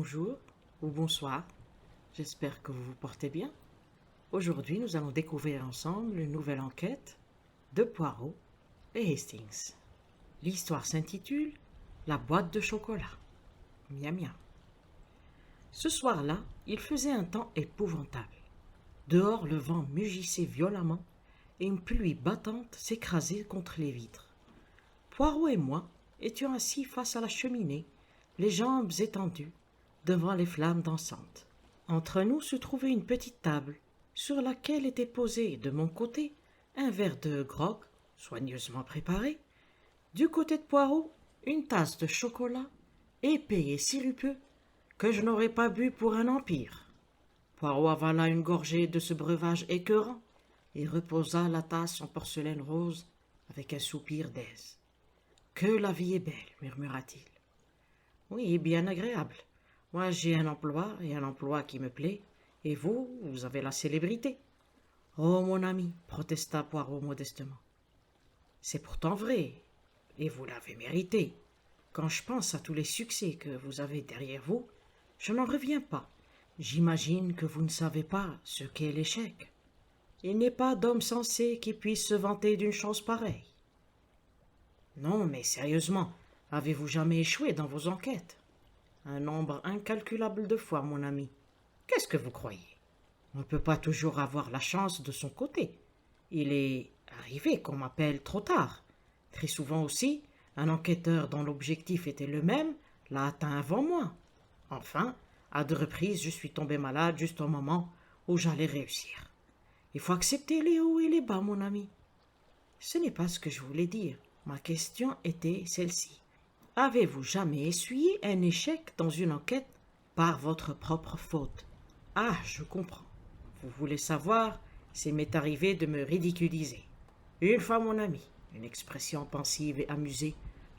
bonjour ou bonsoir. J'espère que vous vous portez bien. Aujourd'hui, nous allons découvrir ensemble une nouvelle enquête de Poirot et Hastings. L'histoire s'intitule La boîte de chocolat. Miam miam. Ce soir-là, il faisait un temps épouvantable. Dehors, le vent mugissait violemment et une pluie battante s'écrasait contre les vitres. Poirot et moi étions assis face à la cheminée, les jambes étendues, devant les flammes dansantes. Entre nous se trouvait une petite table, sur laquelle était posé, de mon côté, un verre de grog, soigneusement préparé. Du côté de Poirot, une tasse de chocolat, épais et sirupeux, que je n'aurais pas bu pour un empire. Poirot avala une gorgée de ce breuvage écœurant et reposa la tasse en porcelaine rose avec un soupir d'aise. « Que la vie est belle, murmura-t-il. « Oui, bien agréable. Moi, j'ai un emploi, et un emploi qui me plaît, et vous, vous avez la célébrité. »« Oh, mon ami, protesta Poirot modestement. C'est pourtant vrai, et vous l'avez mérité. Quand je pense à tous les succès que vous avez derrière vous, je n'en reviens pas. J'imagine que vous ne savez pas ce qu'est l'échec. Il n'est pas d'homme sensé qui puisse se vanter d'une chose pareille. Non, mais sérieusement, avez-vous jamais échoué dans vos enquêtes? Un nombre incalculable de fois, mon ami. Qu'est-ce que vous croyez? On ne peut pas toujours avoir la chance de son côté. Il est arrivé qu'on m'appelle trop tard. Très souvent aussi, un enquêteur dont l'objectif était le même l'a atteint avant moi. Enfin, à 2 reprises, je suis tombé malade juste au moment où j'allais réussir. Il faut accepter les hauts et les bas, mon ami. Ce n'est pas ce que je voulais dire. Ma question était celle-ci. Avez-vous jamais essuyé un échec dans une enquête par votre propre faute? Ah, je comprends. Vous voulez savoir s'il m'est arrivé de me ridiculiser. Une fois, mon ami, une expression pensive et amusée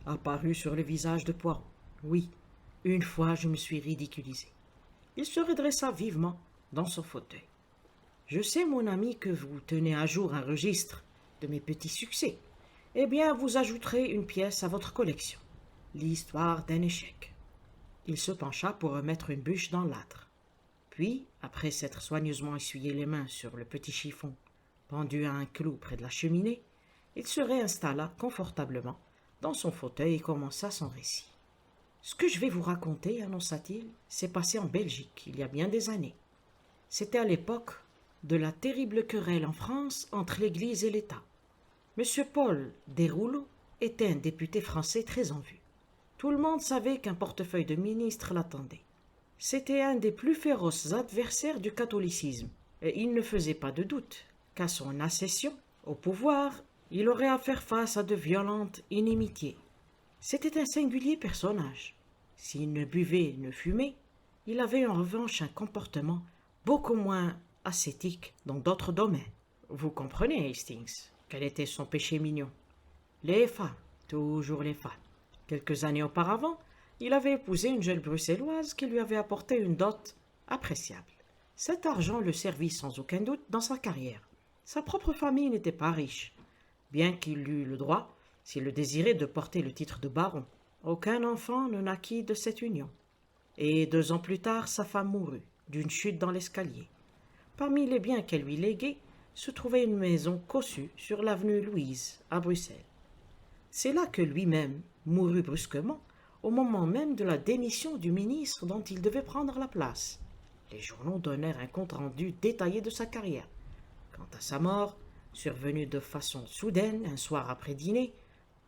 apparut sur le visage de Poirot. Oui, une fois je me suis ridiculisé. Il se redressa vivement dans son fauteuil. Je sais, mon ami, que vous tenez à jour un registre de mes petits succès. Eh bien, vous ajouterez une pièce à votre collection. L'histoire d'un échec. Il se pencha pour remettre une bûche dans l'âtre. Puis, après s'être soigneusement essuyé les mains sur le petit chiffon pendu à un clou près de la cheminée, il se réinstalla confortablement dans son fauteuil et commença son récit. « Ce que je vais vous raconter, annonça-t-il, s'est passé en Belgique il y a bien des années. C'était à l'époque de la terrible querelle en France entre l'Église et l'État. Monsieur Paul Desrouleaux était un député français très en vue. Tout le monde savait qu'un portefeuille de ministre l'attendait. C'était un des plus féroces adversaires du catholicisme, et il ne faisait pas de doute qu'à son accession au pouvoir, il aurait à faire face à de violentes inimitiés. C'était un singulier personnage. S'il ne buvait, ne fumait, il avait en revanche un comportement beaucoup moins ascétique dans d'autres domaines. Vous comprenez, Hastings, quel était son péché mignon? Les femmes, toujours les femmes. Quelques années auparavant, il avait épousé une jeune bruxelloise qui lui avait apporté une dot appréciable. Cet argent le servit sans aucun doute dans sa carrière. Sa propre famille n'était pas riche, bien qu'il eût le droit, s'il le désirait, de porter le titre de baron. Aucun enfant ne naquit de cette union. Et 2 ans plus tard, sa femme mourut d'une chute dans l'escalier. Parmi les biens qu'elle lui léguait, se trouvait une maison cossue sur l'avenue Louise, à Bruxelles. C'est là que lui-même mourut brusquement, au moment même de la démission du ministre dont il devait prendre la place. Les journaux donnèrent un compte-rendu détaillé de sa carrière. Quant à sa mort, survenue de façon soudaine un soir après dîner,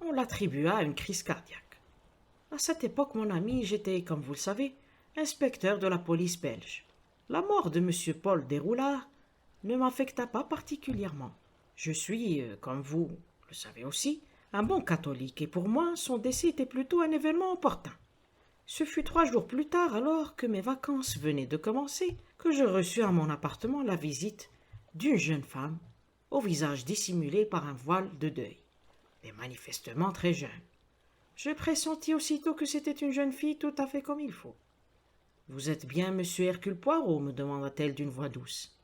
on l'attribua à une crise cardiaque. À cette époque, mon ami, j'étais, comme vous le savez, inspecteur de la police belge. La mort de M. Paul Desrouleaux ne m'affecta pas particulièrement. Je suis, comme vous le savez aussi, un bon catholique, et pour moi, son décès était plutôt un événement opportun. Ce fut 3 jours plus tard, alors que mes vacances venaient de commencer, que je reçus à mon appartement la visite d'une jeune femme, au visage dissimulé par un voile de deuil, mais manifestement très jeune. Je pressentis aussitôt que c'était une jeune fille tout à fait comme il faut. « Vous êtes bien monsieur Hercule Poirot ?» me demanda-t-elle d'une voix douce.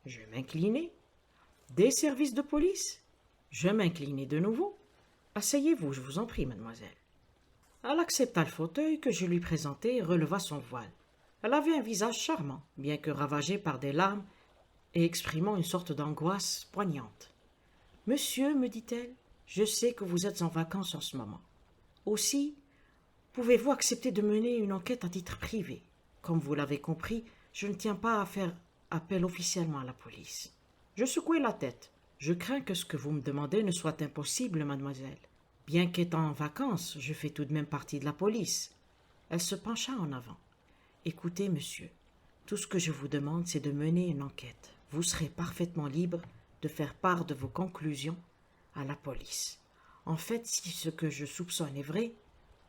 Je m'inclinai. « Des services de police ?» Je m'inclinai de nouveau. « Asseyez-vous, je vous en prie, mademoiselle. » Elle accepta le fauteuil que je lui présentai et releva son voile. Elle avait un visage charmant, bien que ravagé par des larmes et exprimant une sorte d'angoisse poignante. « Monsieur, me dit-elle, je sais que vous êtes en vacances en ce moment. Aussi, pouvez-vous accepter de mener une enquête à titre privé? Comme vous l'avez compris, je ne tiens pas à faire appel officiellement à la police. » Je secouai la tête. « Je crains que ce que vous me demandez ne soit impossible, mademoiselle. Bien qu'étant en vacances, je fais tout de même partie de la police. » Elle se pencha en avant. « Écoutez, monsieur, tout ce que je vous demande, c'est de mener une enquête. Vous serez parfaitement libre de faire part de vos conclusions à la police. En fait, si ce que je soupçonne est vrai,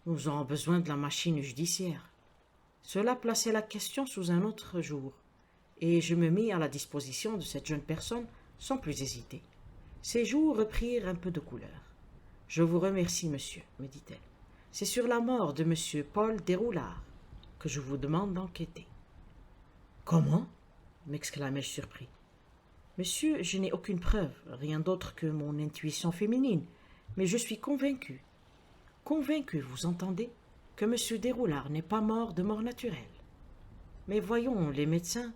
nous aurons besoin de la machine judiciaire. » Cela plaçait la question sous un autre jour, et je me mis à la disposition de cette jeune personne sans plus hésiter. Ses joues reprirent un peu de couleur. « Je vous remercie, monsieur, me dit-elle. C'est sur la mort de monsieur Paul Déroulard que je vous demande d'enquêter. »« Comment ?» m'exclamai-je surpris. « Monsieur, je n'ai aucune preuve, rien d'autre que mon intuition féminine, mais je suis convaincu, vous entendez, que monsieur Déroulard n'est pas mort de mort naturelle. Mais voyons, les médecins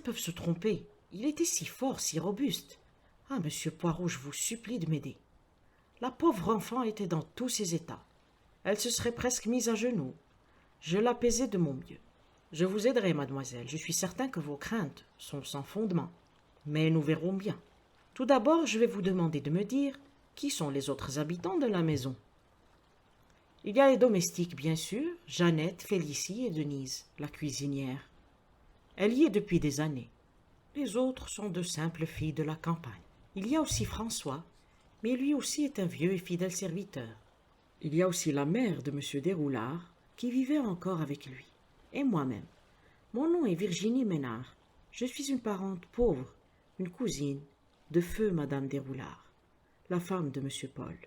peuvent se tromper. Il était si fort, si robuste. Ah, monsieur Poirot, je vous supplie de m'aider. La pauvre enfant était dans tous ses états. Elle se serait presque mise à genoux. Je l'apaisai de mon mieux. Je vous aiderai, mademoiselle. Je suis certain que vos craintes sont sans fondement. Mais nous verrons bien. Tout d'abord, je vais vous demander de me dire qui sont les autres habitants de la maison. Il y a les domestiques, bien sûr, Jeannette, Félicie et Denise, la cuisinière. Elle y est depuis des années. Les autres sont de simples filles de la campagne. Il y a aussi François, mais lui aussi est un vieux et fidèle serviteur. Il y a aussi la mère de M. Déroulard, qui vivait encore avec lui, et moi-même. Mon nom est Virginie Ménard. Je suis une parente pauvre, une cousine de feu Madame Déroulard, la femme de M. Paul,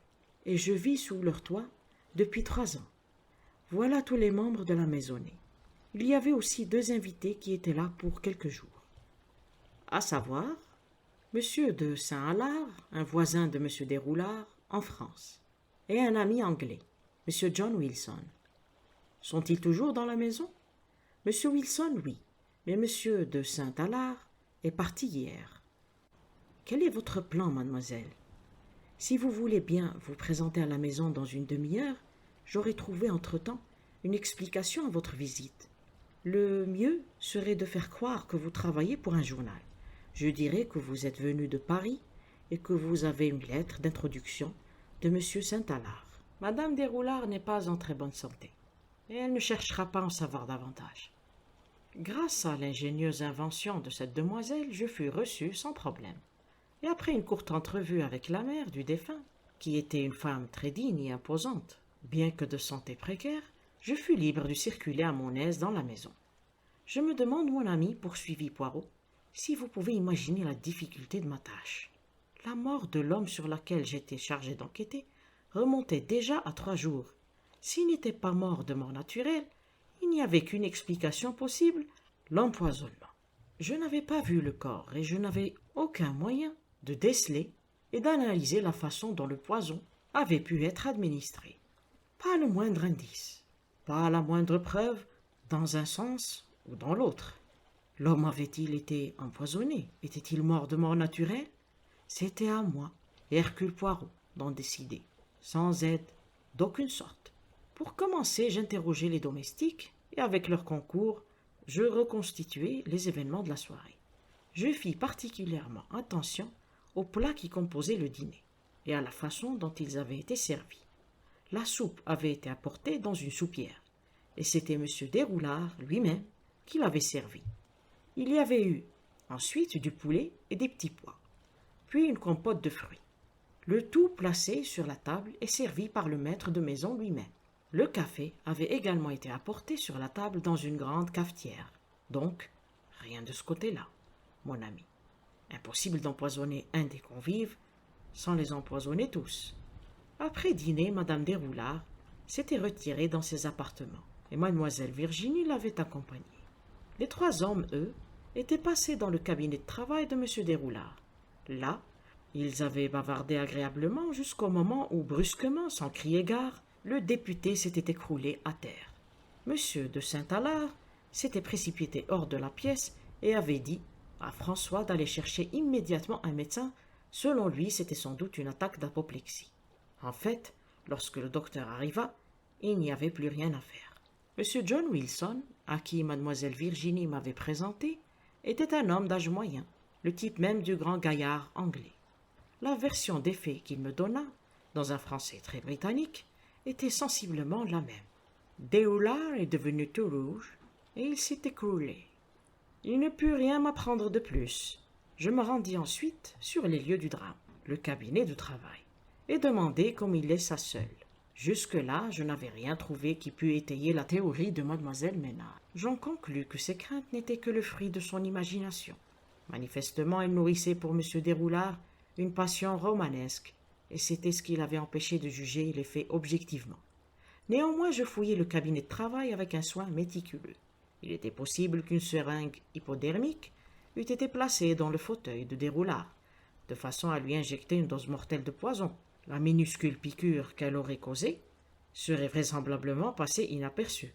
et je vis sous leur toit depuis 3 ans. Voilà tous les membres de la maisonnée. Il y avait aussi 2 invités qui étaient là pour quelques jours. À savoir, Monsieur de Saint-Alard, un voisin de Monsieur Déroulard, en France, et un ami anglais, Monsieur John Wilson. Sont-ils toujours dans la maison? Monsieur Wilson, oui, mais Monsieur de Saint-Alard est parti hier. Quel est votre plan, mademoiselle? Si vous voulez bien vous présenter à la maison dans une demi-heure, j'aurai trouvé entre-temps une explication à votre visite. Le mieux serait de faire croire que vous travaillez pour un journal. Je dirai que vous êtes venu de Paris et que vous avez une lettre d'introduction de M. Saint-Alard. Madame Déroulard n'est pas en très bonne santé, et elle ne cherchera pas à en savoir davantage. Grâce à l'ingénieuse invention de cette demoiselle, je fus reçu sans problème. Et après une courte entrevue avec la mère du défunt, qui était une femme très digne et imposante, bien que de santé précaire, je fus libre de circuler à mon aise dans la maison. Je me demande, mon ami, poursuivit Poirot, si vous pouvez imaginer la difficulté de ma tâche. La mort de l'homme sur lequel j'étais chargé d'enquêter remontait déjà à 3 jours. S'il n'était pas mort de mort naturelle, il n'y avait qu'une explication possible, l'empoisonnement. Je n'avais pas vu le corps et je n'avais aucun moyen de déceler et d'analyser la façon dont le poison avait pu être administré. Pas le moindre indice, pas la moindre preuve dans un sens ou dans l'autre. L'homme avait-il été empoisonné? Était-il mort de mort naturelle? C'était à moi, Hercule Poirot, d'en décider, sans aide d'aucune sorte. Pour commencer, j'interrogeai les domestiques et avec leur concours, je reconstituai les événements de la soirée. Je fis particulièrement attention aux plats qui composaient le dîner et à la façon dont ils avaient été servis. La soupe avait été apportée dans une soupière et c'était M. Déroulard lui-même qui l'avait servie. Il y avait eu ensuite du poulet et des petits pois, puis une compote de fruits. Le tout placé sur la table et servi par le maître de maison lui-même. Le café avait également été apporté sur la table dans une grande cafetière. Donc, rien de ce côté-là, mon ami. Impossible d'empoisonner un des convives sans les empoisonner tous. Après dîner, Madame Déroulard s'était retirée dans ses appartements et Mademoiselle Virginie l'avait accompagnée. Les 3 hommes, eux, étaient passés dans le cabinet de travail de M. Déroulard. Là, ils avaient bavardé agréablement jusqu'au moment où, brusquement, sans crier gare, le député s'était écroulé à terre. M. de Saint-Alard s'était précipité hors de la pièce et avait dit à François d'aller chercher immédiatement un médecin. Selon lui, c'était sans doute une attaque d'apoplexie. En fait, lorsque le docteur arriva, il n'y avait plus rien à faire. Monsieur John Wilson, à qui mademoiselle Virginie m'avait présenté, était un homme d'âge moyen, le type même du grand gaillard anglais. La version des faits qu'il me donna, dans un français très britannique, était sensiblement la même. Déoulard est devenu tout rouge, et il s'est écroulé. Il ne put rien m'apprendre de plus. Je me rendis ensuite sur les lieux du drame, le cabinet de travail, et demandai comme il laissa seul. Jusque-là, je n'avais rien trouvé qui pût étayer la théorie de mademoiselle Ménard. J'en conclus que ces craintes n'étaient que le fruit de son imagination. Manifestement, elle nourrissait pour M. Déroulard une passion romanesque, et c'était ce qui l'avait empêché de juger les faits objectivement. Néanmoins, je fouillai le cabinet de travail avec un soin méticuleux. Il était possible qu'une seringue hypodermique eût été placée dans le fauteuil de Déroulard, de façon à lui injecter une dose mortelle de poison. La minuscule piqûre qu'elle aurait causée serait vraisemblablement passée inaperçue.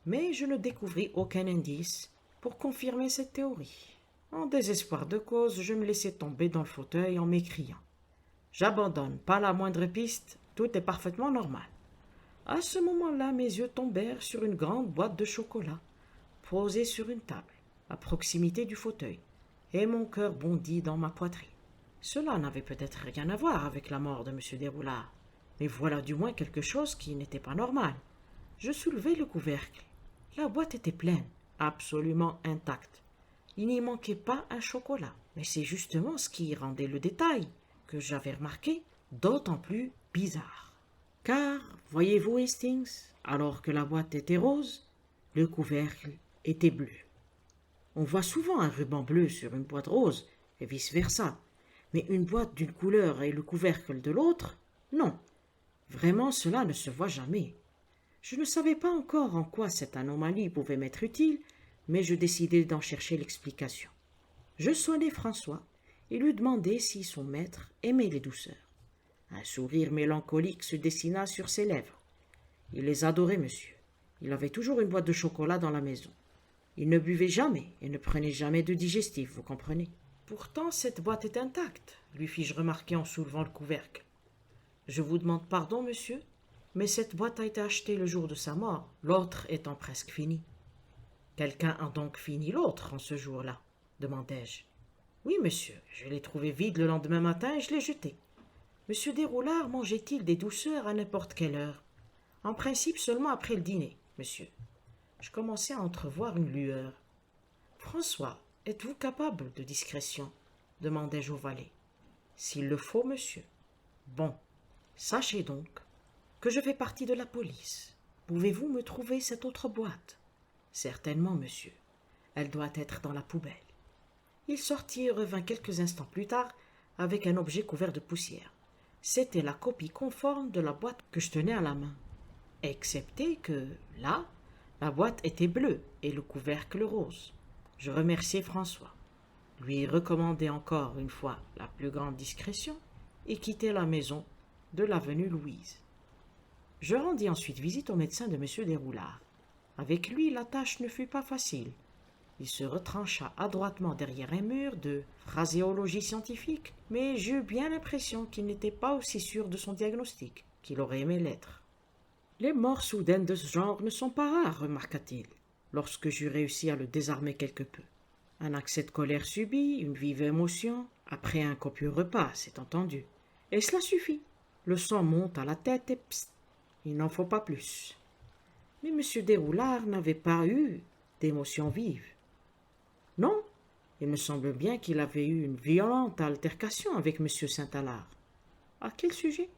Mais je ne découvris aucun indice pour confirmer cette théorie. En désespoir de cause, je me laissai tomber dans le fauteuil en m'écriant « J'abandonne, pas la moindre piste, tout est parfaitement normal. » À ce moment-là, mes yeux tombèrent sur une grande boîte de chocolat, posée sur une table, à proximité du fauteuil, et mon cœur bondit dans ma poitrine. Cela n'avait peut-être rien à voir avec la mort de M. Déroulard, mais voilà du moins quelque chose qui n'était pas normal. Je soulevai le couvercle. La boîte était pleine, absolument intacte. Il n'y manquait pas un chocolat, mais c'est justement ce qui rendait le détail, que j'avais remarqué, d'autant plus bizarre. Car, voyez-vous Hastings, alors que la boîte était rose, le couvercle était bleu. On voit souvent un ruban bleu sur une boîte rose, et vice-versa, mais une boîte d'une couleur et le couvercle de l'autre, non. Vraiment, cela ne se voit jamais. Je ne savais pas encore en quoi cette anomalie pouvait m'être utile, mais je décidai d'en chercher l'explication. Je sonnai François et lui demandai si son maître aimait les douceurs. Un sourire mélancolique se dessina sur ses lèvres. Il les adorait, monsieur. Il avait toujours une boîte de chocolat dans la maison. Il ne buvait jamais et ne prenait jamais de digestif, vous comprenez. Pourtant, cette boîte est intacte, lui fis-je remarquer en soulevant le couvercle. Je vous demande pardon, monsieur, mais cette boîte a été achetée le jour de sa mort, l'autre étant presque finie. Quelqu'un a donc fini l'autre en ce jour-là, demandai-je. Oui, monsieur, je l'ai trouvé vide le lendemain matin et je l'ai jeté. Monsieur Déroulard mangeait-il des douceurs à n'importe quelle heure? En principe seulement après le dîner, monsieur. Je commençais à entrevoir une lueur. François, êtes-vous capable de discrétion? Demandai-je au valet. S'il le faut, monsieur. Bon, sachez donc que je fais partie de la police. Pouvez-vous me trouver cette autre boîte? Certainement, monsieur. Elle doit être dans la poubelle. Il sortit et revint quelques instants plus tard avec un objet couvert de poussière. C'était la copie conforme de la boîte que je tenais à la main, excepté que, là, la boîte était bleue et le couvercle rose. Je remerciai François, lui recommandai encore une fois la plus grande discrétion et quittai la maison de l'avenue Louise. Je rendis ensuite visite au médecin de M. Déroulard. Avec lui, la tâche ne fut pas facile. Il se retrancha adroitement derrière un mur de phraséologie scientifique, mais j'eus bien l'impression qu'il n'était pas aussi sûr de son diagnostic qu'il aurait aimé l'être. Les morts soudaines de ce genre ne sont pas rares, remarqua-t-il, lorsque j'eus réussi à le désarmer quelque peu. Un accès de colère subit, une vive émotion, après un copieux repas, c'est entendu. Et cela suffit. Le sang monte à la tête et psst, il n'en faut pas plus. Mais M. Déroulard n'avait pas eu d'émotion vive. Non, il me semble bien qu'il avait eu une violente altercation avec M. Saint-Alard. À quel sujet?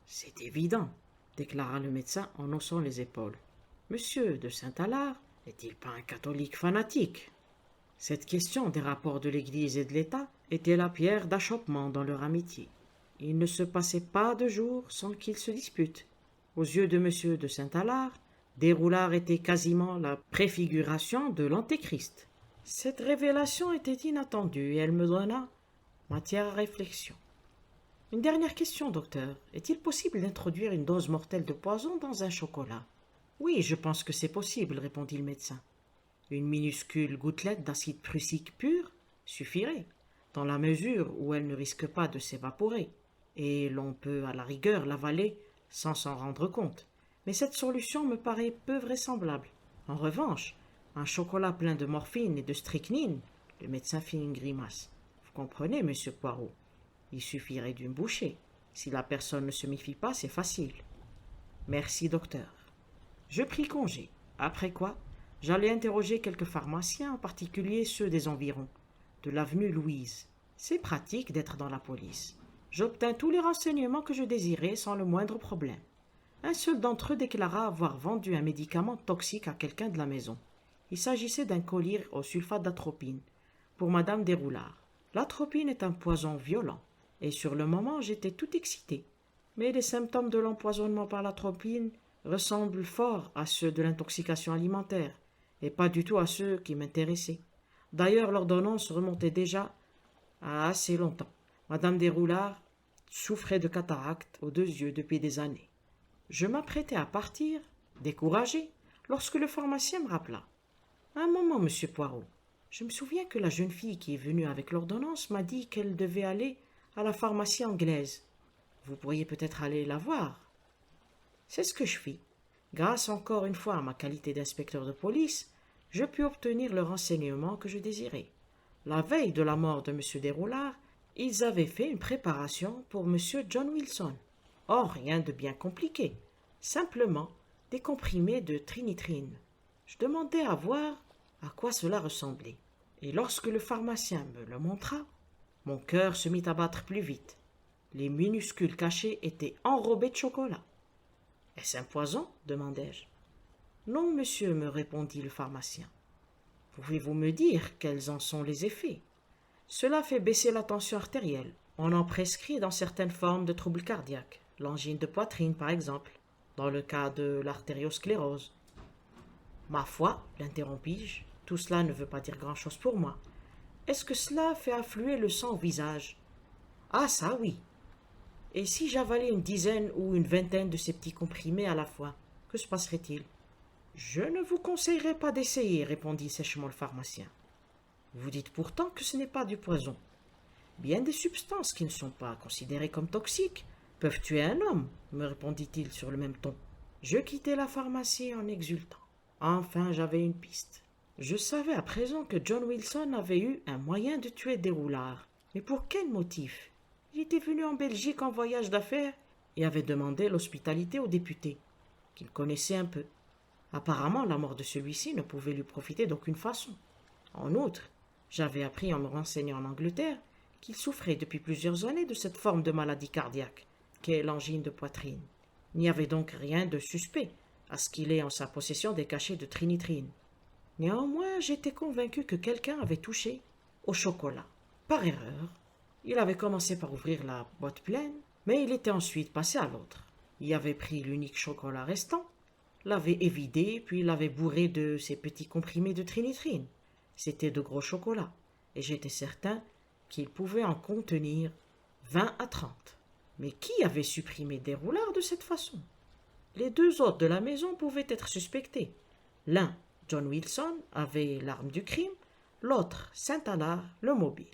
C'est évident, déclara le médecin en haussant les épaules. Monsieur de Saint-Alard n'est-il pas un catholique fanatique? Cette question des rapports de l'Église et de l'État était la pierre d'achoppement dans leur amitié. Il ne se passait pas de jour sans qu'ils se disputent. Aux yeux de monsieur de Saint-Alard, Déroulard était quasiment la préfiguration de l'Antéchrist. Cette révélation était inattendue et elle me donna matière à réflexion. Une dernière question, docteur. Est-il possible d'introduire une dose mortelle de poison dans un chocolat? Oui, je pense que c'est possible, répondit le médecin. Une minuscule gouttelette d'acide prussique pur suffirait, dans la mesure où elle ne risque pas de s'évaporer, et l'on peut à la rigueur l'avaler sans s'en rendre compte. Mais cette solution me paraît peu vraisemblable. En revanche, un chocolat plein de morphine et de strychnine, le médecin fit une grimace. Vous comprenez, monsieur Poirot, il suffirait d'une bouchée. Si la personne ne se méfie pas, c'est facile. Merci, docteur. Je pris congé, après quoi j'allai interroger quelques pharmaciens, en particulier ceux des environs, de l'avenue Louise. C'est pratique d'être dans la police. J'obtins tous les renseignements que je désirais sans le moindre problème. Un seul d'entre eux déclara avoir vendu un médicament toxique à quelqu'un de la maison. Il s'agissait d'un collyre au sulfate d'atropine, pour madame Desroulards. L'atropine est un poison violent, et sur le moment j'étais tout excité. Mais les symptômes de l'empoisonnement par l'atropine ressemblent fort à ceux de l'intoxication alimentaire, et pas du tout à ceux qui m'intéressaient. D'ailleurs, l'ordonnance remontait déjà à assez longtemps. Madame Desroulards souffrait de cataracte aux 2 yeux depuis des années. Je m'apprêtais à partir, découragé, lorsque le pharmacien me rappela. Un moment, monsieur Poirot. Je me souviens que la jeune fille qui est venue avec l'ordonnance m'a dit qu'elle devait aller à la pharmacie anglaise. Vous pourriez peut-être aller la voir. C'est ce que je fis. Grâce encore une fois à ma qualité d'inspecteur de police, je pus obtenir le renseignement que je désirais. La veille de la mort de M. Desroulards, ils avaient fait une préparation pour M. John Wilson. Or, rien de bien compliqué. Simplement des comprimés de trinitrine. Je demandai à voir à quoi cela ressemblait. Et lorsque le pharmacien me le montra, mon cœur se mit à battre plus vite. Les minuscules cachets étaient enrobés de chocolat. « Est-ce un poison ?» demandai-je. « Non, monsieur, me répondit le pharmacien. Pouvez-vous me dire quels en sont les effets ? Cela fait baisser la tension artérielle. On en prescrit dans certaines formes de troubles cardiaques, l'angine de poitrine par exemple, dans le cas de l'artériosclérose. » Ma foi, l'interrompis-je, tout cela ne veut pas dire grand-chose pour moi. Est-ce que cela fait affluer le sang au visage ? Ah, ça oui. Et si j'avalais une dizaine ou une vingtaine de ces petits comprimés à la fois, que se passerait-il ? Je ne vous conseillerais pas d'essayer, répondit sèchement le pharmacien. Vous dites pourtant que ce n'est pas du poison. Bien des substances qui ne sont pas considérées comme toxiques peuvent tuer un homme, me répondit-il sur le même ton. Je quittai la pharmacie en exultant. Enfin, j'avais une piste. Je savais à présent que John Wilson avait eu un moyen de tuer Desroulards. Mais pour quel motif ? Il était venu en Belgique en voyage d'affaires et avait demandé l'hospitalité au député, qu'il connaissait un peu. Apparemment, la mort de celui-ci ne pouvait lui profiter d'aucune façon. En outre, j'avais appris en me renseignant en Angleterre qu'il souffrait depuis plusieurs années de cette forme de maladie cardiaque, qu'est l'angine de poitrine. Il n'y avait donc rien de suspect à ce qu'il ait en sa possession des cachets de trinitrine. Néanmoins, j'étais convaincu que quelqu'un avait touché au chocolat. Par erreur, il avait commencé par ouvrir la boîte pleine, mais il était ensuite passé à l'autre. Il avait pris l'unique chocolat restant, l'avait évidé, puis l'avait bourré de ces petits comprimés de trinitrine. C'était de gros chocolats, et j'étais certain qu'il pouvait en contenir 20 à 30. Mais qui avait supprimé Desroulards de cette façon ? Les 2 autres de la maison pouvaient être suspectés. L'un, John Wilson, avait l'arme du crime, l'autre, Saint-Alard, le mobile.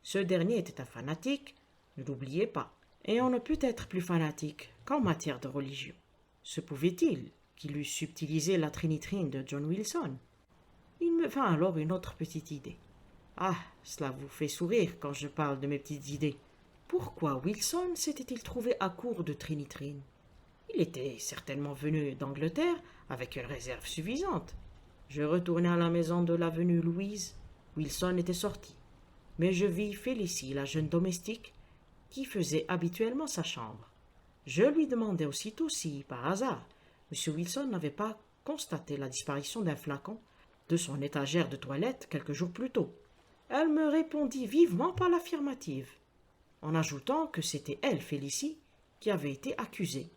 Ce dernier était un fanatique, ne l'oubliez pas, et on ne peut être plus fanatique qu'en matière de religion. Se pouvait-il qu'il eût subtilisé la trinitrine de John Wilson ? Il me vint alors une autre petite idée. Ah, cela vous fait sourire quand je parle de mes petites idées. Pourquoi Wilson s'était-il trouvé à court de trinitrine ? Il était certainement venu d'Angleterre avec une réserve suffisante. Je retournai à la maison de l'avenue Louise. Wilson était sorti. Mais je vis Félicie, la jeune domestique, qui faisait habituellement sa chambre. Je lui demandai aussitôt si, par hasard, M. Wilson n'avait pas constaté la disparition d'un flacon de son étagère de toilette quelques jours plus tôt. Elle me répondit vivement par l'affirmative, en ajoutant que c'était elle, Félicie, qui avait été accusée.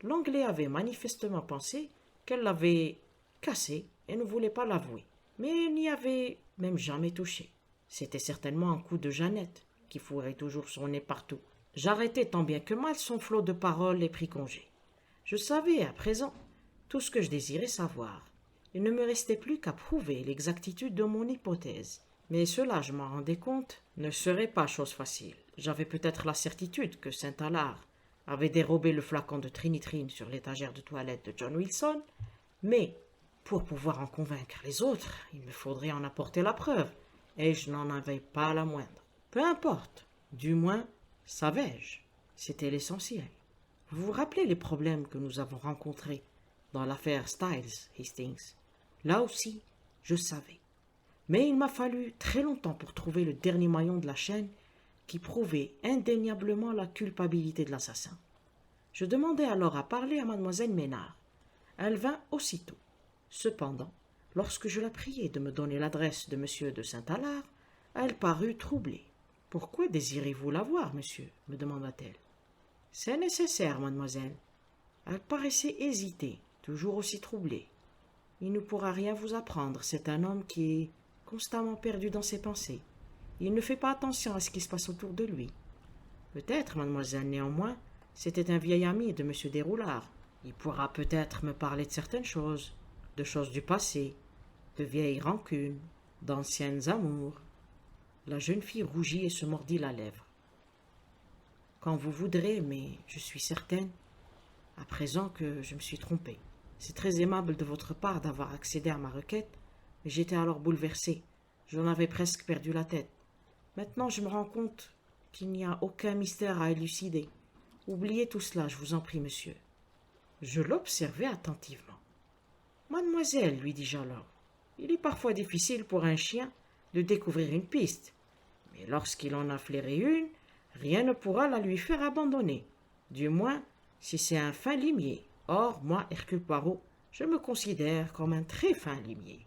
L'Anglais avait manifestement pensé qu'elle l'avait cassé et ne voulait pas l'avouer, mais il n'y avait même jamais touché. C'était certainement un coup de Jeannette, qui fourrait toujours son nez partout. J'arrêtai tant bien que mal son flot de paroles et pris congé. Je savais à présent tout ce que je désirais savoir, Il ne me restait plus qu'à prouver l'exactitude de mon hypothèse. Mais cela, je m'en rendais compte, ne serait pas chose facile. J'avais peut-être la certitude que Saint-Alard avait dérobé le flacon de trinitrine sur l'étagère de toilette de John Wilson, mais pour pouvoir en convaincre les autres, il me faudrait en apporter la preuve, et je n'en avais pas la moindre. Peu importe, du moins, savais-je. C'était l'essentiel. Vous vous rappelez les problèmes que nous avons rencontrés dans l'affaire Styles, Hastings? Là aussi, je savais. Mais il m'a fallu très longtemps pour trouver le dernier maillon de la chaîne qui prouvait indéniablement la culpabilité de l'assassin. Je demandai alors à parler à mademoiselle Ménard. Elle vint aussitôt. Cependant, lorsque je la priai de me donner l'adresse de monsieur de Saint-Alard, elle parut troublée. « Pourquoi désirez-vous la voir, monsieur ?» me demanda-t-elle. « C'est nécessaire, mademoiselle. » Elle paraissait hésiter, toujours aussi troublée. « Il ne pourra rien vous apprendre, c'est un homme qui est constamment perdu dans ses pensées. Il ne fait pas attention à ce qui se passe autour de lui. Peut-être, mademoiselle, néanmoins, c'était un vieil ami de monsieur Desroulard. Il pourra peut-être me parler de certaines choses, de choses du passé, de vieilles rancunes, d'anciennes amours. » La jeune fille rougit et se mordit la lèvre. « Quand vous voudrez, mais je suis certaine, à présent, que je me suis trompée. C'est très aimable de votre part d'avoir accédé à ma requête, mais j'étais alors bouleversée. J'en avais presque perdu la tête. Maintenant, je me rends compte qu'il n'y a aucun mystère à élucider. Oubliez tout cela, je vous en prie, monsieur. » Je l'observai attentivement. « Mademoiselle, lui dis-je alors, il est parfois difficile pour un chien de découvrir une piste, mais lorsqu'il en a flairé une, rien ne pourra la lui faire abandonner, du moins si c'est un fin limier. Or, moi, Hercule Poirot, je me considère comme un très fin limier. »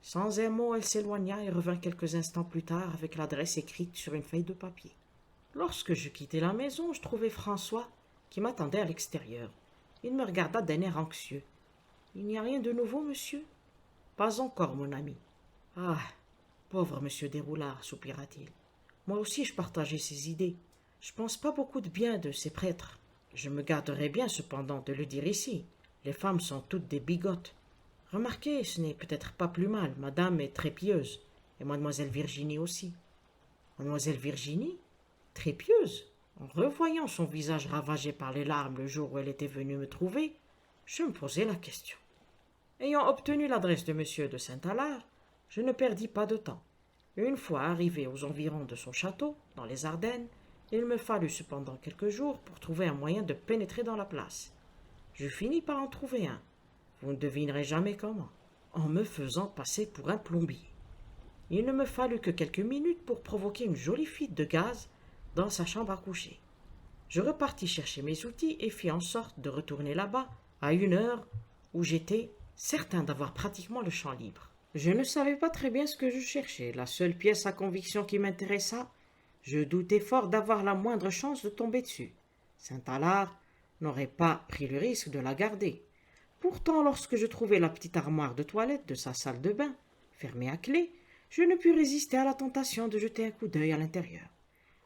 Sans un mot, elle s'éloigna et revint quelques instants plus tard avec l'adresse écrite sur une feuille de papier. Lorsque je quittai la maison, je trouvai François qui m'attendait à l'extérieur. Il me regarda d'un air anxieux. « Il n'y a rien de nouveau, monsieur ?»« Pas encore, mon ami. »« Ah, pauvre monsieur Desroulard, soupira-t-il. Moi aussi je partageais ses idées. Je pense pas beaucoup de bien de ces prêtres. Je me garderai bien cependant de le dire ici. Les femmes sont toutes des bigotes. Remarquez, ce n'est peut-être pas plus mal. Madame est très pieuse, et mademoiselle Virginie aussi. » Mademoiselle Virginie? Très pieuse? En revoyant son visage ravagé par les larmes le jour où elle était venue me trouver, je me posai la question. Ayant obtenu l'adresse de monsieur de Saint-Alard, je ne perdis pas de temps. Une fois arrivé aux environs de son château, dans les Ardennes, il me fallut cependant quelques jours pour trouver un moyen de pénétrer dans la place. Je finis par en trouver un. Vous ne devinerez jamais comment, en me faisant passer pour un plombier. Il ne me fallut que quelques minutes pour provoquer une jolie fuite de gaz dans sa chambre à coucher. Je repartis chercher mes outils et fis en sorte de retourner là-bas à une heure où j'étais certain d'avoir pratiquement le champ libre. Je ne savais pas très bien ce que je cherchais. La seule pièce à conviction qui m'intéressa, je doutais fort d'avoir la moindre chance de tomber dessus. Saint-Alard n'aurait pas pris le risque de la garder. Pourtant, lorsque je trouvai la petite armoire de toilette de sa salle de bain, fermée à clé, je ne pus résister à la tentation de jeter un coup d'œil à l'intérieur.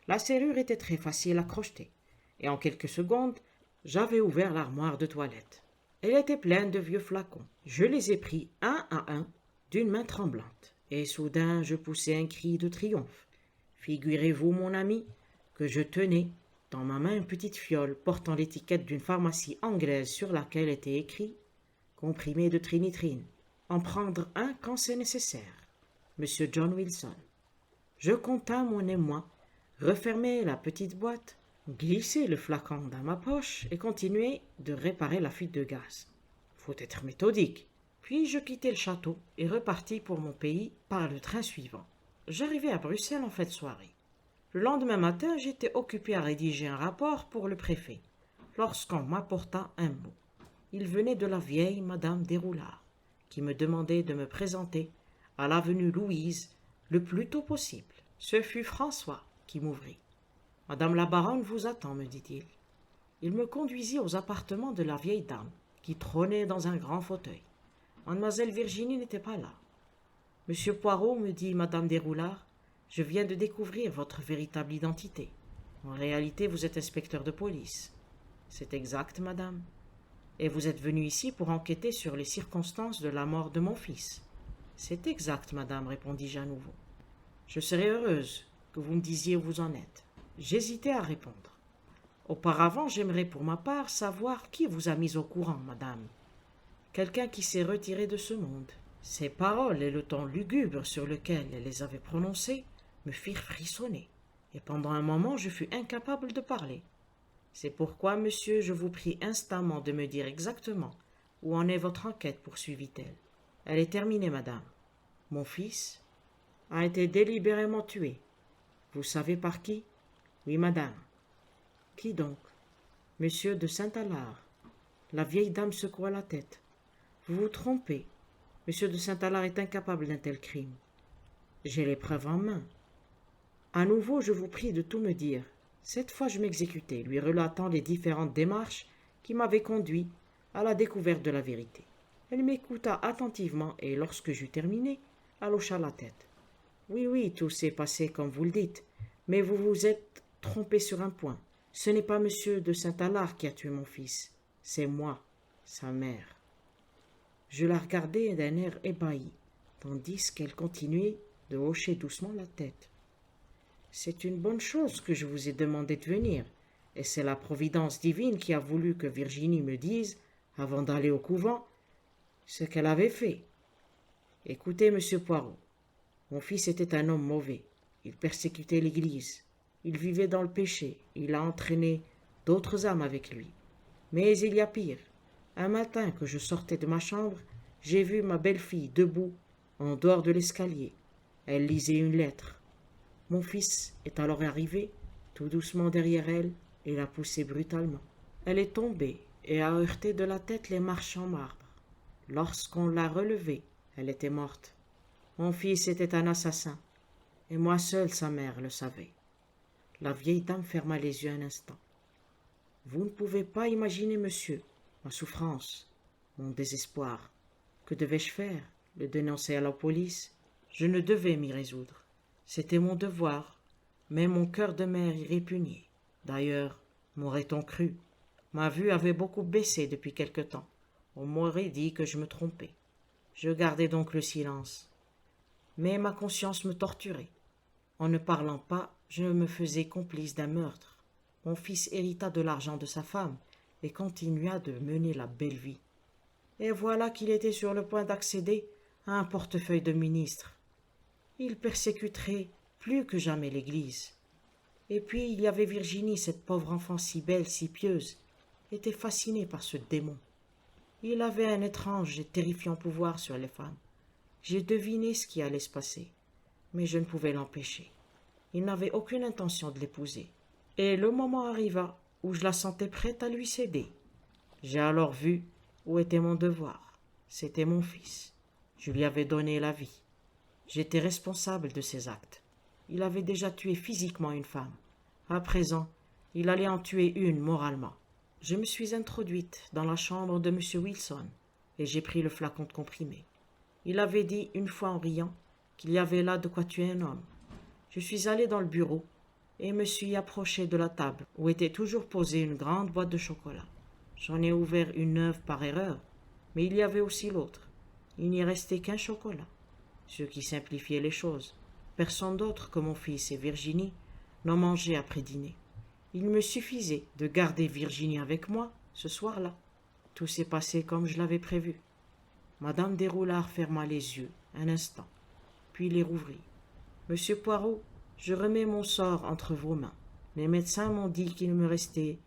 La serrure était très facile à crocheter, et en quelques secondes, j'avais ouvert l'armoire de toilette. Elle était pleine de vieux flacons. Je les ai pris un à un, d'une main tremblante, et soudain je poussai un cri de triomphe. Figurez-vous, mon ami, que je tenais dans ma main une petite fiole portant l'étiquette d'une pharmacie anglaise sur laquelle était écrit « Comprimé de trinitrine. En prendre un quand c'est nécessaire. Monsieur John Wilson. » Je contins mon émoi, refermai la petite boîte, glissai le flacon dans ma poche et continuai de réparer la fuite de gaz. Faut être méthodique. Puis je quittai le château et repartis pour mon pays par le train suivant. J'arrivai à Bruxelles en fin de soirée. Le lendemain matin, j'étais occupé à rédiger un rapport pour le préfet, lorsqu'on m'apporta un mot. Il venait de la vieille madame Desroulard, qui me demandait de me présenter à l'avenue Louise le plus tôt possible. Ce fut François qui m'ouvrit. « Madame la baronne vous attend, me dit-il. » Il me conduisit aux appartements de la vieille dame, qui trônait dans un grand fauteuil. Mademoiselle Virginie n'était pas là. « Monsieur Poirot, me dit madame Desroulard, je viens de découvrir votre véritable identité. En réalité, vous êtes inspecteur de police. » « C'est exact, madame. » Et vous êtes venue ici pour enquêter sur les circonstances de la mort de mon fils. C'est exact, madame, répondis-je à nouveau. Je serais heureuse que vous me disiez où vous en êtes. J'hésitais à répondre. Auparavant, j'aimerais pour ma part savoir qui vous a mis au courant, madame. Quelqu'un qui s'est retiré de ce monde. Ces paroles et le ton lugubre sur lequel elle les avait prononcées me firent frissonner, et pendant un moment je fus incapable de parler. C'est pourquoi, monsieur, je vous prie instamment de me dire exactement où en est votre enquête, poursuivit-elle. Elle est terminée, madame. Mon fils a été délibérément tué. Vous savez par qui? Oui, madame. Qui donc? Monsieur de Saint-Alard. La vieille dame secoua la tête. Vous vous trompez. Monsieur de Saint-Alard est incapable d'un tel crime. J'ai les preuves en main. À nouveau, je vous prie de tout me dire. Cette fois, je m'exécutai, lui relatant les différentes démarches qui m'avaient conduit à la découverte de la vérité. Elle m'écouta attentivement et, lorsque j'eus terminé, elle hocha la tête. Oui, oui, tout s'est passé comme vous le dites, mais vous vous êtes trompé sur un point. Ce n'est pas monsieur de Saint-Alard qui a tué mon fils, c'est moi, sa mère. Je la regardai d'un air ébahi, tandis qu'elle continuait de hocher doucement la tête. C'est une bonne chose que je vous ai demandé de venir, et c'est la providence divine qui a voulu que Virginie me dise, avant d'aller au couvent, ce qu'elle avait fait. Écoutez, monsieur Poirot, mon fils était un homme mauvais, il persécutait l'Église, il vivait dans le péché, il a entraîné d'autres âmes avec lui. Mais il y a pire. Un matin que je sortais de ma chambre, j'ai vu ma belle-fille debout en dehors de l'escalier. Elle lisait une lettre. Mon fils est alors arrivé, tout doucement derrière elle, et l'a poussée brutalement. Elle est tombée et a heurté de la tête les marches en marbre. Lorsqu'on l'a relevée, elle était morte. Mon fils était un assassin, et moi seule, sa mère, le savait. La vieille dame ferma les yeux un instant. Vous ne pouvez pas imaginer, monsieur, ma souffrance, mon désespoir. Que devais-je faire? Le dénoncer à la police? Je ne devais m'y résoudre. C'était mon devoir, mais mon cœur de mère y répugnait. D'ailleurs, m'aurait-on cru? Ma vue avait beaucoup baissé depuis quelque temps. On m'aurait dit que je me trompais. Je gardai donc le silence. Mais ma conscience me torturait. En ne parlant pas, je me faisais complice d'un meurtre. Mon fils hérita de l'argent de sa femme et continua de mener la belle vie. Et voilà qu'il était sur le point d'accéder à un portefeuille de ministre. Il persécuterait plus que jamais l'Église. Et puis il y avait Virginie, cette pauvre enfant si belle, si pieuse, était fascinée par ce démon. Il avait un étrange et terrifiant pouvoir sur les femmes. J'ai deviné ce qui allait se passer, mais je ne pouvais l'empêcher. Il n'avait aucune intention de l'épouser. Et le moment arriva où je la sentais prête à lui céder. J'ai alors vu où était mon devoir. C'était mon fils. Je lui avais donné la vie. J'étais responsable de ses actes. Il avait déjà tué physiquement une femme. À présent, il allait en tuer une moralement. Je me suis introduite dans la chambre de M. Wilson et j'ai pris le flacon de comprimé. Il avait dit une fois en riant qu'il y avait là de quoi tuer un homme. Je suis allé dans le bureau et me suis approché de la table où était toujours posée une grande boîte de chocolat. J'en ai ouvert une neuve par erreur, mais il y avait aussi l'autre. Il n'y restait qu'un chocolat, ce qui simplifiait les choses. Personne d'autre que mon fils et Virginie n'en mangeait après dîner. Il me suffisait de garder Virginie avec moi ce soir-là. Tout s'est passé comme je l'avais prévu. Madame Desroullards ferma les yeux un instant, puis les rouvrit. Monsieur Poirot, je remets mon sort entre vos mains. Les médecins m'ont dit qu'il ne me restait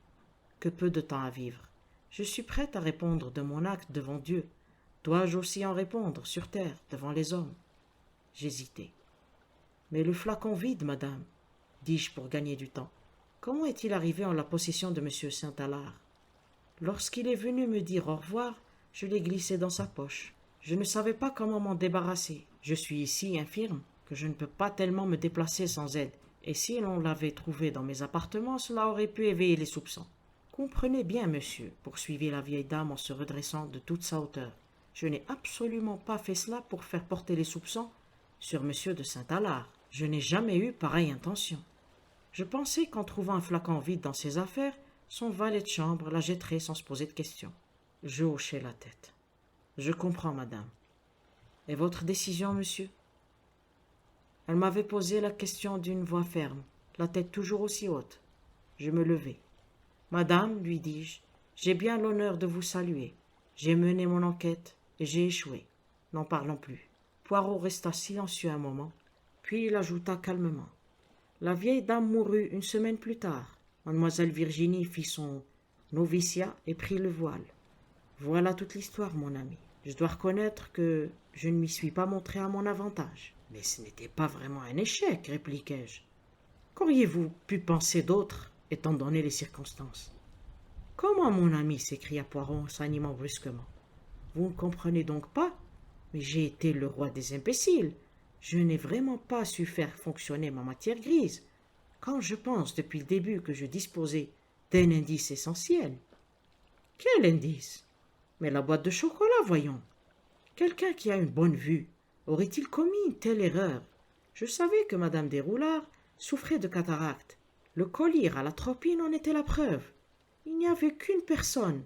que peu de temps à vivre. Je suis prête à répondre de mon acte devant Dieu. Dois-je aussi en répondre sur terre, devant les hommes? J'hésitai. Mais le flacon vide, madame, dis-je pour gagner du temps. Comment est-il arrivé en la possession de monsieur Saint-Alard? Lorsqu'il est venu me dire au revoir, je l'ai glissé dans sa poche. Je ne savais pas comment m'en débarrasser. Je suis si infirme que je ne peux pas tellement me déplacer sans aide. Et si l'on l'avait trouvé dans mes appartements, cela aurait pu éveiller les soupçons. Comprenez bien, monsieur, poursuivit la vieille dame en se redressant de toute sa hauteur. Je n'ai absolument pas fait cela pour faire porter les soupçons sur monsieur de Saint-Alard. Je n'ai jamais eu pareille intention. Je pensais qu'en trouvant un flacon vide dans ses affaires, son valet de chambre la jetterait sans se poser de questions. Je hochai la tête. Je comprends, madame. Et votre décision, monsieur? Elle m'avait posé la question d'une voix ferme, la tête toujours aussi haute. Je me levai. Madame, lui dis-je, j'ai bien l'honneur de vous saluer. J'ai mené mon enquête et j'ai échoué. N'en parlons plus. Poirot resta silencieux un moment, puis il ajouta calmement. La vieille dame mourut une semaine plus tard. Mademoiselle Virginie fit son noviciat et prit le voile. Voilà toute l'histoire, mon ami. Je dois reconnaître que je ne m'y suis pas montré à mon avantage. Mais ce n'était pas vraiment un échec, répliquai-je. Qu'auriez-vous pu penser d'autre, étant donné les circonstances? Comment, mon ami? S'écria Poirot en s'animant brusquement. Vous ne comprenez donc pas? Mais j'ai été le roi des imbéciles. Je n'ai vraiment pas su faire fonctionner ma matière grise. Quand je pense depuis le début que je disposais d'un indice essentiel. Quel indice? Mais la boîte de chocolat, voyons. Quelqu'un qui a une bonne vue aurait-il commis une telle erreur? Je savais que madame Desroullards souffrait de cataracte. Le collyre à l'atropine en était la preuve. Il n'y avait qu'une personne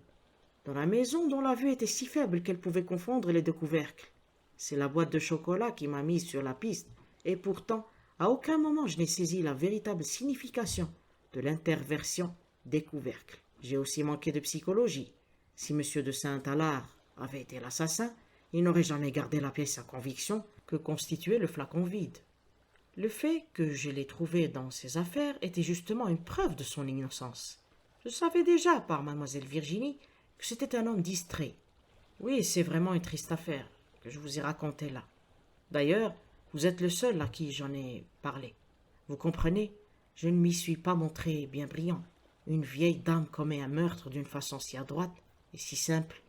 dans la maison dont la vue était si faible qu'elle pouvait confondre les deux couvercles. C'est la boîte de chocolat qui m'a mise sur la piste, et pourtant, à aucun moment je n'ai saisi la véritable signification de l'interversion des couvercles. J'ai aussi manqué de psychologie. Si M. de Saint-Alard avait été l'assassin, il n'aurait jamais gardé la pièce à conviction que constituait le flacon vide. Le fait que je l'ai trouvé dans ses affaires était justement une preuve de son innocence. Je savais déjà, par mademoiselle Virginie, que c'était un homme distrait. Oui, c'est vraiment une triste affaire que je vous ai racontée là. D'ailleurs, vous êtes le seul à qui j'en ai parlé. Vous comprenez, je ne m'y suis pas montré bien brillant. Une vieille dame commet un meurtre d'une façon si adroite et si simple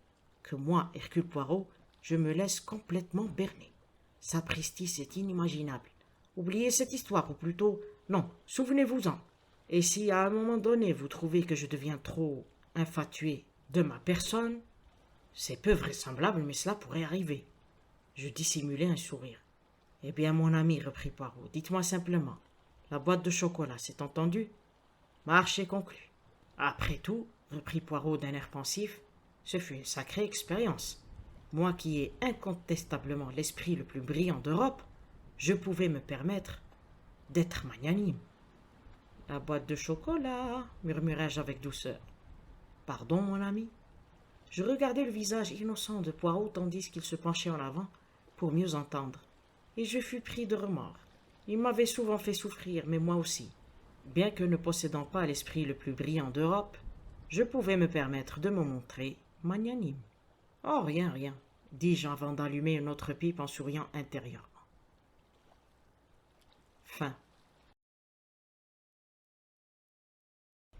que moi, Hercule Poirot, je me laisse complètement berner. Sapristi, c'est inimaginable. Oubliez cette histoire, ou plutôt, non, souvenez-vous-en. Et si à un moment donné vous trouvez que je deviens trop infatué de ma personne, c'est peu vraisemblable, mais cela pourrait arriver. Je dissimulai un sourire. Eh bien, mon ami, reprit Poirot, dites-moi simplement, la boîte de chocolat, c'est entendu? Marche est conclu. Après tout, reprit Poirot d'un air pensif, ce fut une sacrée expérience. Moi qui ai incontestablement l'esprit le plus brillant d'Europe, je pouvais me permettre d'être magnanime. La boîte de chocolat, murmurai-je avec douceur. Pardon, mon ami? Je regardais le visage innocent de Poirot tandis qu'il se penchait en avant pour mieux entendre, et je fus pris de remords. Il m'avait souvent fait souffrir, mais moi aussi. Bien que ne possédant pas l'esprit le plus brillant d'Europe, je pouvais me permettre de me montrer magnanime. Oh, rien, rien, dis-je avant d'allumer une autre pipe en souriant intérieurement. Fin.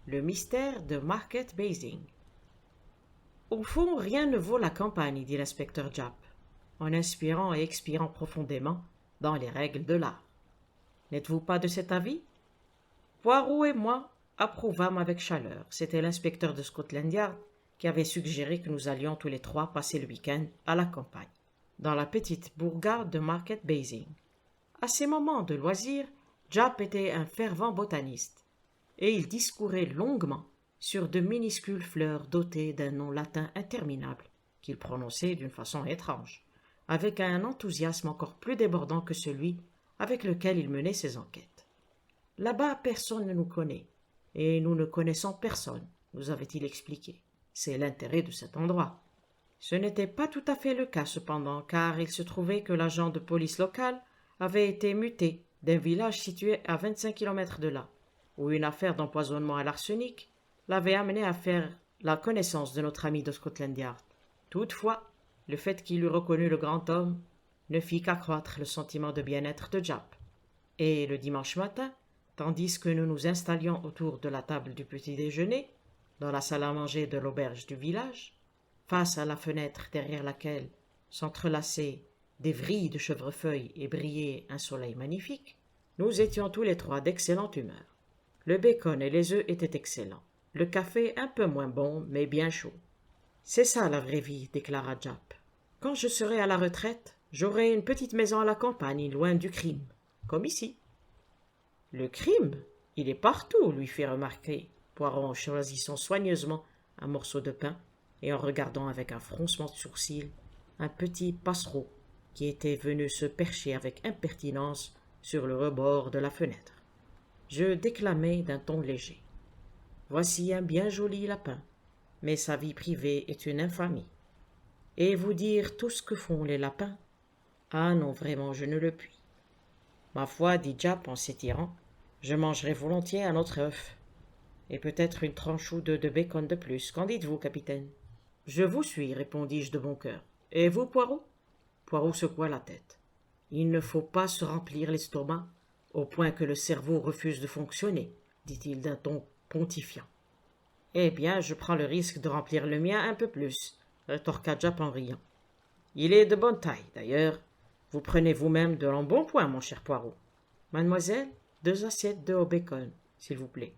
Le mystère de Market Basing. Au fond, rien ne vaut la campagne, dit l'inspecteur Japp, en inspirant et expirant profondément dans les règles de l'art. N'êtes-vous pas de cet avis? Poirot et moi approuvâmes avec chaleur. C'était l'inspecteur de Scotland Yard qui avait suggéré que nous allions tous les trois passer le week-end à la campagne, dans la petite bourgade de Market Basing. À ces moments de loisir, Japp était un fervent botaniste, et il discourait longuement sur de minuscules fleurs dotées d'un nom latin interminable, qu'il prononçait d'une façon étrange, avec un enthousiasme encore plus débordant que celui avec lequel il menait ses enquêtes. Là-bas, personne ne nous connaît, et nous ne connaissons personne, nous avait-il expliqué. C'est l'intérêt de cet endroit. Ce n'était pas tout à fait le cas cependant, car il se trouvait que l'agent de police local avait été muté d'un village situé à 25 kilomètres de là, où une affaire d'empoisonnement à l'arsenic l'avait amené à faire la connaissance de notre ami de Scotland Yard. Toutefois, le fait qu'il eût reconnu le grand homme ne fit qu'accroître le sentiment de bien-être de Japp. Et le dimanche matin, tandis que nous nous installions autour de la table du petit déjeuner, dans la salle à manger de l'auberge du village, face à la fenêtre derrière laquelle s'entrelaçaient des vrilles de chevrefeuilles et brillait un soleil magnifique, nous étions tous les trois d'excellente humeur. Le bacon et les œufs étaient excellents, le café un peu moins bon, mais bien chaud. C'est ça la vraie vie, déclara Japp. Quand je serai à la retraite, j'aurai une petite maison à la campagne, loin du crime, comme ici. Le crime, il est partout, lui fit remarquer Poirot en choisissant soigneusement un morceau de pain et en regardant avec un froncement de sourcils un petit passereau qui était venu se percher avec impertinence sur le rebord de la fenêtre. Je déclamai d'un ton léger. Voici un bien joli lapin, mais sa vie privée est une infamie. Et vous dire tout ce que font les lapins? Ah non, vraiment, je ne le puis. Ma foi, dit Japp en s'étirant, je mangerai volontiers un autre œuf. Et peut-être une tranche ou deux de bacon de plus. Qu'en dites-vous, capitaine? Je vous suis, répondis-je de bon cœur. Et vous, Poirot? Poirot secoua la tête. Il ne faut pas se remplir l'estomac au point que le cerveau refuse de fonctionner, dit-il d'un ton pontifiant. Eh bien, je prends le risque de remplir le mien un peu plus, rétorqua Japp en riant. Il est de bonne taille, d'ailleurs. Vous prenez vous-même de l'embonpoint, mon cher Poirot. Mademoiselle, 2 assiettes de au bacon, s'il vous plaît.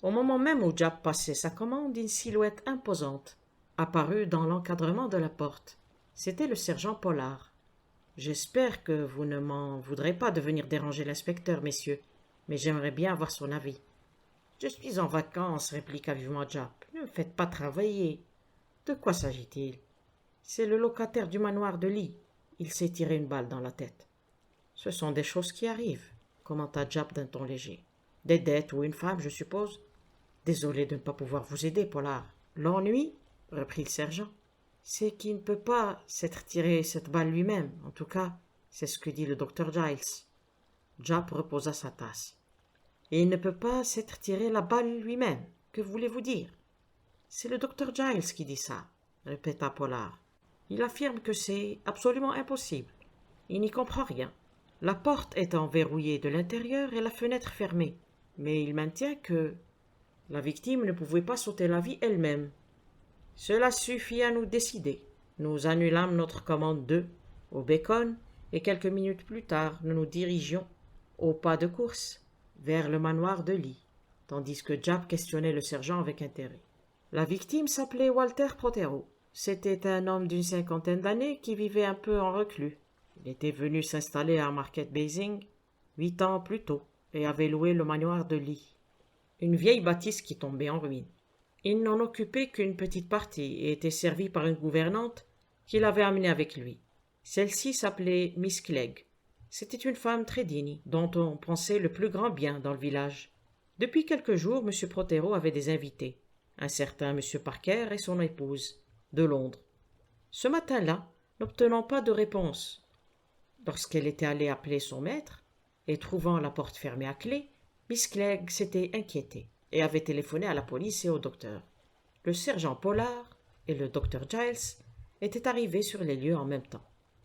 Au moment même où Japp passait sa commande, une silhouette imposante apparut dans l'encadrement de la porte. C'était le sergent Pollard. « J'espère que vous ne m'en voudrez pas de venir déranger l'inspecteur, messieurs, mais j'aimerais bien avoir son avis. »« Je suis en vacances, répliqua vivement Japp. Ne me faites pas travailler. »« De quoi s'agit-il ?»« C'est le locataire du manoir de Lee. Il s'est tiré une balle dans la tête. »« Ce sont des choses qui arrivent, » commenta Japp d'un ton léger. « Des dettes ou une femme, je suppose. »« Désolé de ne pas pouvoir vous aider, Pollard. »« L'ennui, » reprit le sergent, « c'est qu'il ne peut pas s'être tiré cette balle lui-même. En tout cas, c'est ce que dit le docteur Giles. » Japp reposa sa tasse. « Et il ne peut pas s'être tiré la balle lui-même. Que voulez-vous dire ?»« C'est le docteur Giles qui dit ça, » répéta Pollard. « Il affirme que c'est absolument impossible. Il n'y comprend rien. La porte étant verrouillée de l'intérieur et la fenêtre fermée. Mais il maintient que la victime ne pouvait pas sauter la vie elle-même. Cela suffit à nous décider. Nous annulâmes notre commande d'œufs au bacon et quelques minutes plus tard, nous nous dirigions au pas de course vers le manoir de Lee, tandis que Japp questionnait le sergent avec intérêt. La victime s'appelait Walter Prothero. C'était un homme d'une 50aine d'années qui vivait un peu en reclus. Il était venu s'installer à Market Basing 8 ans plus tôt et avait loué le manoir de Lee, une vieille bâtisse qui tombait en ruine. Il n'en occupait qu'une petite partie et était servi par une gouvernante qu'il avait amenée avec lui. Celle-ci s'appelait Miss Clegg. C'était une femme très digne, dont on pensait le plus grand bien dans le village. Depuis quelques jours, M. Prothero avait des invités, un certain M. Parker et son épouse, de Londres. Ce matin-là, n'obtenant pas de réponse, lorsqu'elle était allée appeler son maître, et trouvant la porte fermée à clé, Miss Clegg s'était inquiétée et avait téléphoné à la police et au docteur. Le sergent Pollard et le docteur Giles étaient arrivés sur les lieux en même temps.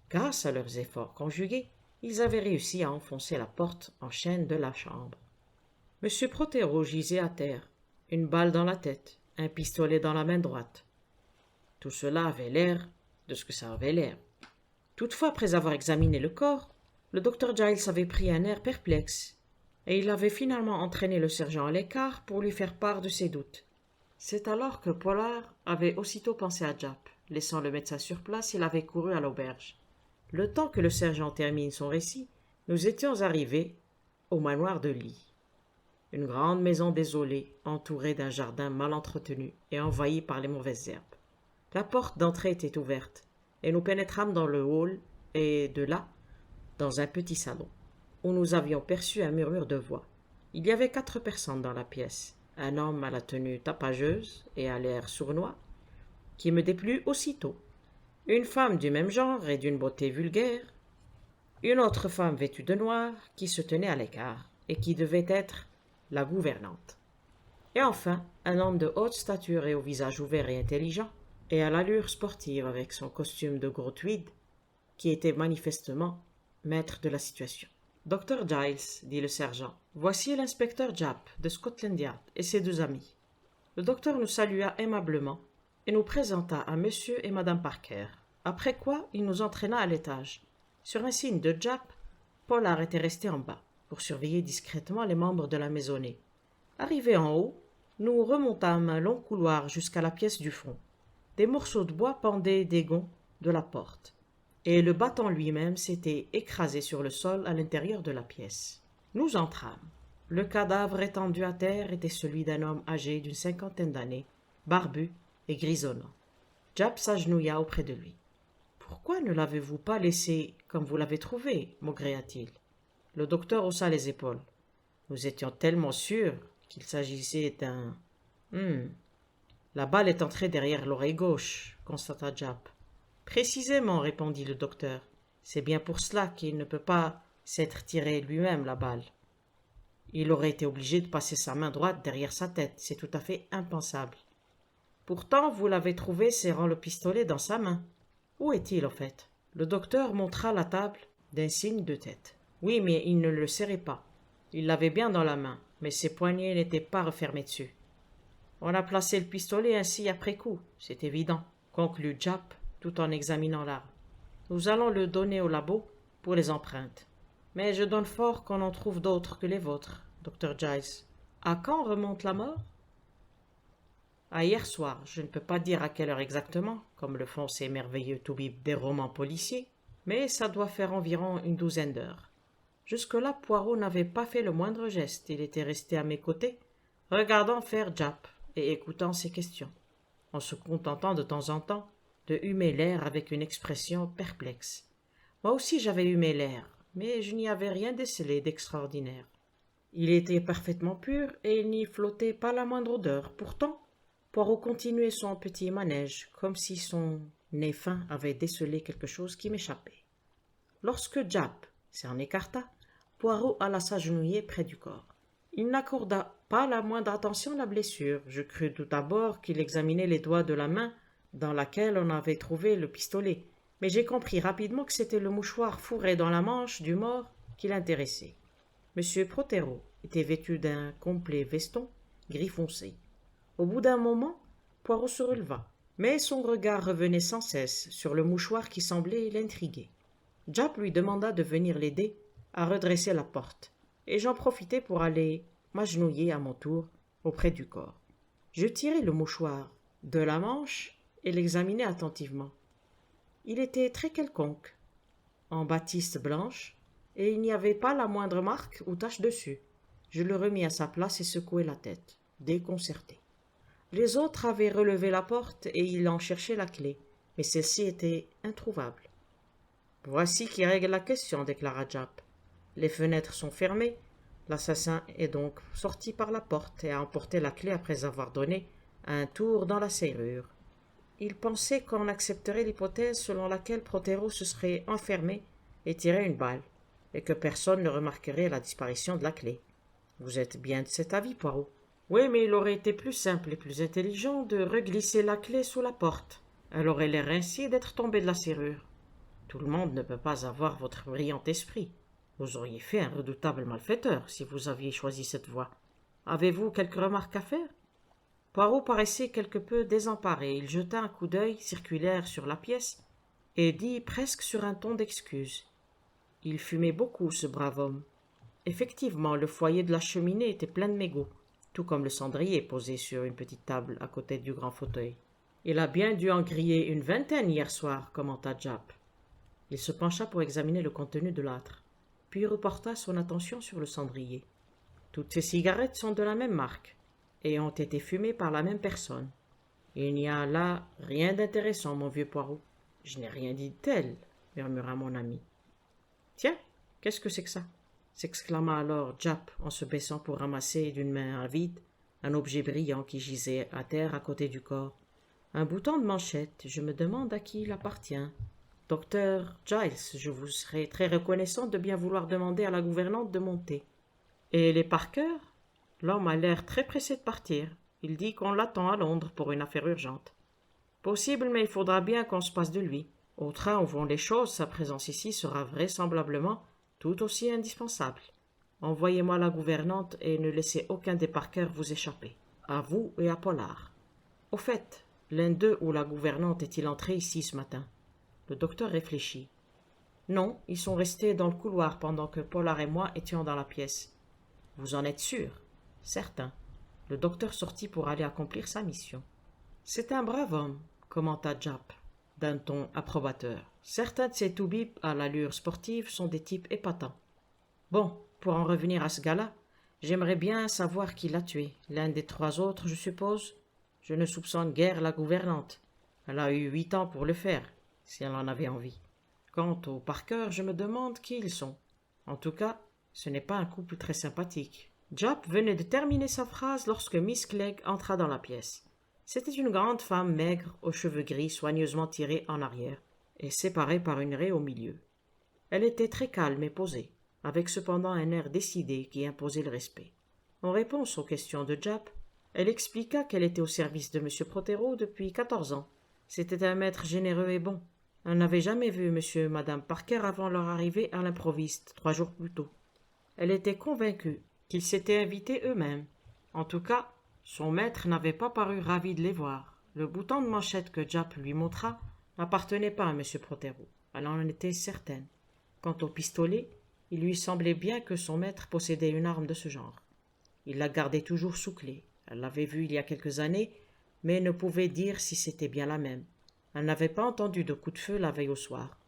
Grâce à leurs efforts conjugués, ils avaient réussi à enfoncer la porte en chaîne de la chambre. M. Prothero gisait à terre, une balle dans la tête, un pistolet dans la main droite. Tout cela avait l'air de ce que ça avait l'air. Toutefois, après avoir examiné le corps, le docteur Giles avait pris un air perplexe, et il avait finalement entraîné le sergent à l'écart pour lui faire part de ses doutes. C'est alors que Pollard avait aussitôt pensé à Japp. Laissant le médecin sur place, il avait couru à l'auberge. Le temps que le sergent termine son récit, nous étions arrivés au manoir de Lee. Une grande maison désolée, entourée d'un jardin mal entretenu et envahie par les mauvaises herbes. La porte d'entrée était ouverte, et nous pénétrâmes dans le hall et, de là, dans un petit salon, où nous avions perçu un murmure de voix. Il y avait 4 personnes dans la pièce. Un homme à la tenue tapageuse et à l'air sournois, qui me déplut aussitôt. Une femme du même genre et d'une beauté vulgaire. Une autre femme vêtue de noir, qui se tenait à l'écart, et qui devait être la gouvernante. Et enfin, un homme de haute stature et au visage ouvert et intelligent, et à l'allure sportive avec son costume de gros tweed, qui était manifestement maître de la situation. « Docteur Giles, dit le sergent, voici l'inspecteur Japp de Scotland Yard et ses 2 amis. » Le docteur nous salua aimablement et nous présenta à monsieur et madame Parker, après quoi il nous entraîna à l'étage. Sur un signe de Japp, Pollard était resté en bas pour surveiller discrètement les membres de la maisonnée. Arrivés en haut, nous remontâmes un long couloir jusqu'à la pièce du fond. Des morceaux de bois pendaient des gonds de la porte, et le battant lui-même s'était écrasé sur le sol à l'intérieur de la pièce. Nous entrâmes. Le cadavre étendu à terre était celui d'un homme âgé d'une 50aine d'années, barbu et grisonnant. Jap s'agenouilla auprès de lui. « Pourquoi ne l'avez-vous pas laissé comme vous l'avez trouvé » maugréa-t-il. Le docteur haussa les épaules. « Nous étions tellement sûrs qu'il s'agissait d'un... La balle est entrée derrière l'oreille gauche, constata Jap. Précisément, répondit le docteur. C'est bien pour cela qu'il ne peut pas s'être tiré lui-même la balle. Il aurait été obligé de passer sa main droite derrière sa tête, c'est tout à fait impensable. Pourtant, vous l'avez trouvé serrant le pistolet dans sa main. Où est-il, au fait? Le docteur montra la table d'un signe de tête. Oui, mais il ne le serrait pas. Il l'avait bien dans la main, mais ses poignets n'étaient pas refermés dessus. On a placé le pistolet ainsi après coup, c'est évident, conclut Jap tout en examinant l'arme. Nous allons le donner au labo pour les empreintes. Mais je donne fort qu'on en trouve d'autres que les vôtres, Dr. Giles. À quand remonte la mort? À hier soir, je ne peux pas dire à quelle heure exactement, comme le font ces merveilleux toubibs des romans policiers, mais ça doit faire environ une douzaine d'heures. Jusque-là, Poirot n'avait pas fait le moindre geste, il était resté à mes côtés, regardant faire Jap et écoutant ses questions, en se contentant de temps en temps de humer l'air avec une expression perplexe. Moi aussi j'avais humé l'air, mais je n'y avais rien décelé d'extraordinaire. Il était parfaitement pur et il n'y flottait pas la moindre odeur. Pourtant, Poirot continuait son petit manège, comme si son nez fin avait décelé quelque chose qui m'échappait. Lorsque Jap s'en écarta, Poirot alla s'agenouiller près du corps. Il n'accorda pas la moindre attention à la blessure. Je crus tout d'abord qu'il examinait les doigts de la main dans laquelle on avait trouvé le pistolet, mais j'ai compris rapidement que c'était le mouchoir fourré dans la manche du mort qui l'intéressait. M. Prothero était vêtu d'un complet veston gris foncé. Au bout d'un moment, Poirot se releva, mais son regard revenait sans cesse sur le mouchoir qui semblait l'intriguer. Jap lui demanda de venir l'aider à redresser la porte, et j'en profitai pour aller m'agenouiller à mon tour auprès du corps. Je tirai le mouchoir de la manche et l'examinai attentivement. Il était très quelconque, en batiste blanche, et il n'y avait pas la moindre marque ou tache dessus. Je le remis à sa place et secouai la tête, déconcerté. Les autres avaient relevé la porte et ils en cherchaient la clé, mais celle-ci était introuvable. « Voici qui règle la question, déclara Jap. Les fenêtres sont fermées. L'assassin est donc sorti par la porte et a emporté la clé après avoir donné un tour dans la serrure. Il pensait qu'on accepterait l'hypothèse selon laquelle Prothero se serait enfermé et tiré une balle, et que personne ne remarquerait la disparition de la clé. Vous êtes bien de cet avis, Poirot? Oui, mais il aurait été plus simple et plus intelligent de reglisser la clé sous la porte. Elle aurait l'air ainsi d'être tombée de la serrure. Tout le monde ne peut pas avoir votre brillant esprit. Vous auriez fait un redoutable malfaiteur si vous aviez choisi cette voie. Avez-vous quelques remarques à faire? Poirot paraissait quelque peu désemparé. Il jeta un coup d'œil circulaire sur la pièce et dit presque sur un ton d'excuse. Il fumait beaucoup, ce brave homme. Effectivement, le foyer de la cheminée était plein de mégots, tout comme le cendrier posé sur une petite table à côté du grand fauteuil. Il a bien dû en griller une vingtaine hier soir, commenta Jap. Il se pencha pour examiner le contenu de l'âtre, puis reporta son attention sur le cendrier. Toutes ces cigarettes sont de la même marque et ont été fumées par la même personne. Il n'y a là rien d'intéressant, mon vieux Poirot. Je n'ai rien dit de tel, murmura mon ami. Tiens, qu'est-ce que c'est que ça? S'exclama alors Jap en se baissant pour ramasser d'une main avide un objet brillant qui gisait à terre à côté du corps. Un bouton de manchette, je me demande à qui il appartient. Docteur Giles, je vous serais très reconnaissant de bien vouloir demander à la gouvernante de monter. Et les Parker? L'homme a l'air très pressé de partir. Il dit qu'on l'attend à Londres pour une affaire urgente. Possible, mais il faudra bien qu'on se passe de lui. Au train où vont les choses, sa présence ici sera vraisemblablement tout aussi indispensable. Envoyez-moi la gouvernante et ne laissez aucun des Parker vous échapper. À vous et à Pollard. Au fait, l'un d'eux ou la gouvernante est-il entré ici ce matin? Le docteur réfléchit. Non, ils sont restés dans le couloir pendant que Pollard et moi étions dans la pièce. Vous en êtes sûr? Certain. Le docteur sortit pour aller accomplir sa mission. C'est un brave homme, commenta Jap, d'un ton approbateur. Certains de ces toubibs à l'allure sportive sont des types épatants. Bon, pour en revenir à ce gars-là, j'aimerais bien savoir qui l'a tué. L'un des trois autres, je suppose? Je ne soupçonne guère la gouvernante. Elle a eu 8 ans pour le faire, si elle en avait envie. Quant aux Parker, je me demande qui ils sont. En tout cas, ce n'est pas un couple très sympathique. Jap venait de terminer sa phrase lorsque Miss Clegg entra dans la pièce. C'était une grande femme maigre, aux cheveux gris soigneusement tirés en arrière, et séparés par une raie au milieu. Elle était très calme et posée, avec cependant un air décidé qui imposait le respect. En réponse aux questions de Jap, elle expliqua qu'elle était au service de M. Prothero depuis 14 ans. C'était un maître généreux et bon. Elle n'avait jamais vu M. et Mme Parker avant leur arrivée à l'improviste, 3 jours plus tôt. Elle était convaincue qu'ils s'étaient invités eux-mêmes. En tout cas, son maître n'avait pas paru ravi de les voir. Le bouton de manchette que Jap lui montra n'appartenait pas à M. Prothero. Elle en était certaine. Quant au pistolet, il lui semblait bien que son maître possédait une arme de ce genre. Il la gardait toujours sous clé. Elle l'avait vue il y a quelques années, mais ne pouvait dire si c'était bien la même. Elle n'avait pas entendu de coup de feu la veille au soir.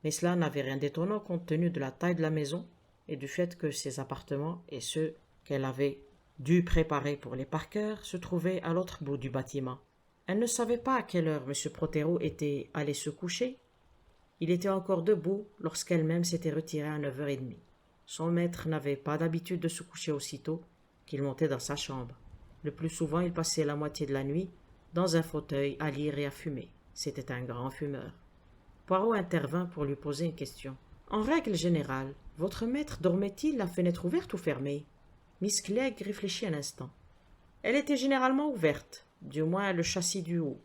Mais cela n'avait rien d'étonnant compte tenu de la taille de la maison et du fait que ses appartements et ceux qu'elle avait dû préparer pour les Parker se trouvaient à l'autre bout du bâtiment. Elle ne savait pas à quelle heure M. Prothero était allé se coucher. Il était encore debout lorsqu'elle-même s'était retirée à 9h30. Son maître n'avait pas d'habitude de se coucher aussitôt qu'il montait dans sa chambre. Le plus souvent, il passait la moitié de la nuit dans un fauteuil à lire et à fumer. C'était un grand fumeur. Poirot intervint pour lui poser une question. « En règle générale, votre maître dormait-il la fenêtre ouverte ou fermée ?» Miss Clegg réfléchit un instant. « Elle était généralement ouverte, du moins le châssis du haut.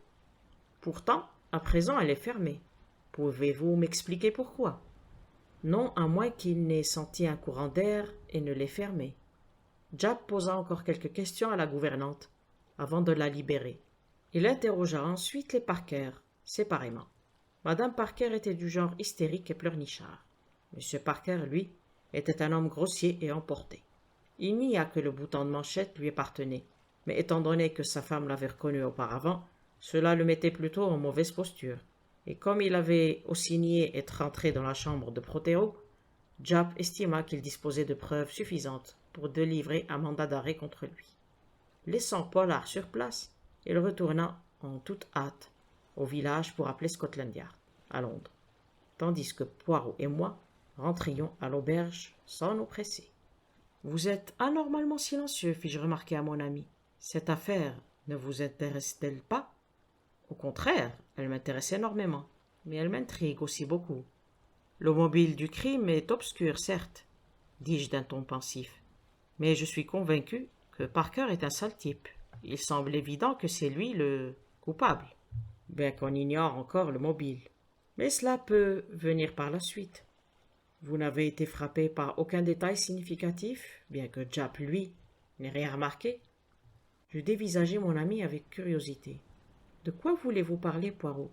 Pourtant, à présent, elle est fermée. Pouvez-vous m'expliquer pourquoi ?»« Non, à moins qu'il n'ait senti un courant d'air et ne l'ait fermée. » Jap posa encore quelques questions à la gouvernante, avant de la libérer. Il interrogea ensuite les Parker, séparément. Madame Parker était du genre hystérique et pleurnichard. Monsieur Parker, lui, était un homme grossier et emporté. Il nia que le bouton de manchette lui appartenait, mais étant donné que sa femme l'avait reconnu auparavant, cela le mettait plutôt en mauvaise posture. Et comme il avait aussi nié être entré dans la chambre de Prothero, Jap estima qu'il disposait de preuves suffisantes pour délivrer un mandat d'arrêt contre lui. Laissant Pollard sur place, il retourna en toute hâte au village pour appeler Scotland Yard, à Londres, tandis que Poirot et moi rentrions à l'auberge sans nous presser. « Vous êtes anormalement silencieux, fis-je remarquer à mon ami. Cette affaire ne vous intéresse-t-elle pas ?»« Au contraire, elle m'intéresse énormément, mais elle m'intrigue aussi beaucoup. Le mobile du crime est obscur, certes, dis-je d'un ton pensif, mais je suis convaincu que Parker est un sale type. Il semble évident que c'est lui le coupable, bien qu'on ignore encore le mobile. Mais cela peut venir par la suite. Vous n'avez été frappé par aucun détail significatif, bien que Jap, lui, n'ait rien remarqué. » Je dévisageai mon ami avec curiosité. « De quoi voulez-vous parler, Poirot ?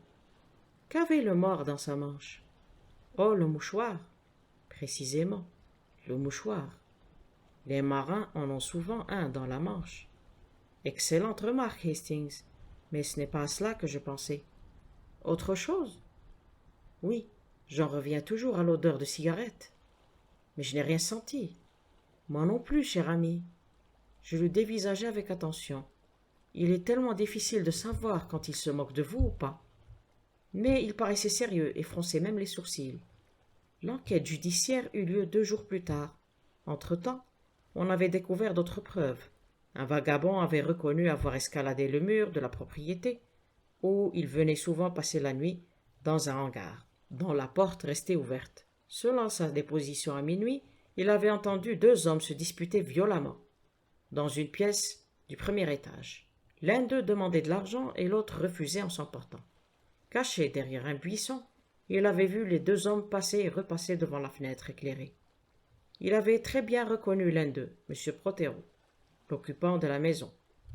Qu'avait le mort dans sa manche ? » « Oh, le mouchoir. » »« Précisément, le mouchoir. Les marins en ont souvent un dans la manche. » »« Excellente remarque, Hastings, mais ce n'est pas à cela que je pensais. »« Autre chose ? » ?»« Oui, j'en reviens toujours à l'odeur de cigarette. Mais je n'ai rien senti. »« Moi non plus, cher ami. » Je le dévisageai avec attention. Il est tellement difficile de savoir quand il se moque de vous ou pas. Mais il paraissait sérieux et fronçait même les sourcils. L'enquête judiciaire eut lieu 2 jours plus tard. Entre-temps, on avait découvert d'autres preuves. Un vagabond avait reconnu avoir escaladé le mur de la propriété, où il venait souvent passer la nuit, dans un hangar, dont la porte restait ouverte. Selon sa déposition à minuit, il avait entendu 2 hommes se disputer violemment, dans une pièce du premier étage. L'un d'eux demandait de l'argent et l'autre refusait en s'emportant. Caché derrière un buisson, il avait vu les 2 hommes passer et repasser devant la fenêtre éclairée. Il avait très bien reconnu l'un d'eux, M. Prothero, l'occupant de la maison.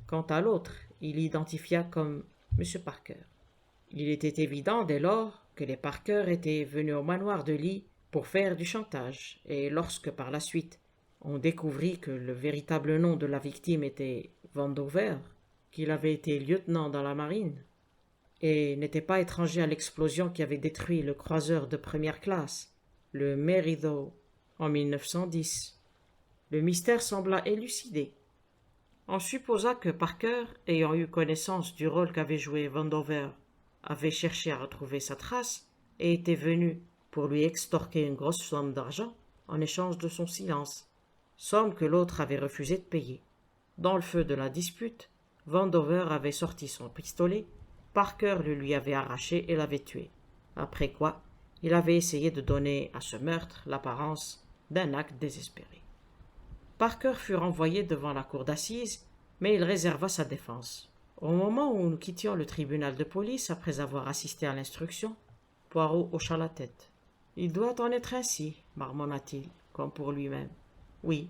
Quant à l'autre, il l'identifia comme M. Parker. Il était évident dès lors que les Parker étaient venus au manoir de Lee pour faire du chantage, et lorsque par la suite on découvrit que le véritable nom de la victime était Vandover, qu'il avait été lieutenant dans la marine, et n'était pas étranger à l'explosion qui avait détruit le croiseur de première classe, le Meridor, en 1910. Le mystère sembla élucidé. On supposa que Parker, ayant eu connaissance du rôle qu'avait joué Vandover avait cherché à retrouver sa trace et était venu pour lui extorquer une grosse somme d'argent en échange de son silence, somme que l'autre avait refusé de payer. Dans le feu de la dispute, Vandover avait sorti son pistolet, Parker le lui avait arraché et l'avait tué, après quoi il avait essayé de donner à ce meurtre l'apparence d'un acte désespéré. Parker fut renvoyé devant la cour d'assises, mais il réserva sa défense. Au moment où nous quittions le tribunal de police après avoir assisté à l'instruction, Poirot hocha la tête. « Il doit en être ainsi, marmonna-t-il, comme pour lui-même. Oui,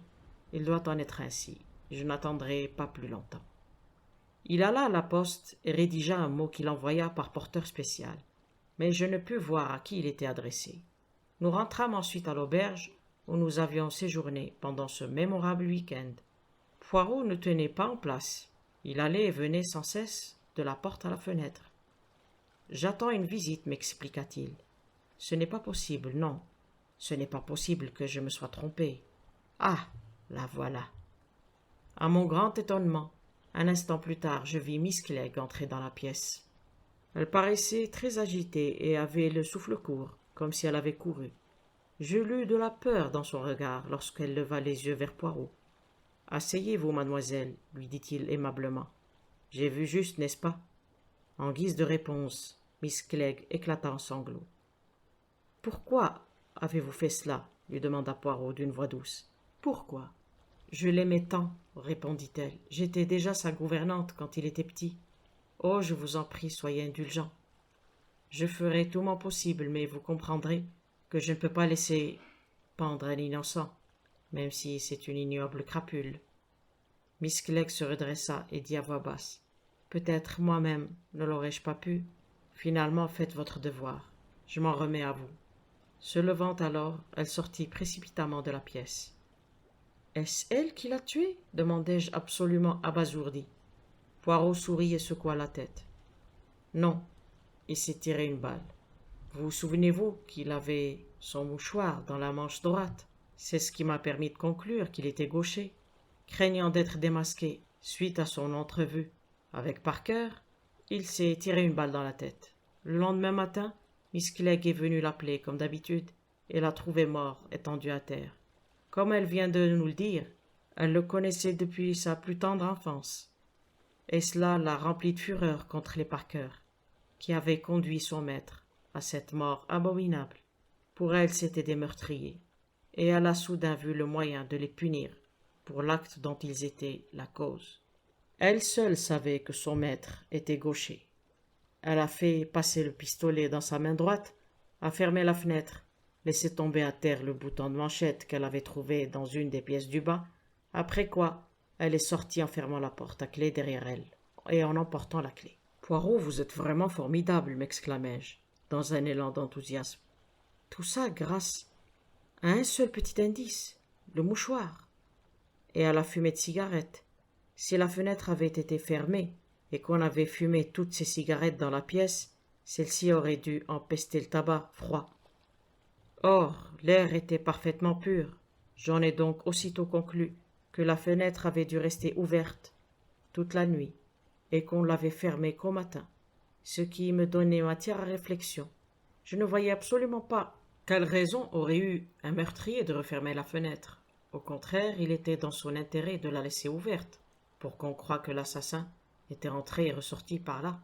il doit en être ainsi. Je n'attendrai pas plus longtemps. » Il alla à la poste et rédigea un mot qu'il envoya par porteur spécial, mais je ne pus voir à qui il était adressé. Nous rentrâmes ensuite à l'auberge où nous avions séjourné pendant ce mémorable week-end. Poirot ne tenait pas en place. Il allait et venait sans cesse de la porte à la fenêtre. « J'attends une visite, m'expliqua-t-il. Ce n'est pas possible, non. Ce n'est pas possible que je me sois trompé. Ah, la voilà. » À mon grand étonnement, un instant plus tard, je vis Miss Clegg entrer dans la pièce. Elle paraissait très agitée et avait le souffle court, comme si elle avait couru. Je lus de la peur dans son regard lorsqu'elle leva les yeux vers Poirot. « Asseyez-vous, mademoiselle, lui dit-il aimablement. J'ai vu juste, n'est-ce pas ?» En guise de réponse, Miss Clegg éclata en sanglots. « Pourquoi avez-vous fait cela ?» lui demanda Poirot d'une voix douce. « Pourquoi ?»« Je l'aimais tant, répondit-elle. J'étais déjà sa gouvernante quand il était petit. Oh, je vous en prie, soyez indulgent. Je ferai tout mon possible, mais vous comprendrez que je ne peux pas laisser pendre un innocent, même si c'est une ignoble crapule. » Miss Clegg se redressa et dit à voix basse. « Peut-être moi-même ne l'aurais-je pas pu. Finalement, faites votre devoir. Je m'en remets à vous. » Se levant alors, elle sortit précipitamment de la pièce. « Est-ce elle qui l'a tué ?» demandai-je absolument abasourdi. Poirot sourit et secoua la tête. « Non, il s'est tiré une balle. Vous souvenez-vous qu'il avait son mouchoir dans la manche droite? C'est ce qui m'a permis de conclure qu'il était gaucher. Craignant d'être démasqué suite à son entrevue avec Parker, il s'est tiré une balle dans la tête. Le lendemain matin, Miss Clegg est venue l'appeler comme d'habitude et l'a trouvé mort, étendu à terre. Comme elle vient de nous le dire, elle le connaissait depuis sa plus tendre enfance. Et cela l'a remplie de fureur contre les Parker, qui avaient conduit son maître à cette mort abominable. Pour elle, c'étaient des meurtriers, et elle a soudain vu le moyen de les punir pour l'acte dont ils étaient la cause. Elle seule savait que son maître était gaucher. Elle a fait passer le pistolet dans sa main droite, a fermé la fenêtre, laissé tomber à terre le bouton de manchette qu'elle avait trouvé dans une des pièces du bas, après quoi elle est sortie en fermant la porte à clé derrière elle et en emportant la clé. « Poirot, vous êtes vraiment formidable, m'exclamai-je, dans un élan d'enthousiasme. Tout ça grâce à un seul petit indice, le mouchoir, et à la fumée de cigarette. Si la fenêtre avait été fermée et qu'on avait fumé toutes ces cigarettes dans la pièce, celle-ci aurait dû empester le tabac froid. Or, l'air était parfaitement pur. J'en ai donc aussitôt conclu que la fenêtre avait dû rester ouverte toute la nuit et qu'on l'avait fermée qu'au matin, ce qui me donnait matière à réflexion. Je ne voyais absolument pas quelle raison aurait eu un meurtrier de refermer la fenêtre. Au contraire, il était dans son intérêt de la laisser ouverte, pour qu'on croie que l'assassin était rentré et ressorti par là.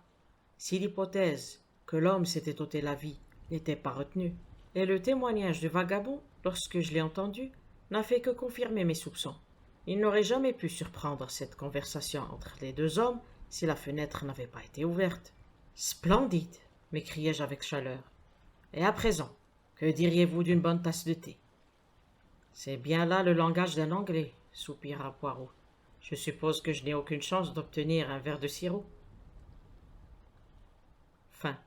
Si l'hypothèse que l'homme s'était ôté la vie n'était pas retenue, et le témoignage du vagabond, lorsque je l'ai entendu, n'a fait que confirmer mes soupçons. Il n'aurait jamais pu surprendre cette conversation entre les deux hommes si la fenêtre n'avait pas été ouverte. « Splendide !» m'écriai-je avec chaleur. « Et à présent, que diriez-vous d'une bonne tasse de thé ?» « C'est bien là le langage d'un Anglais, » soupira Poirot. « Je suppose que je n'ai aucune chance d'obtenir un verre de sirop. » Fin.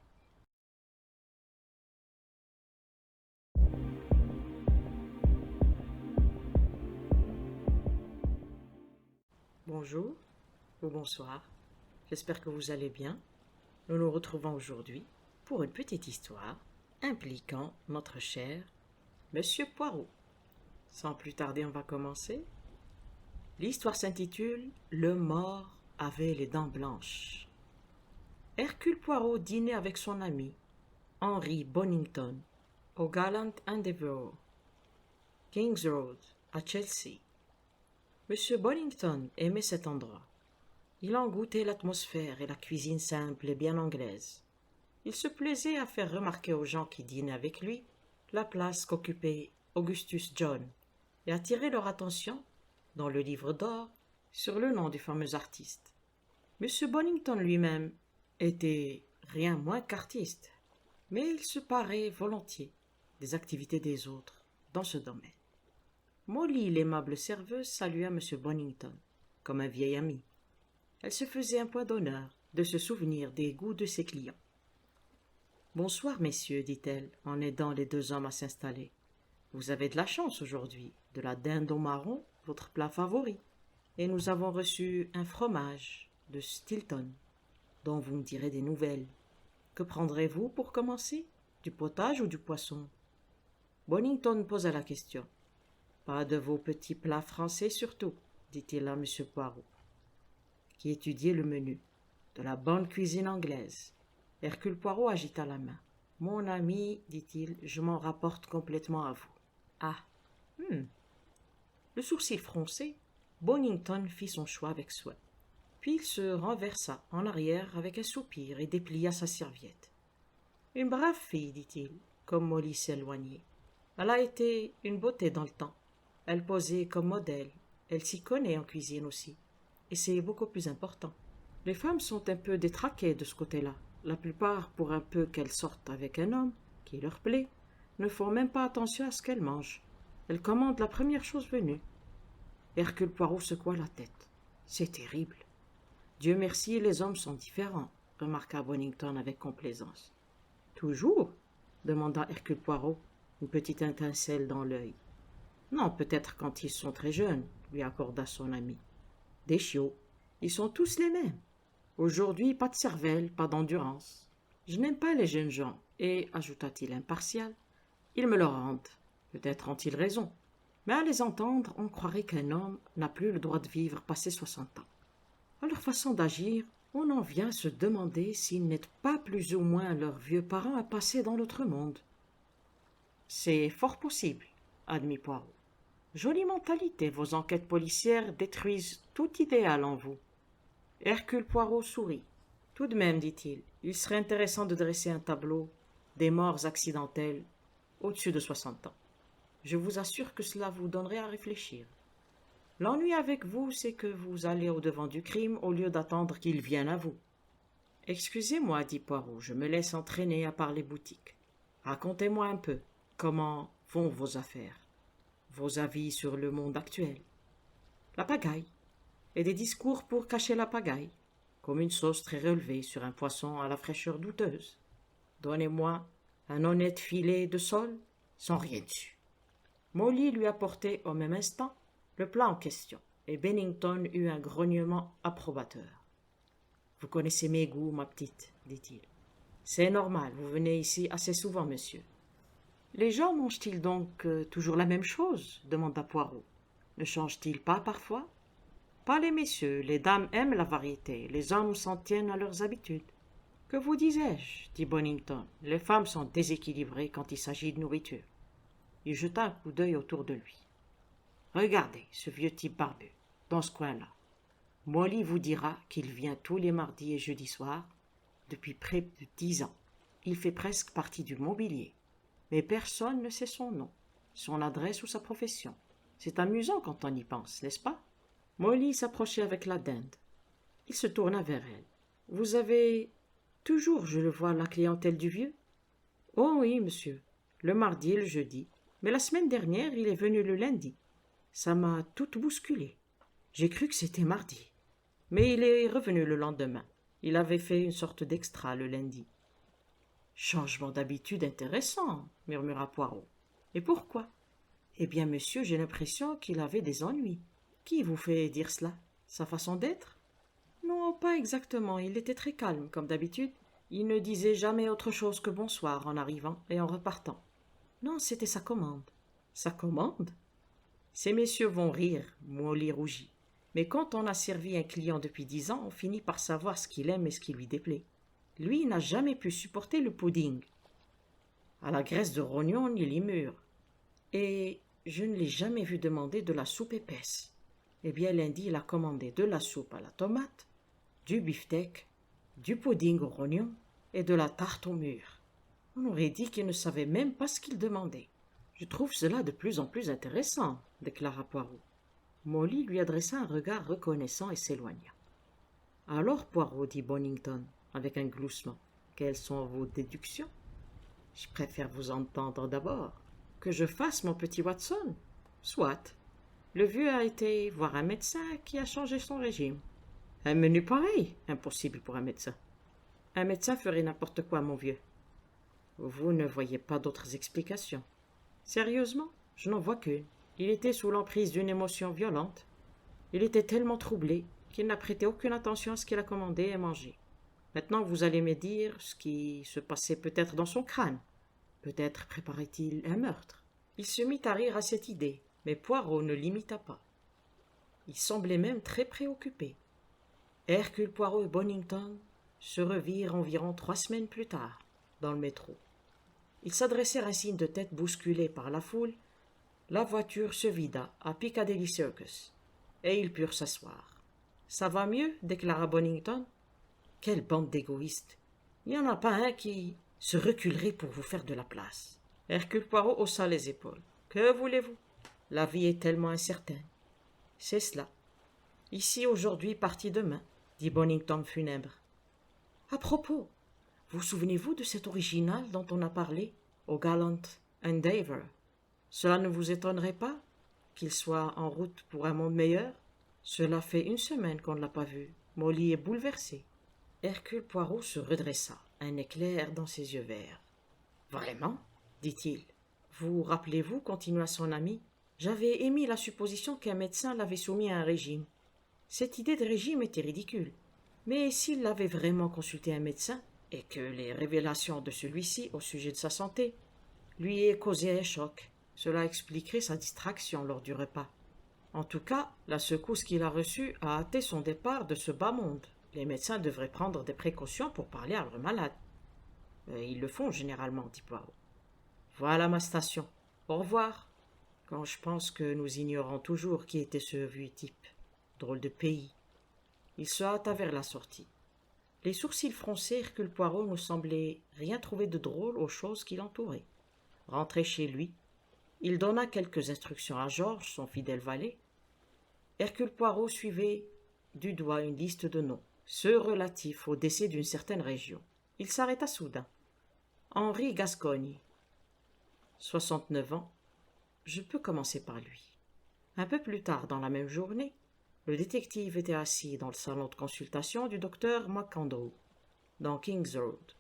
Bonjour ou bonsoir, j'espère que vous allez bien. Nous nous retrouvons aujourd'hui pour une petite histoire impliquant notre cher Monsieur Poirot. Sans plus tarder, on va commencer. L'histoire s'intitule « Le mort avait les dents blanches ». Hercule Poirot dînait avec son ami, Henry Bonington, au Gallant Endeavour, King's Road, à Chelsea. M. Bonington aimait cet endroit. Il en goûtait l'atmosphère et la cuisine simple et bien anglaise. Il se plaisait à faire remarquer aux gens qui dînaient avec lui la place qu'occupait Augustus John et attirer leur attention, dans le livre d'or, sur le nom du fameux artiste. M. Bonington lui-même était rien moins qu'artiste, mais il se parait volontiers des activités des autres dans ce domaine. Molly, l'aimable serveuse, salua M. Bonington comme un vieil ami. Elle se faisait un point d'honneur de se souvenir des goûts de ses clients. « Bonsoir, messieurs, dit-elle, en aidant les deux hommes à s'installer. Vous avez de la chance aujourd'hui, de la dinde au marron, votre plat favori. Et nous avons reçu un fromage de Stilton, dont vous me direz des nouvelles. Que prendrez-vous pour commencer? Du potage ou du poisson? » Bonington posa la question. « Pas de vos petits plats français surtout, dit-il à M. Poirot, qui étudiait le menu. De la bonne cuisine anglaise. Hercule Poirot agita la main. « Mon ami, dit-il, je m'en rapporte complètement à vous. »« Ah, Le sourcil froncé, Bonington fit son choix avec soin. Puis il se renversa en arrière avec un soupir et déplia sa serviette. « Une brave fille, dit-il, comme Molly s'éloignait. Elle a été une beauté dans le temps. Elle posait comme modèle. Elle s'y connaît en cuisine aussi. Et c'est beaucoup plus important. Les femmes sont un peu détraquées de ce côté-là. La plupart, pour un peu qu'elles sortent avec un homme qui leur plaît, ne font même pas attention à ce qu'elles mangent. Elles commandent la première chose venue. » Hercule Poirot secoua la tête. « C'est terrible. »« Dieu merci, les hommes sont différents, » remarqua Bonington avec complaisance. « Toujours » demanda Hercule Poirot, une petite étincelle dans l'œil. « Non, peut-être quand ils sont très jeunes, » lui accorda son ami. « Des chiots. Ils sont tous les mêmes. Aujourd'hui, pas de cervelle, pas d'endurance. Je n'aime pas les jeunes gens, et, ajouta-t-il impartial, ils me le rendent. Peut-être ont-ils raison. Mais à les entendre, on croirait qu'un homme n'a plus le droit de vivre passé 60 ans. À leur façon d'agir, on en vient se demander s'ils n'aident pas plus ou moins leurs vieux parents à passer dans l'autre monde. »« C'est fort possible, » admit Poirot. « Jolie mentalité, vos enquêtes policières détruisent tout idéal en vous. » Hercule Poirot sourit. « Tout de même, dit-il, il serait intéressant de dresser un tableau des morts accidentelles au-dessus de 60 ans. Je vous assure que cela vous donnerait à réfléchir. L'ennui avec vous, c'est que vous allez au-devant du crime au lieu d'attendre qu'il vienne à vous. »« Excusez-moi, dit Poirot, je me laisse entraîner à part les boutiques. Racontez-moi un peu comment vont vos affaires, vos avis sur le monde actuel. La pagaille, et des discours pour cacher la pagaille, comme une sauce très relevée sur un poisson à la fraîcheur douteuse. Donnez-moi un honnête filet de sole sans rien dessus. » Molly lui apportait au même instant le plat en question, et Bonington eut un grognement approbateur. « Vous connaissez mes goûts, ma petite, dit-il. C'est normal, vous venez ici assez souvent, monsieur. »« Les gens mangent-ils donc toujours la même chose ?» demanda Poirot. « Ne changent-ils pas parfois ?»« Pas les messieurs, les dames aiment la variété, les hommes s'en tiennent à leurs habitudes. »« Que vous disais-je » dit Bonington. « Les femmes sont déséquilibrées quand il s'agit de nourriture. » Il jeta un coup d'œil autour de lui. « Regardez ce vieux type barbu, dans ce coin-là. Molly vous dira qu'il vient tous les mardis et jeudis soirs, depuis près de 10 ans. Il fait presque partie du mobilier. Mais personne ne sait son nom, son adresse ou sa profession. C'est amusant quand on y pense, n'est-ce pas ?» Molly s'approchait avec la dinde. Il se tourna vers elle. « Vous avez toujours, je le vois, la clientèle du vieux ?»« Oh oui, monsieur, le mardi et le jeudi. Mais la semaine dernière, il est venu le lundi. Ça m'a toute bousculée. J'ai cru que c'était mardi. Mais il est revenu le lendemain. Il avait fait une sorte d'extra le lundi. »« Changement d'habitude intéressant, » murmura Poirot. « Et pourquoi ?»« Eh bien, monsieur, j'ai l'impression qu'il avait des ennuis. » »« Qui vous fait dire cela? Sa façon d'être ?»« Non, pas exactement. Il était très calme, comme d'habitude. Il ne disait jamais autre chose que bonsoir en arrivant et en repartant. Non, c'était sa commande. »« Sa commande ?» Ces messieurs vont rire, Molly rougit. Mais quand on a servi un client depuis 10 ans, on finit par savoir ce qu'il aime et ce qui lui déplaît. Lui n'a jamais pu supporter le pudding. À la graisse de rognon, il y mûre. Et je ne l'ai jamais vu demander de la soupe épaisse. Eh bien, lundi, il a commandé de la soupe à la tomate, du beefsteak, du pudding au rognon et de la tarte aux mûres. On aurait dit qu'il ne savait même pas ce qu'il demandait. Je trouve cela de plus en plus intéressant, déclara Poirot. Molly lui adressa un regard reconnaissant et s'éloigna. Alors, Poirot, dit Bonington, avec un gloussement, quelles sont vos déductions? Je préfère vous entendre d'abord. Que je fasse, mon petit Watson? Soit. Le vieux a été voir un médecin qui a changé son régime. Un menu pareil, impossible pour un médecin. Un médecin ferait n'importe quoi, mon vieux. Vous ne voyez pas d'autres explications. Sérieusement, je n'en vois qu'une. Il était sous l'emprise d'une émotion violente. Il était tellement troublé qu'il n'a prêté aucune attention à ce qu'il a commandé et mangé. Maintenant, vous allez me dire ce qui se passait peut-être dans son crâne. Peut-être préparait-il un meurtre. Il se mit à rire à cette idée, mais Poirot ne l'imita pas. Il semblait même très préoccupé. Hercule Poirot et Bonington se revirent environ 3 semaines plus tard, dans le métro. Ils s'adressèrent un signe de tête bousculé par la foule. La voiture se vida à Piccadilly Circus, et ils purent s'asseoir. « Ça va mieux » déclara Bonington. « Quelle bande d'égoïstes! Il n'y en a pas un qui se reculerait pour vous faire de la place. » Hercule Poirot haussa les épaules. « Que voulez-vous? La vie est tellement incertaine. »« C'est cela. Ici aujourd'hui, parti demain, » dit Bonington funèbre. « À propos, vous souvenez-vous de cet original dont on a parlé au Gallant Endeavour? Cela ne vous étonnerait pas qu'il soit en route pour un monde meilleur? Cela fait 1 semaine qu'on ne l'a pas vu. Molly est bouleversée. » Hercule Poirot se redressa, un éclair dans ses yeux verts. « Vraiment ?» dit-il. « Vous rappelez-vous, continua son ami, j'avais émis la supposition qu'un médecin l'avait soumis à un régime. Cette idée de régime était ridicule. Mais s'il avait vraiment consulté un médecin, et que les révélations de celui-ci au sujet de sa santé lui aient causé un choc, cela expliquerait sa distraction lors du repas. En tout cas, la secousse qu'il a reçue a hâté son départ de ce bas monde. Les médecins devraient prendre des précautions pour parler à leurs malades. Ils le font généralement, dit Poirot. Voilà ma station. Au revoir. Quand je pense que nous ignorons toujours qui était ce vieux type. Drôle de pays. Il se hâta vers la sortie. Les sourcils froncés, Hercule Poirot ne semblait rien trouver de drôle aux choses qui l'entouraient. Rentré chez lui, il donna quelques instructions à Georges, son fidèle valet. Hercule Poirot suivait du doigt une liste de noms, ceux relatifs au décès d'une certaine région. Il s'arrêta soudain. Henri Gascogne, 69 ans. Je peux commencer par lui. Un peu plus tard dans la même journée, le détective était assis dans le salon de consultation du docteur McAndrew, dans King's Road.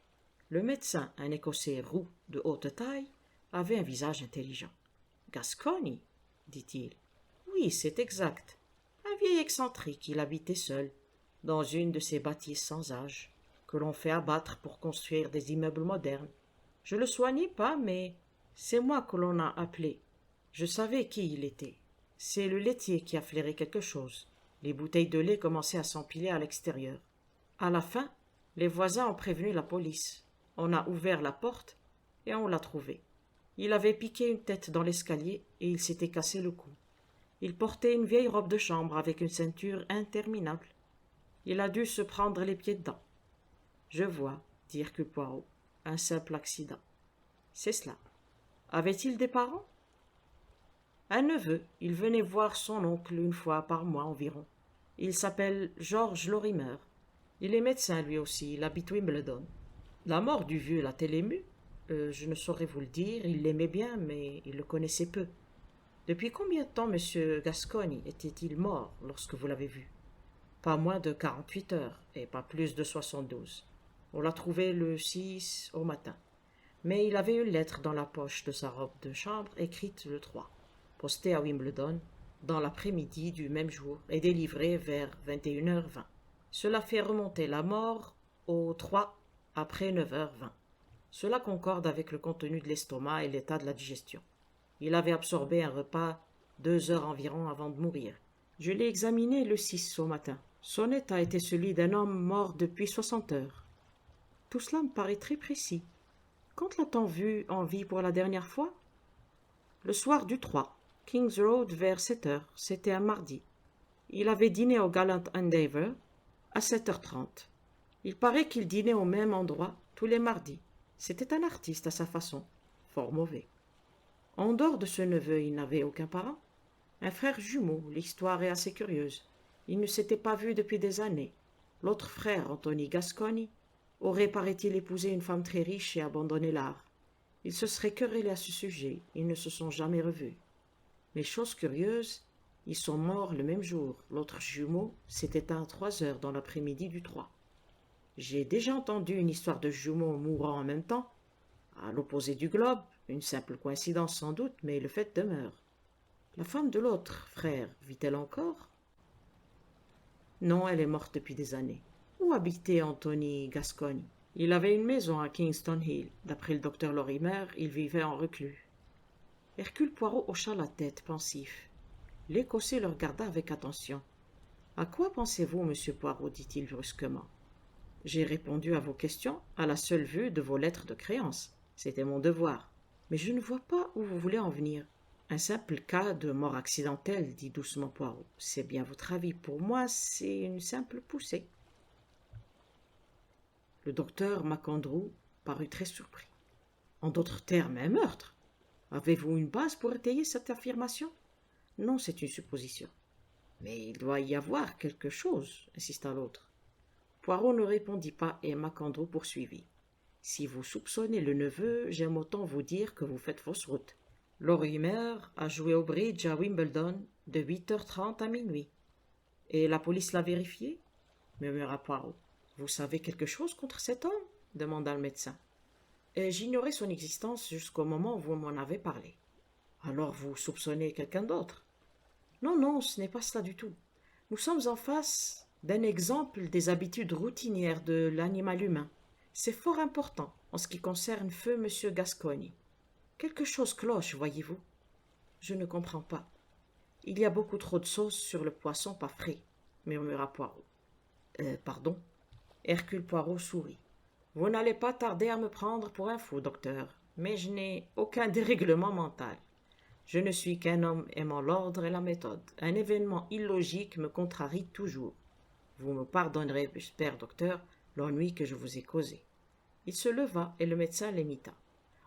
Le médecin, un Écossais roux de haute taille, avait un visage intelligent. « Gascogne » dit-il. « Oui, c'est exact. Un vieil excentrique, il habitait seul, dans une de ces bâtisses sans âge, que l'on fait abattre pour construire des immeubles modernes. Je le soignais pas, mais c'est moi que l'on a appelé. Je savais qui il était. C'est le laitier qui a flairé quelque chose. Les bouteilles de lait commençaient à s'empiler à l'extérieur. À la fin, les voisins ont prévenu la police. On a ouvert la porte et on l'a trouvé. Il avait piqué une tête dans l'escalier et il s'était cassé le cou. Il portait une vieille robe de chambre avec une ceinture interminable. Il a dû se prendre les pieds dedans. Je vois, dit Hercule Poirot, un simple accident. C'est cela. Avait-il des parents? Un neveu. Il venait voir son oncle 1 fois par mois environ. Il s'appelle George Lorimer. Il est médecin lui aussi, il habite Wimbledon. La mort du vieux l'a-t-elle ému? Je ne saurais vous le dire, il l'aimait bien, mais il le connaissait peu. Depuis combien de temps M. Gascogne était-il mort lorsque vous l'avez vu? Pas moins de 48 heures, et pas plus de 72. On l'a trouvé le 6 au matin. Mais il avait une lettre dans la poche de sa robe de chambre, écrite le 3, postée à Wimbledon, dans l'après-midi du même jour, et délivrée vers 21h20. Cela fait remonter la mort au 3 après 9h20. Cela concorde avec le contenu de l'estomac et l'état de la digestion. Il avait absorbé un repas 2 heures environ avant de mourir. Je l'ai examiné le 6 au matin. Son état était celui d'un homme mort depuis 60 heures. Tout cela me paraît très précis. Quand l'a-t-on vu en vie pour la dernière fois? Le soir du 3, King's Road vers 7 heures. C'était un mardi. Il avait dîné au Gallant Endeavour à 7h30. Il paraît qu'il dînait au même endroit tous les mardis. C'était un artiste à sa façon. Fort mauvais. En dehors de ce neveu, il n'avait aucun parent. Un frère jumeau, l'histoire est assez curieuse. Ils ne s'étaient pas vus depuis des années. L'autre frère, Anthony Gascoigne, aurait, paraît-il, épousé une femme très riche et abandonné l'art. Ils se seraient querellés à ce sujet. Ils ne se sont jamais revus. Mais chose curieuse, ils sont morts le même jour. L'autre jumeau s'est éteint à 3 heures dans l'après-midi du 3. J'ai déjà entendu une histoire de jumeaux mourant en même temps. À l'opposé du globe, une simple coïncidence sans doute, mais le fait demeure. La femme de l'autre frère vit-elle encore? Non, elle est morte depuis des années. Où habitait Anthony Gascoigne? Il avait une maison à Kingston Hill. D'après le docteur Lorimer, il vivait en reclus. Hercule Poirot hocha la tête, pensif. L'Écossais le regarda avec attention. « À quoi pensez-vous, monsieur Poirot » dit-il brusquement. « J'ai répondu à vos questions à la seule vue de vos lettres de créance. C'était mon devoir. Mais je ne vois pas où vous voulez en venir. » « Un simple cas de mort accidentelle, dit doucement Poirot. C'est bien votre avis. Pour moi, c'est une simple poussée. Le docteur MacAndrew parut très surpris. En d'autres termes, un meurtre. Avez-vous une base pour étayer cette affirmation? Non, c'est une supposition. Mais il doit y avoir quelque chose, insista l'autre. Poirot ne répondit pas et MacAndrew poursuivit. Si vous soupçonnez le neveu, j'aime autant vous dire que vous faites fausse route. Lorimer a joué au bridge à Wimbledon de 8h30 à minuit. Et la police l'a vérifié? Murmura Poirot. Vous savez quelque chose contre cet homme? Demanda le médecin. Et j'ignorais son existence jusqu'au moment où vous m'en avez parlé. Alors vous soupçonnez quelqu'un d'autre? Non, non, ce n'est pas cela du tout. Nous sommes en face d'un exemple des habitudes routinières de l'animal humain. C'est fort important en ce qui concerne feu monsieur Gascoigne. Quelque chose cloche, voyez-vous. Je ne comprends pas. Il y a beaucoup trop de sauce sur le poisson pas frais, murmura Poirot. Pardon? Hercule Poirot sourit. Vous n'allez pas tarder à me prendre pour un fou, docteur, mais je n'ai aucun dérèglement mental. Je ne suis qu'un homme aimant l'ordre et la méthode. Un événement illogique me contrarie toujours. Vous me pardonnerez, j'espère, docteur, l'ennui que je vous ai causé. Il se leva et le médecin l'imita.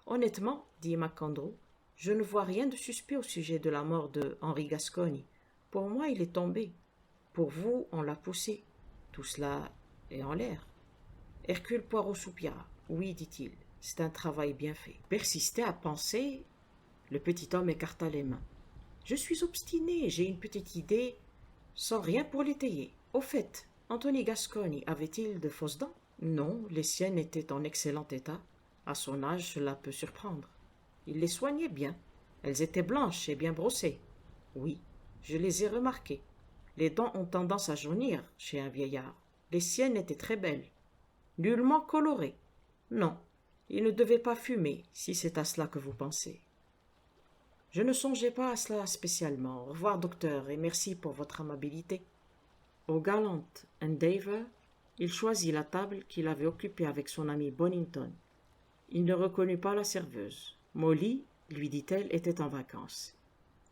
Honnêtement, dit MacAndrew, je ne vois rien de suspect au sujet de la mort de Henri Gascoigne. Pour moi, il est tombé. Pour vous, on l'a poussé. Tout cela est en l'air. Hercule Poirot soupira. Oui, dit-il, c'est un travail bien fait. Persister à penser. Le petit homme écarta les mains. Je suis obstiné, j'ai une petite idée, sans rien pour l'étayer. Au fait, Anthony Gascoigne avait-il de fausses dents? Non, les siennes étaient en excellent état. À son âge, cela peut surprendre. Il les soignait bien. Elles étaient blanches et bien brossées. Oui, je les ai remarquées. Les dents ont tendance à jaunir chez un vieillard. Les siennes étaient très belles. Nullement colorées. Non, il ne devait pas fumer, si c'est à cela que vous pensez. Je ne songeais pas à cela spécialement. Au revoir, docteur, et merci pour votre amabilité. Au Gallant Endeavour, il choisit la table qu'il avait occupée avec son ami Bonington. Il ne reconnut pas la serveuse. Molly, lui dit-elle, était en vacances.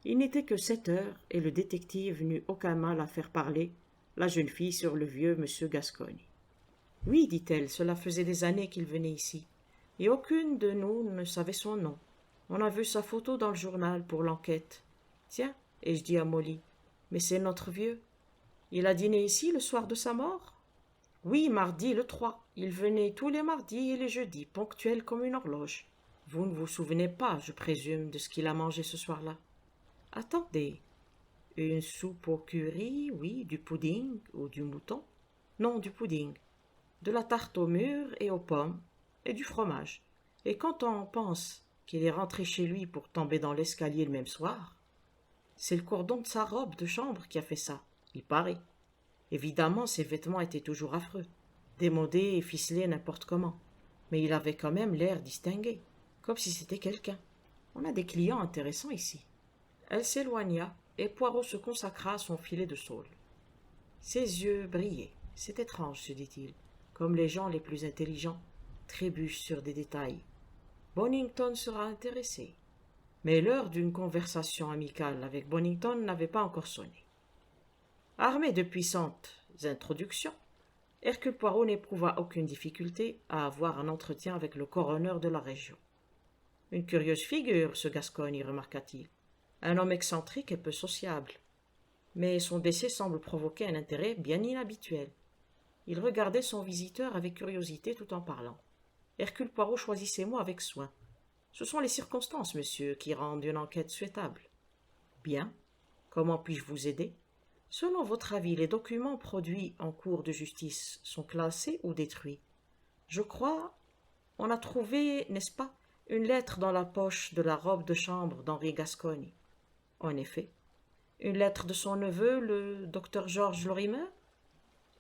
Il n'était que 7 heures et le détective n'eut aucun mal à faire parler la jeune fille sur le vieux monsieur Gascoigne. Oui, dit-elle, cela faisait des années qu'il venait ici, et aucune de nous ne savait son nom. On a vu sa photo dans le journal pour l'enquête. Tiens, ai-je dit à Molly, mais c'est notre vieux. Il a dîné ici le soir de sa mort? Oui, mardi le 3. Il venait tous les mardis et les jeudis, ponctuel comme une horloge. Vous ne vous souvenez pas, je présume, de ce qu'il a mangé ce soir-là. Attendez. Une soupe au curry, oui, du pudding ou du mouton? Non, du pudding. De la tarte aux mûres et aux pommes, et du fromage. Et quand on pense qu'il est rentré chez lui pour tomber dans l'escalier le même soir, c'est le cordon de sa robe de chambre qui a fait ça, il paraît. Évidemment, ses vêtements étaient toujours affreux, démodés et ficelés n'importe comment, mais il avait quand même l'air distingué, comme si c'était quelqu'un. On a des clients intéressants ici. Elle s'éloigna, et Poirot se consacra à son filet de saule. Ses yeux brillaient. C'est étrange, se dit-il, comme les gens les plus intelligents, trébuche sur des détails. Bonington sera intéressé. Mais l'heure d'une conversation amicale avec Bonington n'avait pas encore sonné. Armé de puissantes introductions, Hercule Poirot n'éprouva aucune difficulté à avoir un entretien avec le coroner de la région. Une curieuse figure, ce Gascogne, remarqua-t-il. Un homme excentrique et peu sociable. Mais son décès semble provoquer un intérêt bien inhabituel. Il regardait son visiteur avec curiosité tout en parlant. Hercule Poirot choisit ses mots avec soin. Ce sont les circonstances, monsieur, qui rendent une enquête souhaitable. Bien. Comment puis-je vous aider? Selon votre avis, les documents produits en cours de justice sont classés ou détruits? Je crois, on a trouvé, n'est-ce pas, une lettre dans la poche de la robe de chambre d'Henri Gascogne. En effet. Une lettre de son neveu, le docteur Georges Lorimer?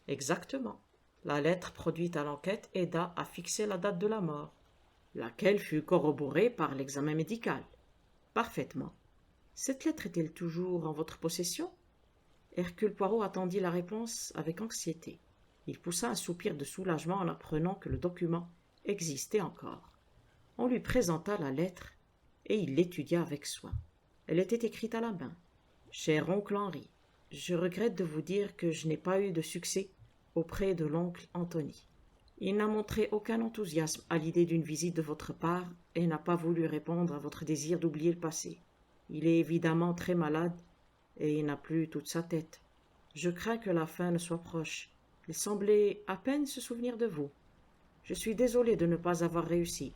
Exactement. La lettre produite à l'enquête aida à fixer la date de la mort, laquelle fut corroborée par l'examen médical. Parfaitement. Cette lettre est-elle toujours en votre possession? Hercule Poirot attendit la réponse avec anxiété. Il poussa un soupir de soulagement en apprenant que le document existait encore. On lui présenta la lettre et il l'étudia avec soin. Elle était écrite à la main. « Cher oncle Henri, je regrette de vous dire que je n'ai pas eu de succès auprès de l'oncle Anthony. Il n'a montré aucun enthousiasme à l'idée d'une visite de votre part et n'a pas voulu répondre à votre désir d'oublier le passé. Il est évidemment très malade et il n'a plus toute sa tête. Je crains que la fin ne soit proche. Il semblait à peine se souvenir de vous. Je suis désolé de ne pas avoir réussi,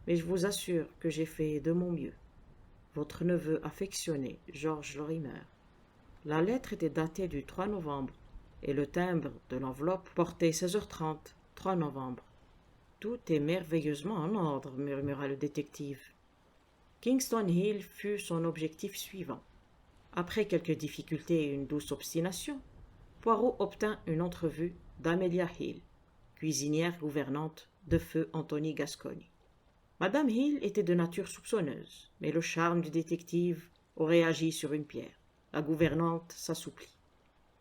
mais je vous assure que j'ai fait de mon mieux. Votre neveu affectionné, Georges Lorimer. » La lettre était datée du 3 novembre et le timbre de l'enveloppe portait 16h30, 3 novembre. « Tout est merveilleusement en ordre, » murmura le détective. Kingston Hill fut son objectif suivant. Après quelques difficultés et une douce obstination, Poirot obtint une entrevue d'Amelia Hill, cuisinière gouvernante de feu Anthony Gascogne. Madame Hill était de nature soupçonneuse, mais le charme du détective aurait agi sur une pierre. La gouvernante s'assouplit.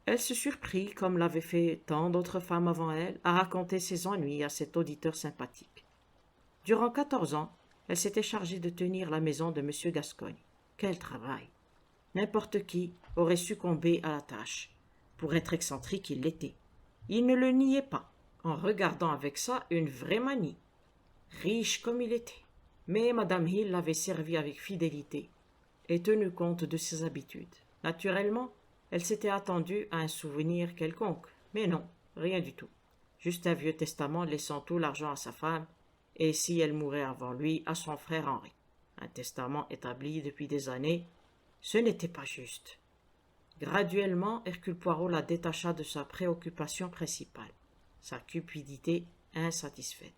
Elle se surprit, comme l'avaient fait tant d'autres femmes avant elle, à raconter ses ennuis à cet auditeur sympathique. Durant 14 ans, elle s'était chargée de tenir la maison de M. Gascogne. Quel travail! N'importe qui aurait succombé à la tâche. Pour être excentrique, il l'était. Il ne le niait pas, en regardant avec ça une vraie manie. Riche comme il était. Mais Madame Hill l'avait servi avec fidélité et tenu compte de ses habitudes. Naturellement, elle s'était attendue à un souvenir quelconque, mais non, rien du tout. Juste un vieux testament laissant tout l'argent à sa femme, et si elle mourait avant lui, à son frère Henri. Un testament établi depuis des années, ce n'était pas juste. Graduellement, Hercule Poirot la détacha de sa préoccupation principale, sa cupidité insatisfaite.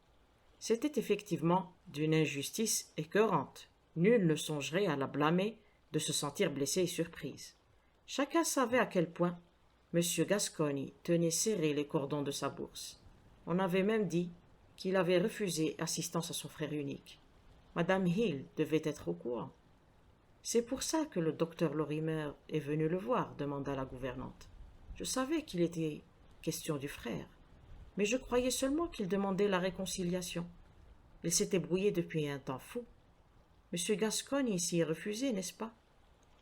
C'était effectivement d'une injustice écœurante. Nul ne songerait à la blâmer de se sentir blessée et surprise. Chacun savait à quel point M. Gascogne tenait serré les cordons de sa bourse. On avait même dit qu'il avait refusé assistance à son frère unique. Madame Hill devait être au courant. « C'est pour ça que le docteur Lorimer est venu le voir, » demanda la gouvernante. « Je savais qu'il était question du frère, mais je croyais seulement qu'il demandait la réconciliation. Il s'était brouillé depuis un temps fou. Monsieur Gascogne s'y est refusé, n'est-ce pas? »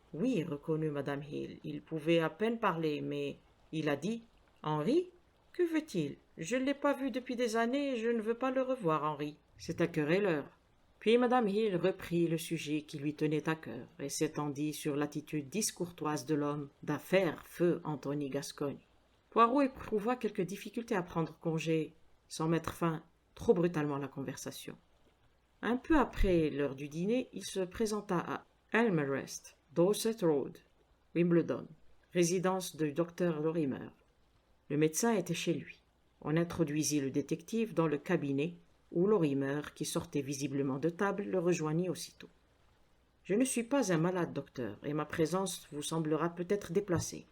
« Oui, reconnut Madame Hill. Il pouvait à peine parler, mais il a dit « Henri, que veut-il? Je ne l'ai pas vu depuis des années et je ne veux pas le revoir, Henri. C'est un querelleur. » Puis Madame Hill reprit le sujet qui lui tenait à cœur et s'étendit sur l'attitude discourtoise de l'homme d'affaires feu Anthony Gascogne. Poirot éprouva quelques difficultés à prendre congé sans mettre fin trop brutalement à la conversation. Un peu après l'heure du dîner, il se présenta à Elmerest, Dorset Road, Wimbledon, résidence du docteur Lorimer. Le médecin était chez lui. On introduisit le détective dans le cabinet où Lorimer, qui sortait visiblement de table, le rejoignit aussitôt. « Je ne suis pas un malade, docteur, et ma présence vous semblera peut-être déplacée.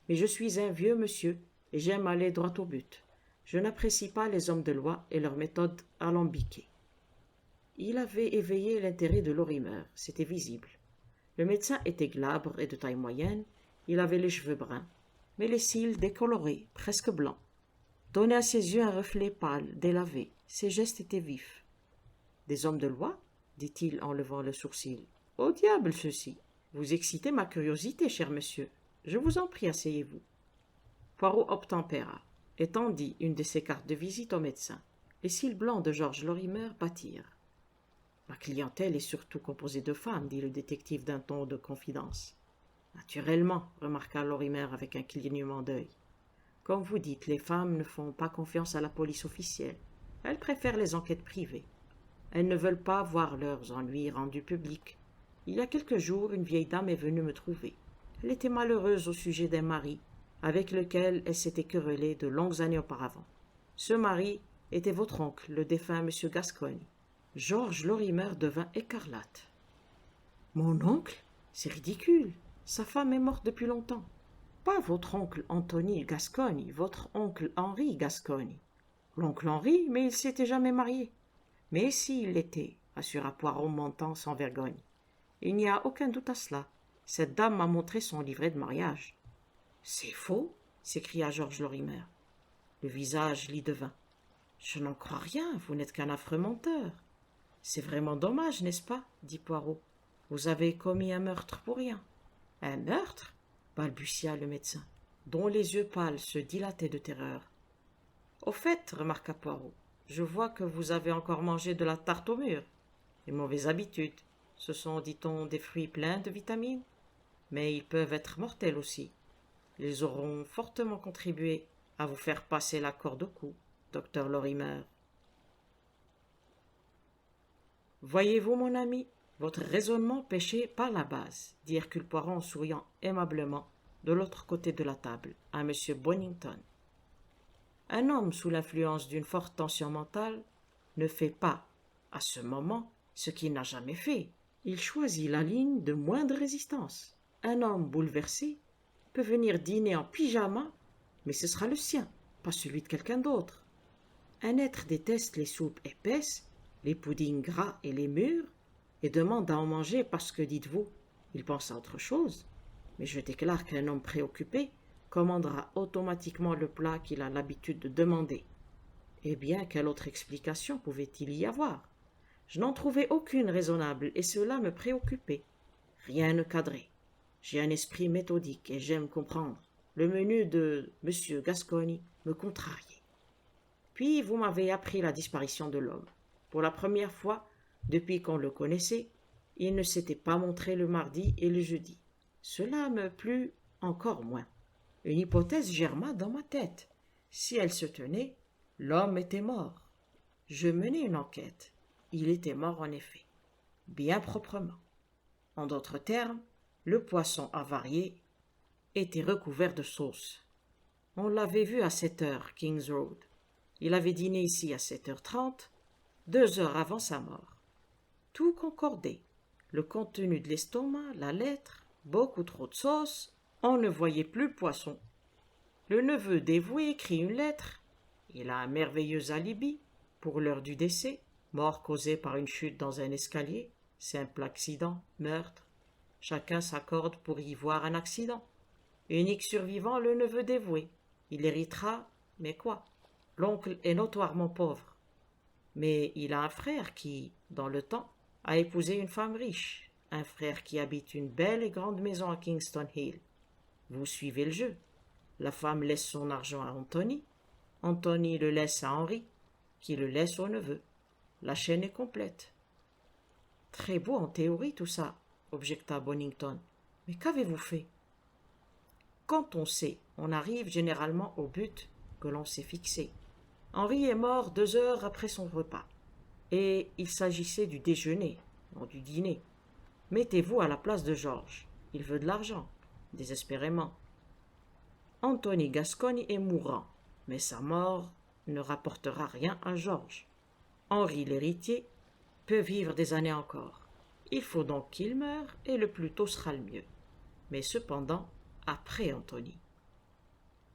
Mais je suis un vieux monsieur et j'aime aller droit au but. Je n'apprécie pas les hommes de loi et leurs méthodes alambiquées. » Il avait éveillé l'intérêt de Lorimer, c'était visible. Le médecin était glabre et de taille moyenne, il avait les cheveux bruns, mais les cils décolorés, presque blancs, donnaient à ses yeux un reflet pâle, délavé, Ses gestes étaient vifs. Des hommes de loi? Dit-il en levant le sourcil. Au diable ceci! Vous excitez ma curiosité, cher monsieur. Je vous en prie, asseyez-vous. Poirot obtempéra et tendit une de ses cartes de visite au médecin. Les cils blancs de Georges Lorimer battirent. Ma clientèle est surtout composée de femmes, dit le détective d'un ton de confidence. Naturellement, remarqua Lorimer avec un clignement d'œil. Comme vous dites, les femmes ne font pas confiance à la police officielle. Elles préfèrent les enquêtes privées. Elles ne veulent pas voir leurs ennuis rendus publics. Il y a quelques jours, une vieille dame est venue me trouver. Elle était malheureuse au sujet d'un mari, avec lequel elle s'était querellée de longues années auparavant. Ce mari était votre oncle, le défunt M. Gascogne. Georges Lorimer devint écarlate. Mon oncle? C'est ridicule. Sa femme est morte depuis longtemps. Pas votre oncle Anthony Gascogne, votre oncle Henri Gascogne. L'oncle Henri, mais il s'était jamais marié. Mais si il l'était, assura Poirot montant sans vergogne. Il n'y a aucun doute à cela. Cette dame m'a montré son livret de mariage. C'est faux, s'écria Georges Lorimer. Le visage l'y devint. Je n'en crois rien, vous n'êtes qu'un affreux menteur. C'est vraiment dommage, n'est-ce pas? Dit Poirot. Vous avez commis un meurtre pour rien. Un meurtre? Balbutia le médecin, dont les yeux pâles se dilataient de terreur. Au fait, remarqua Poirot, je vois que vous avez encore mangé de la tarte au mûr. Les mauvaises habitudes. Ce sont, dit-on, des fruits pleins de vitamines, mais ils peuvent être mortels aussi. Ils auront fortement contribué à vous faire passer la corde au cou, docteur Lorimer. Voyez-vous, mon ami, votre raisonnement pêchait par la base, dit Hercule Poirot en souriant aimablement de l'autre côté de la table, à M. Bonington. Un homme sous l'influence d'une forte tension mentale ne fait pas, à ce moment, ce qu'il n'a jamais fait. Il choisit la ligne de moindre résistance. Un homme bouleversé peut venir dîner en pyjama, mais ce sera le sien, pas celui de quelqu'un d'autre. Un être déteste les soupes épaisses, les puddings gras et les mûrs, et demande à en manger parce que, dites-vous, il pense à autre chose. Mais je déclare qu'un homme préoccupé commandera automatiquement le plat qu'il a l'habitude de demander. Eh bien, quelle autre explication pouvait-il y avoir? Je n'en trouvais aucune raisonnable, et cela me préoccupait. Rien ne cadrait. J'ai un esprit méthodique et j'aime comprendre. Le menu de M. Gascogne me contrariait. Puis vous m'avez appris la disparition de l'homme. Pour la première fois, depuis qu'on le connaissait, il ne s'était pas montré le mardi et le jeudi. Cela me plut encore moins. Une hypothèse germa dans ma tête. Si elle se tenait, l'homme était mort. Je menai une enquête. Il était mort en effet, bien proprement. En d'autres termes, le poisson avarié était recouvert de sauce. On l'avait vu à 7h, King's Road. Il avait dîné ici à 7h30, 2 heures avant sa mort. Tout concordait. Le contenu de l'estomac, la lettre, beaucoup trop de sauce, on ne voyait plus le poisson. Le neveu dévoué écrit une lettre. Il a un merveilleux alibi pour l'heure du décès. Mort causée par une chute dans un escalier, simple accident, meurtre. Chacun s'accorde pour y voir un accident. Unique survivant, le neveu dévoué. Il héritera, mais quoi? L'oncle est notoirement pauvre. Mais il a un frère qui, dans le temps, a épousé une femme riche. Un frère qui habite une belle et grande maison à Kingston Hill. Vous suivez le jeu. La femme laisse son argent à Anthony. Anthony le laisse à Henri, qui le laisse au neveu. La chaîne est complète. Très beau en théorie tout ça, objecta Bonington. Mais qu'avez-vous fait? Quand on sait, on arrive généralement au but que l'on s'est fixé. Henri est mort 2 heures après son repas. Et il s'agissait du déjeuner, non du dîner. Mettez-vous à la place de Georges. Il veut de l'argent, désespérément. Anthony Gascogne est mourant, mais sa mort ne rapportera rien à Georges. Henri l'héritier peut vivre des années encore. Il faut donc qu'il meure, et le plus tôt sera le mieux. Mais cependant, après Anthony.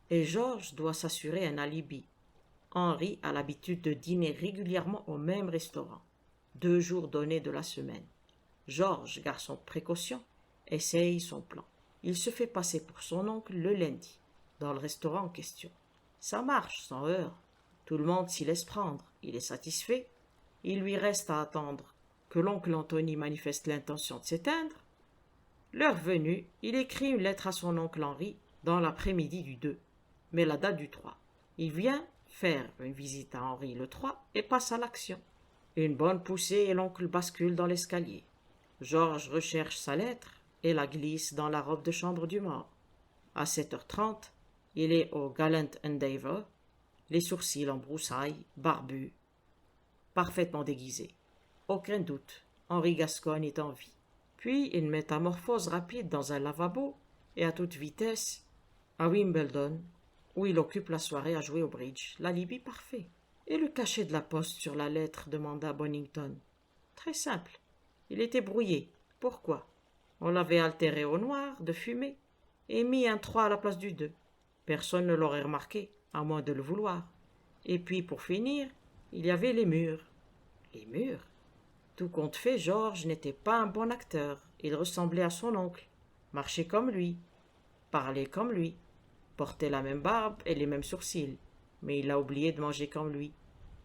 Et Georges doit s'assurer un alibi. Henri a l'habitude de dîner régulièrement au même restaurant, 2 jours donnés de la semaine. Georges, garçon de précaution, essaye son plan. Il se fait passer pour son oncle le lundi, dans le restaurant en question. Ça marche sans heurts. Tout le monde s'y laisse prendre. Il est satisfait. Il lui reste à attendre que l'oncle Anthony manifeste l'intention de s'éteindre. L'heure venue, il écrit une lettre à son oncle Henri dans l'après-midi du 2, mais la date du 3. Il vient faire une visite à Henri le 3 et passe à l'action. Une bonne poussée et l'oncle bascule dans l'escalier. Georges recherche sa lettre et la glisse dans la robe de chambre du mort. À 7h30, il est au Gallant Endeavour, les sourcils en broussailles, barbu, parfaitement déguisé. Aucun doute, Henri Gascoigne est en vie. Puis une métamorphose rapide dans un lavabo et à toute vitesse à Wimbledon, où il occupe la soirée à jouer au bridge. L'alibi parfait. Et le cachet de la poste sur la lettre, demanda Bonington. Très simple. Il était brouillé. Pourquoi? On l'avait altéré au noir, de fumée, et mis un 3 à la place du 2. Personne ne l'aurait remarqué, à moins de le vouloir. Et puis, pour finir, il y avait les murs. Les murs? Tout compte fait, Georges n'était pas un bon acteur. Il ressemblait à son oncle, marchait comme lui, parlait comme lui, portait la même barbe et les mêmes sourcils, mais il a oublié de manger comme lui.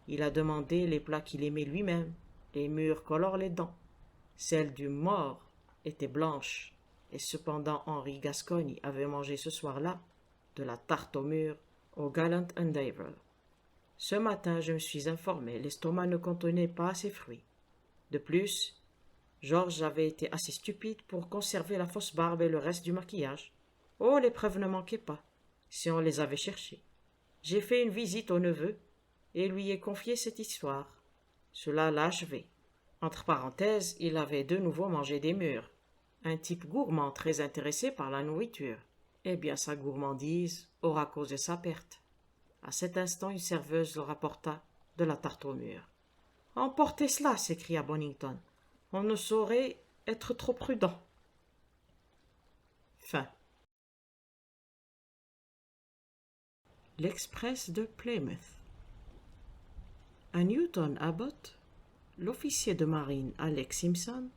Il a demandé les plats qu'il aimait lui-même. Les murs colorent les dents. Celles du mort étaient blanches, et cependant Henri Gascoigne avait mangé ce soir-là de la tarte au mur au Gallant Endeavour. Ce matin, je me suis informé, l'estomac ne contenait pas ces fruits. De plus, Georges avait été assez stupide pour conserver la fausse barbe et le reste du maquillage. Oh, les preuves ne manquaient pas, si on les avait cherchées. J'ai fait une visite au neveu et lui ai confié cette histoire. Cela l'a achevé. Entre parenthèses, il avait de nouveau mangé des mûres. Un type gourmand très intéressé par la nourriture. Eh bien, sa gourmandise aura causé sa perte. À cet instant, une serveuse le rapporta de la tarte aux mûres. « Emportez cela !» s'écria Bonington. « On ne saurait être trop prudent. » Fin. L'Express de Plymouth. À Newton Abbot, l'officier de marine Alex Simpson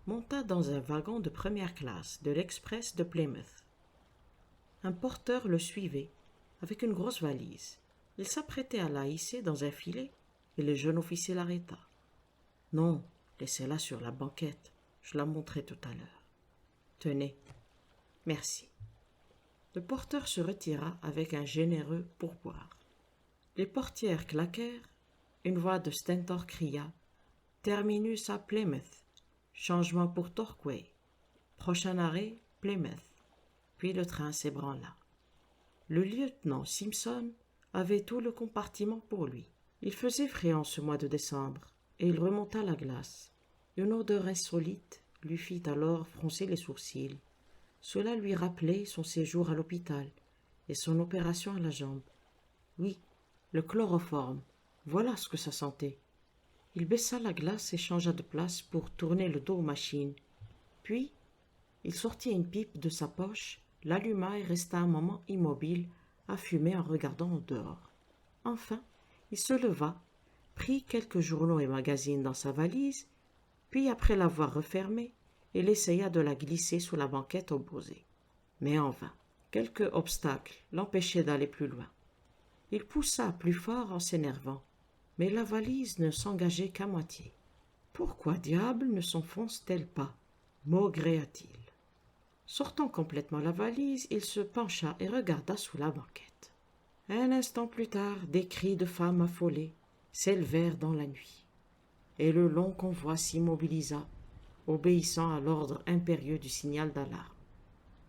monta dans un wagon de première classe de l'Express de Plymouth. Un porteur le suivait avec une grosse valise. Il s'apprêtait à la hisser dans un filet et le jeune officier l'arrêta. « Non, laissez-la sur la banquette, je la montrerai tout à l'heure. »« Tenez. »« Merci. » Le porteur se retira avec un généreux pourboire. Les portières claquèrent, une voix de stentor cria « Terminus à Plymouth, changement pour Torquay, prochain arrêt Plymouth. » Puis le train s'ébranla. Le lieutenant Simpson avait tout le compartiment pour lui. Il faisait frais en ce mois de décembre, et il remonta la glace. Une odeur insolite lui fit alors froncer les sourcils. Cela lui rappelait son séjour à l'hôpital et son opération à la jambe. Oui, le chloroforme, voilà ce que ça sentait. Il baissa la glace et changea de place pour tourner le dos aux machines. Puis, il sortit une pipe de sa poche, l'alluma et resta un moment immobile à fumer en regardant au dehors. Enfin, il se leva, prit quelques journaux et magazines dans sa valise, puis après l'avoir refermée, il essaya de la glisser sous la banquette opposée. Mais en vain. Quelques obstacles l'empêchaient d'aller plus loin. Il poussa plus fort en s'énervant, mais la valise ne s'engageait qu'à moitié. Pourquoi diable ne s'enfonce-t-elle pas? Maugréa-t-il. Sortant complètement la valise, il se pencha et regarda sous la banquette. Un instant plus tard, des cris de femmes affolées s'élevèrent dans la nuit, et le long convoi s'immobilisa, obéissant à l'ordre impérieux du signal d'alarme.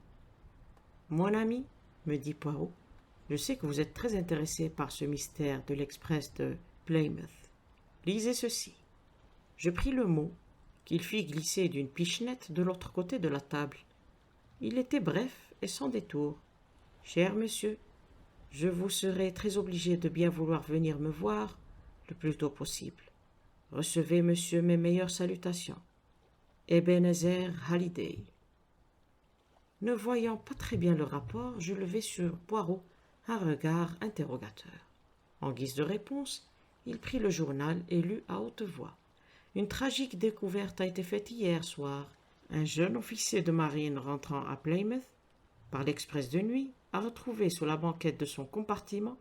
« Mon ami, » me dit Poirot, « je sais que vous êtes très intéressé par ce mystère de l'express de Plymouth. Lisez ceci. » Je pris le mot, qu'il fit glisser d'une pichenette de l'autre côté de la table. Il était bref et sans détour. « Cher monsieur, je vous serai très obligé de bien vouloir venir me voir le plus tôt possible. Recevez, monsieur, mes meilleures salutations. Ebenezer Halliday. » Ne voyant pas très bien le rapport, je levai sur Poirot un regard interrogateur. En guise de réponse, il prit le journal et lut à haute voix. « Une tragique découverte a été faite hier soir. Un jeune officier de marine rentrant à Plymouth par l'express de nuit a retrouvé sous la banquette de son compartiment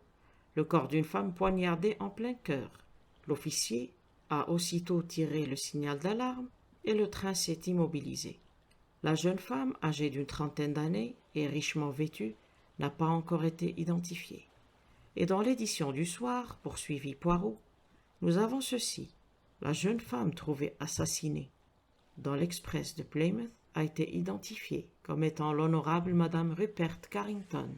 le corps d'une femme poignardée en plein cœur. L'officier a aussitôt tiré le signal d'alarme et le train s'est immobilisé. La jeune femme, âgée d'une trentaine d'années et richement vêtue, n'a pas encore été identifiée. Et dans l'édition du soir, poursuivit Poirot, nous avons ceci. La jeune femme trouvée assassinée dans l'Express de Plymouth a été identifiée comme étant l'honorable Madame Rupert Carrington.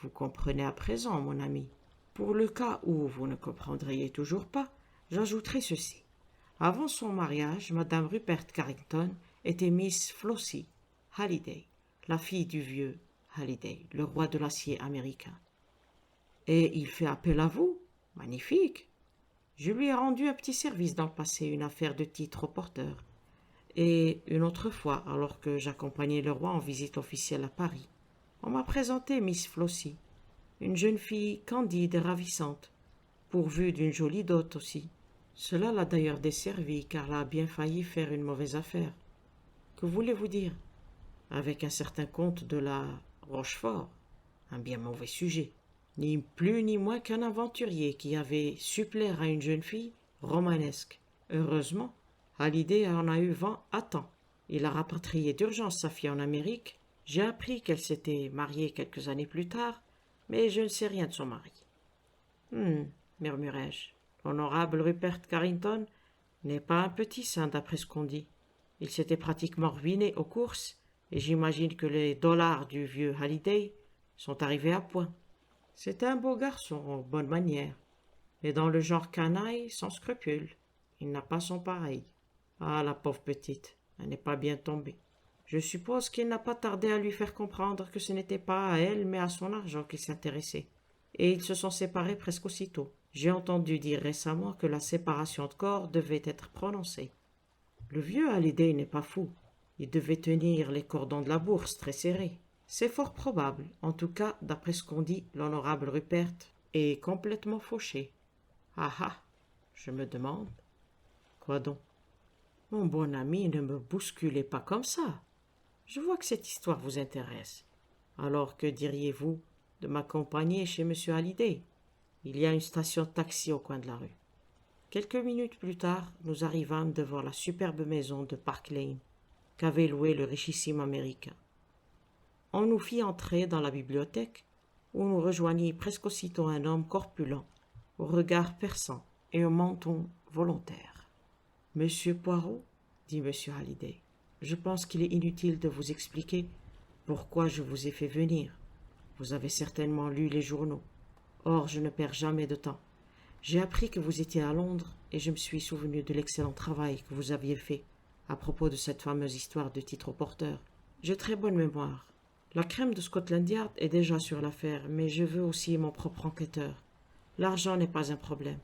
Vous comprenez à présent, mon ami. Pour le cas où vous ne comprendriez toujours pas, j'ajouterai ceci. Avant son mariage, Madame Rupert Carrington était Miss Flossie Halliday, la fille du vieux Halliday, le roi de l'acier américain. Et il fait appel à vous? Magnifique! Je lui ai rendu un petit service dans le passé, une affaire de titre au porteur. Et une autre fois, alors que j'accompagnais le roi en visite officielle à Paris, on m'a présenté Miss Flossie, une jeune fille candide et ravissante, pourvue d'une jolie dot aussi. Cela l'a d'ailleurs desservie, car elle a bien failli faire une mauvaise affaire. Que voulez-vous dire? Avec un certain comte de la Rochefort, un bien mauvais sujet, ni plus ni moins qu'un aventurier qui avait su plaire à une jeune fille romanesque. Heureusement, Halliday en a eu vent à temps. Il a rapatrié d'urgence sa fille en Amérique. J'ai appris qu'elle s'était mariée quelques années plus tard, mais je ne sais rien de son mari. Murmurai-je. L'honorable Rupert Carrington n'est pas un petit saint d'après ce qu'on dit. Il s'était pratiquement ruiné aux courses, et j'imagine que les dollars du vieux Halliday sont arrivés à point. C'est un beau garçon, aux bonnes manières, mais dans le genre canaille, sans scrupules. Il n'a pas son pareil. Ah, la pauvre petite, elle n'est pas bien tombée. Je suppose qu'il n'a pas tardé à lui faire comprendre que ce n'était pas à elle, mais à son argent qu'il s'intéressait. Et ils se sont séparés presque aussitôt. J'ai entendu dire récemment que la séparation de corps devait être prononcée. Le vieux Halliday n'est pas fou. Il devait tenir les cordons de la bourse très serrés. C'est fort probable. En tout cas, d'après ce qu'on dit, l'honorable Rupert est complètement fauché. Ah ah, je me demande. Quoi donc? Mon bon ami, ne me bousculez pas comme ça. Je vois que cette histoire vous intéresse. Alors que diriez-vous de m'accompagner chez M. Halliday? Il y a une station de taxi au coin de la rue. Quelques minutes plus tard, nous arrivâmes devant la superbe maison de Park Lane qu'avait louée le richissime Américain. On nous fit entrer dans la bibliothèque, où nous rejoignit presque aussitôt un homme corpulent, au regard perçant et au menton volontaire. « Monsieur Poirot, dit M. Halliday, je pense qu'il est inutile de vous expliquer pourquoi je vous ai fait venir. Vous avez certainement lu les journaux. Or, je ne perds jamais de temps. J'ai appris que vous étiez à Londres et je me suis souvenu de l'excellent travail que vous aviez fait à propos de cette fameuse histoire de titre au porteur. J'ai très bonne mémoire. La crème de Scotland Yard est déjà sur l'affaire, mais je veux aussi mon propre enquêteur. L'argent n'est pas un problème.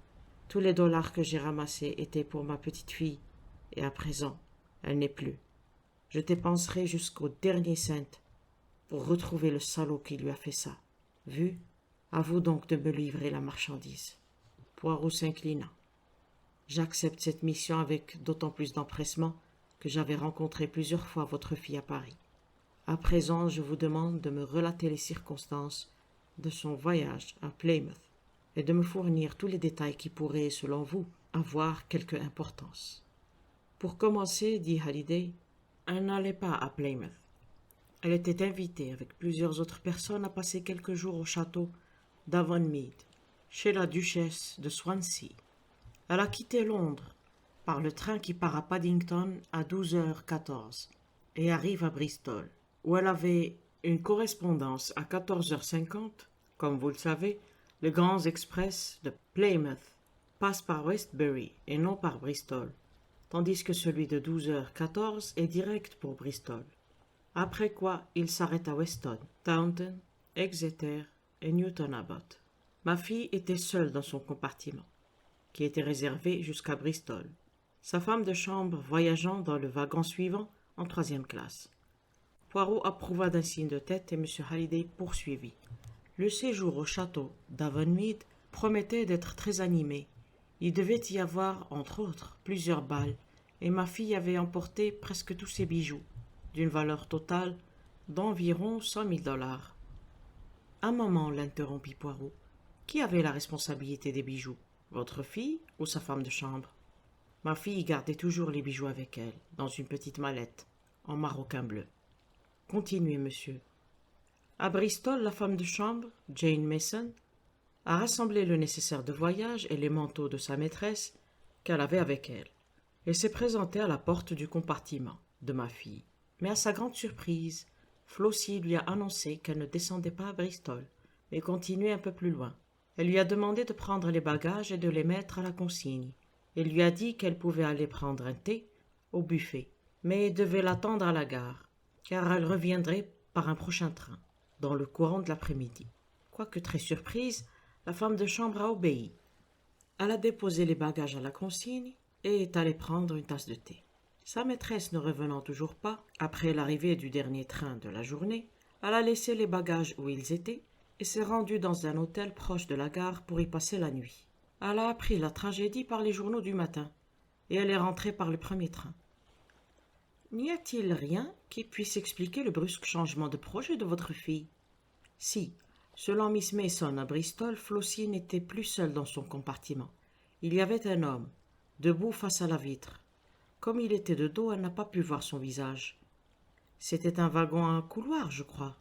Tous les dollars que j'ai ramassés étaient pour ma petite fille, et à présent, elle n'est plus. Je dépenserai jusqu'au dernier cent pour retrouver le salaud qui lui a fait ça. Vu? À vous donc de me livrer la marchandise. Poirot s'inclina. J'accepte cette mission avec d'autant plus d'empressement que j'avais rencontré plusieurs fois votre fille à Paris. À présent, je vous demande de me relater les circonstances de son voyage à Plymouth et de me fournir tous les détails qui pourraient, selon vous, avoir quelque importance. Pour commencer, dit Halliday, elle n'allait pas à Plymouth. Elle était invitée avec plusieurs autres personnes à passer quelques jours au château d'Avonmead, chez la duchesse de Swansea. Elle a quitté Londres par le train qui part à Paddington à 12h14 et arrive à Bristol, où elle avait une correspondance à 14h50. Comme vous le savez, les grands express de Plymouth passent par Westbury et non par Bristol, tandis que celui de 12h14 est direct pour Bristol. Après quoi, il s'arrête à Weston, Taunton, Exeter et Newton Abbot. Ma fille était seule dans son compartiment, qui était réservé jusqu'à Bristol, sa femme de chambre voyageant dans le wagon suivant en 3e classe. Poirot approuva d'un signe de tête et M. Halliday poursuivit. Le séjour au château d'Avonmead promettait d'être très animé. Il devait y avoir, entre autres, plusieurs bals, et ma fille avait emporté presque tous ses bijoux, d'une valeur totale d'environ 100 000 $. Un moment, l'interrompit Poirot. Qui avait la responsabilité des bijoux? Votre fille ou sa femme de chambre? Ma fille gardait toujours les bijoux avec elle, dans une petite mallette, en maroquin bleu. Continuez, monsieur. À Bristol, la femme de chambre, Jane Mason, a rassemblé le nécessaire de voyage et les manteaux de sa maîtresse qu'elle avait avec elle. Elle s'est présentée à la porte du compartiment de ma fille. Mais à sa grande surprise, Flossie lui a annoncé qu'elle ne descendait pas à Bristol, mais continuait un peu plus loin. Elle lui a demandé de prendre les bagages et de les mettre à la consigne. Elle lui a dit qu'elle pouvait aller prendre un thé au buffet, mais devait l'attendre à la gare, car elle reviendrait par un prochain train, dans le courant de l'après-midi. Quoique très surprise, la femme de chambre a obéi. Elle a déposé les bagages à la consigne et est allée prendre une tasse de thé. Sa maîtresse ne revenant toujours pas, après l'arrivée du dernier train de la journée, elle a laissé les bagages où ils étaient et s'est rendue dans un hôtel proche de la gare pour y passer la nuit. Elle a appris la tragédie par les journaux du matin et elle est rentrée par le premier train. N'y a-t-il rien qui puisse expliquer le brusque changement de projet de votre fille? Si, selon Miss Mason à Bristol, Flossie n'était plus seule dans son compartiment. Il y avait un homme, debout face à la vitre. Comme il était de dos, elle n'a pas pu voir son visage. C'était un wagon à un couloir, je crois.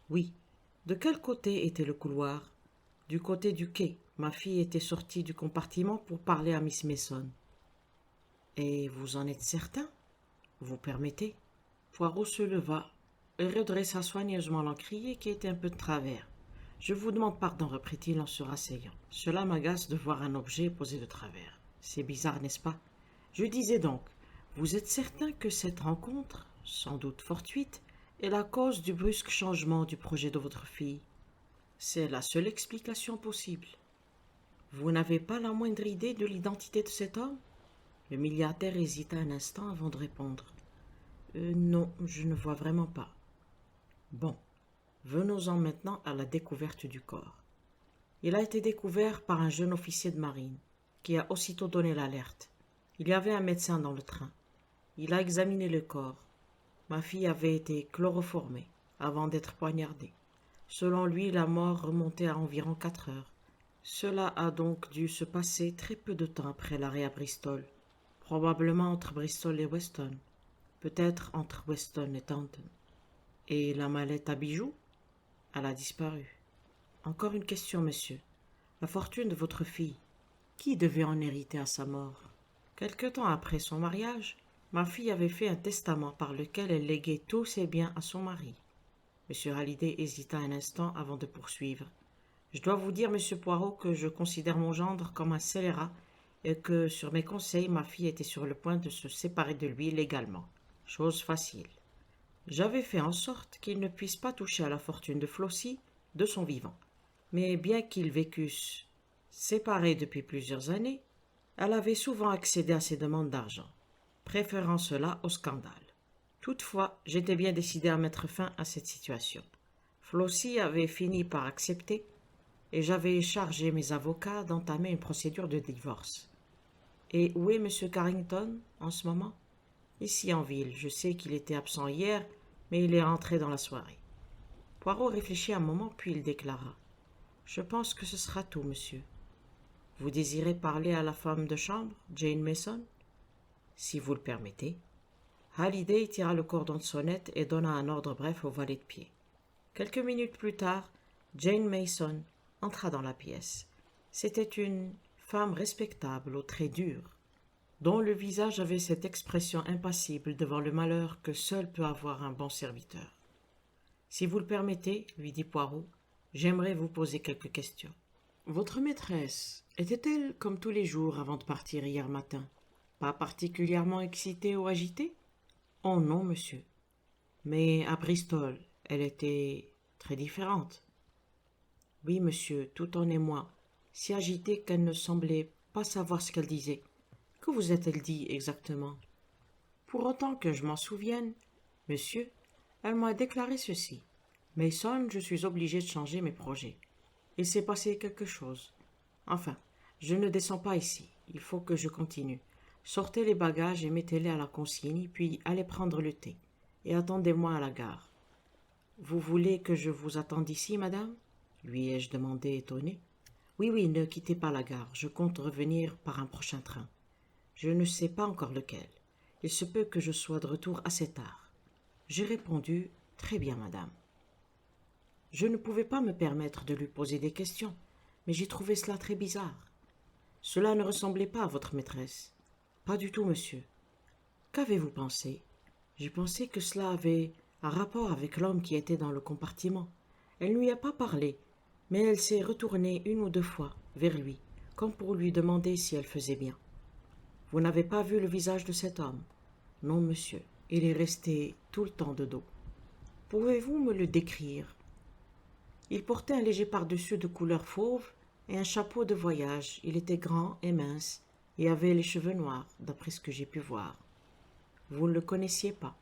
Oui. De quel côté était le couloir? Du côté du quai. Ma fille était sortie du compartiment pour parler à Miss Mason. Et vous en êtes certain? Vous permettez? Poirot se leva et redressa soigneusement l'encrier qui était un peu de travers. Je vous demande pardon, reprit-il en se rasseyant. Cela m'agace de voir un objet posé de travers. C'est bizarre, n'est-ce pas? Je disais donc, vous êtes certain que cette rencontre, sans doute fortuite, est la cause du brusque changement du projet de votre fille? C'est la seule explication possible. Vous n'avez pas la moindre idée de l'identité de cet homme? Le milliardaire hésita un instant avant de répondre. Non, je ne vois vraiment pas. Bon, venons-en maintenant à la découverte du corps. Il a été découvert par un jeune officier de marine, qui a aussitôt donné l'alerte. Il y avait un médecin dans le train. Il a examiné le corps. Ma fille avait été chloroformée avant d'être poignardée. Selon lui, la mort remontait à environ 4 heures. Cela a donc dû se passer très peu de temps après l'arrêt à Bristol, probablement entre Bristol et Weston, peut-être entre Weston et Taunton. Et la mallette à bijoux? Elle a disparu. Encore une question, monsieur. La fortune de votre fille, qui devait en hériter à sa mort? Quelque temps après son mariage, ma fille avait fait un testament par lequel elle léguait tous ses biens à son mari. M. Hallyday hésita un instant avant de poursuivre. Je dois vous dire, monsieur Poirot, que je considère mon gendre comme un scélérat et que, sur mes conseils, ma fille était sur le point de se séparer de lui légalement. Chose facile. J'avais fait en sorte qu'il ne puisse pas toucher à la fortune de Flossie de son vivant. Mais bien qu'ils vécussent séparés depuis plusieurs années, elle avait souvent accédé à ses demandes d'argent, préférant cela au scandale. Toutefois, j'étais bien décidé à mettre fin à cette situation. Flossie avait fini par accepter et j'avais chargé mes avocats d'entamer une procédure de divorce. Et où est M. Carrington en ce moment? Ici en ville. Je sais qu'il était absent hier, mais il est rentré dans la soirée. Poirot réfléchit un moment, puis il déclara. Je pense que ce sera tout, monsieur. Vous désirez parler à la femme de chambre, Jane Mason? Si vous le permettez. Hallyday tira le cordon de sonnette et donna un ordre bref au valet de pied. Quelques minutes plus tard, Jane Mason entra dans la pièce. C'était une femme respectable, aux traits durs, dont le visage avait cette expression impassible devant le malheur que seul peut avoir un bon serviteur. Si vous le permettez, lui dit Poirot, j'aimerais vous poser quelques questions. Votre maîtresse était-elle comme tous les jours avant de partir hier matin? Pas particulièrement excitée ou agitée? Oh non, monsieur. Mais à Bristol, elle était très différente. Oui, monsieur, tout en émoi, si agitée qu'elle ne semblait pas savoir ce qu'elle disait. Que vous a-t-elle dit exactement? Pour autant que je m'en souvienne, monsieur, elle m'a déclaré ceci. Mason, je suis obligé de changer mes projets. Il s'est passé quelque chose. Enfin, je ne descends pas ici. Il faut que je continue. Sortez les bagages et mettez-les à la consigne, puis allez prendre le thé. Et attendez-moi à la gare. Vous voulez que je vous attende ici, madame? Lui ai-je demandé étonné. Oui, oui, ne quittez pas la gare. Je compte revenir par un prochain train. Je ne sais pas encore lequel. Il se peut que je sois de retour assez tard. J'ai répondu « Très bien, madame ». Je ne pouvais pas me permettre de lui poser des questions, mais j'ai trouvé cela très bizarre. Cela ne ressemblait pas à votre maîtresse. Pas du tout, monsieur. Qu'avez-vous pensé? J'ai pensé que cela avait un rapport avec l'homme qui était dans le compartiment. Elle ne lui a pas parlé, mais elle s'est retournée une ou deux fois vers lui, comme pour lui demander si elle faisait bien. Vous n'avez pas vu le visage de cet homme? Non, monsieur. Il est resté tout le temps de dos. Pouvez-vous me le décrire? Il portait un léger pardessus de couleur fauve et un chapeau de voyage. Il était grand et mince et avait les cheveux noirs, d'après ce que j'ai pu voir. Vous ne le connaissiez pas?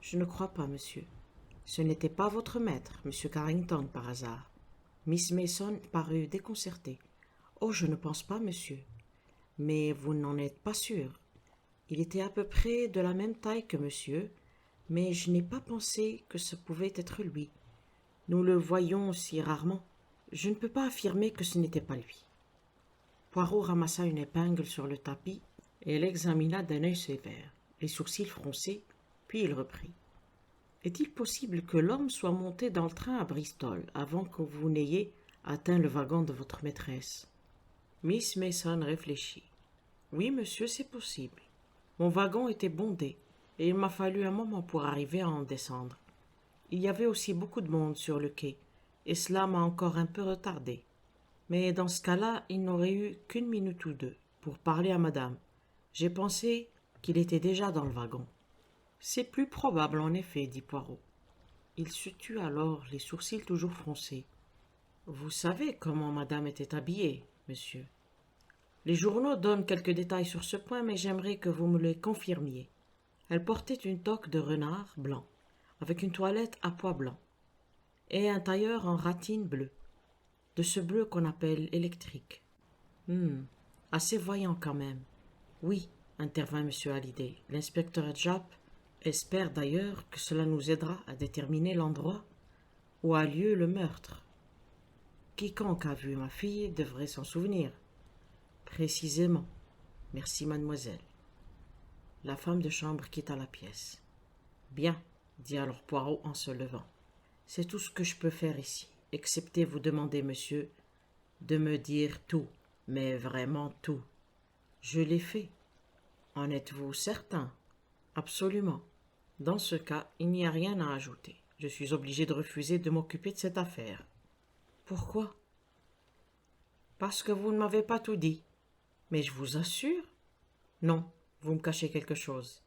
Je ne crois pas, monsieur. Ce n'était pas votre maître, monsieur Carrington, par hasard? Miss Mason parut déconcertée. Oh, je ne pense pas, monsieur. Mais vous n'en êtes pas sûr. Il était à peu près de la même taille que monsieur, mais je n'ai pas pensé que ce pouvait être lui. Nous le voyons si rarement. Je ne peux pas affirmer que ce n'était pas lui. Poirot ramassa une épingle sur le tapis et l'examina d'un œil sévère, les sourcils froncés, puis il reprit. Est-il possible que l'homme soit monté dans le train à Bristol avant que vous n'ayez atteint le wagon de votre maîtresse? Miss Mason réfléchit. Oui, monsieur, c'est possible. Mon wagon était bondé, et il m'a fallu un moment pour arriver à en descendre. Il y avait aussi beaucoup de monde sur le quai, et cela m'a encore un peu retardé. Mais dans ce cas-là, il n'aurait eu qu'une minute ou deux pour parler à madame. J'ai pensé qu'il était déjà dans le wagon. C'est plus probable, en effet, dit Poirot. Il se tut alors, les sourcils toujours froncés. Vous savez comment madame était habillée, monsieur. Les journaux donnent quelques détails sur ce point, mais j'aimerais que vous me les confirmiez. Elle portait une toque de renard blanc, avec une toilette à pois blancs, et un tailleur en ratine bleu, de ce bleu qu'on appelle électrique. Assez voyant quand même. Oui, intervint M. Hallyday. L'inspecteur Japp espère d'ailleurs que cela nous aidera à déterminer l'endroit où a lieu le meurtre. Quiconque a vu ma fille devrait s'en souvenir. Précisément. Merci, mademoiselle. La femme de chambre quitta la pièce. Bien, dit alors Poirot en se levant. C'est tout ce que je peux faire ici, excepté vous demander, monsieur, de me dire tout, mais vraiment tout. Je l'ai fait. En êtes-vous certain? Absolument. Dans ce cas, il n'y a rien à ajouter. Je suis obligé de refuser de m'occuper de cette affaire. Pourquoi? Parce que vous ne m'avez pas tout dit. Mais je vous assure. Non, vous me cachez quelque chose.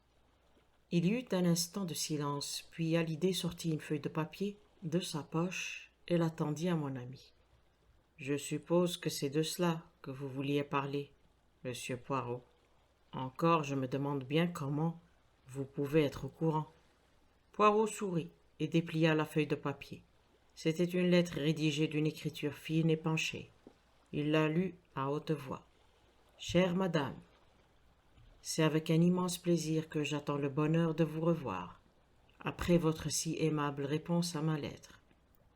Il y eut un instant de silence, puis Hallyday sortit une feuille de papier de sa poche et la tendit à mon ami. Je suppose que c'est de cela que vous vouliez parler, monsieur Poirot. Encore, je me demande bien comment vous pouvez être au courant. Poirot sourit et déplia la feuille de papier. C'était une lettre rédigée d'une écriture fine et penchée. Il la lut à haute voix. Chère madame, c'est avec un immense plaisir que j'attends le bonheur de vous revoir. Après votre si aimable réponse à ma lettre,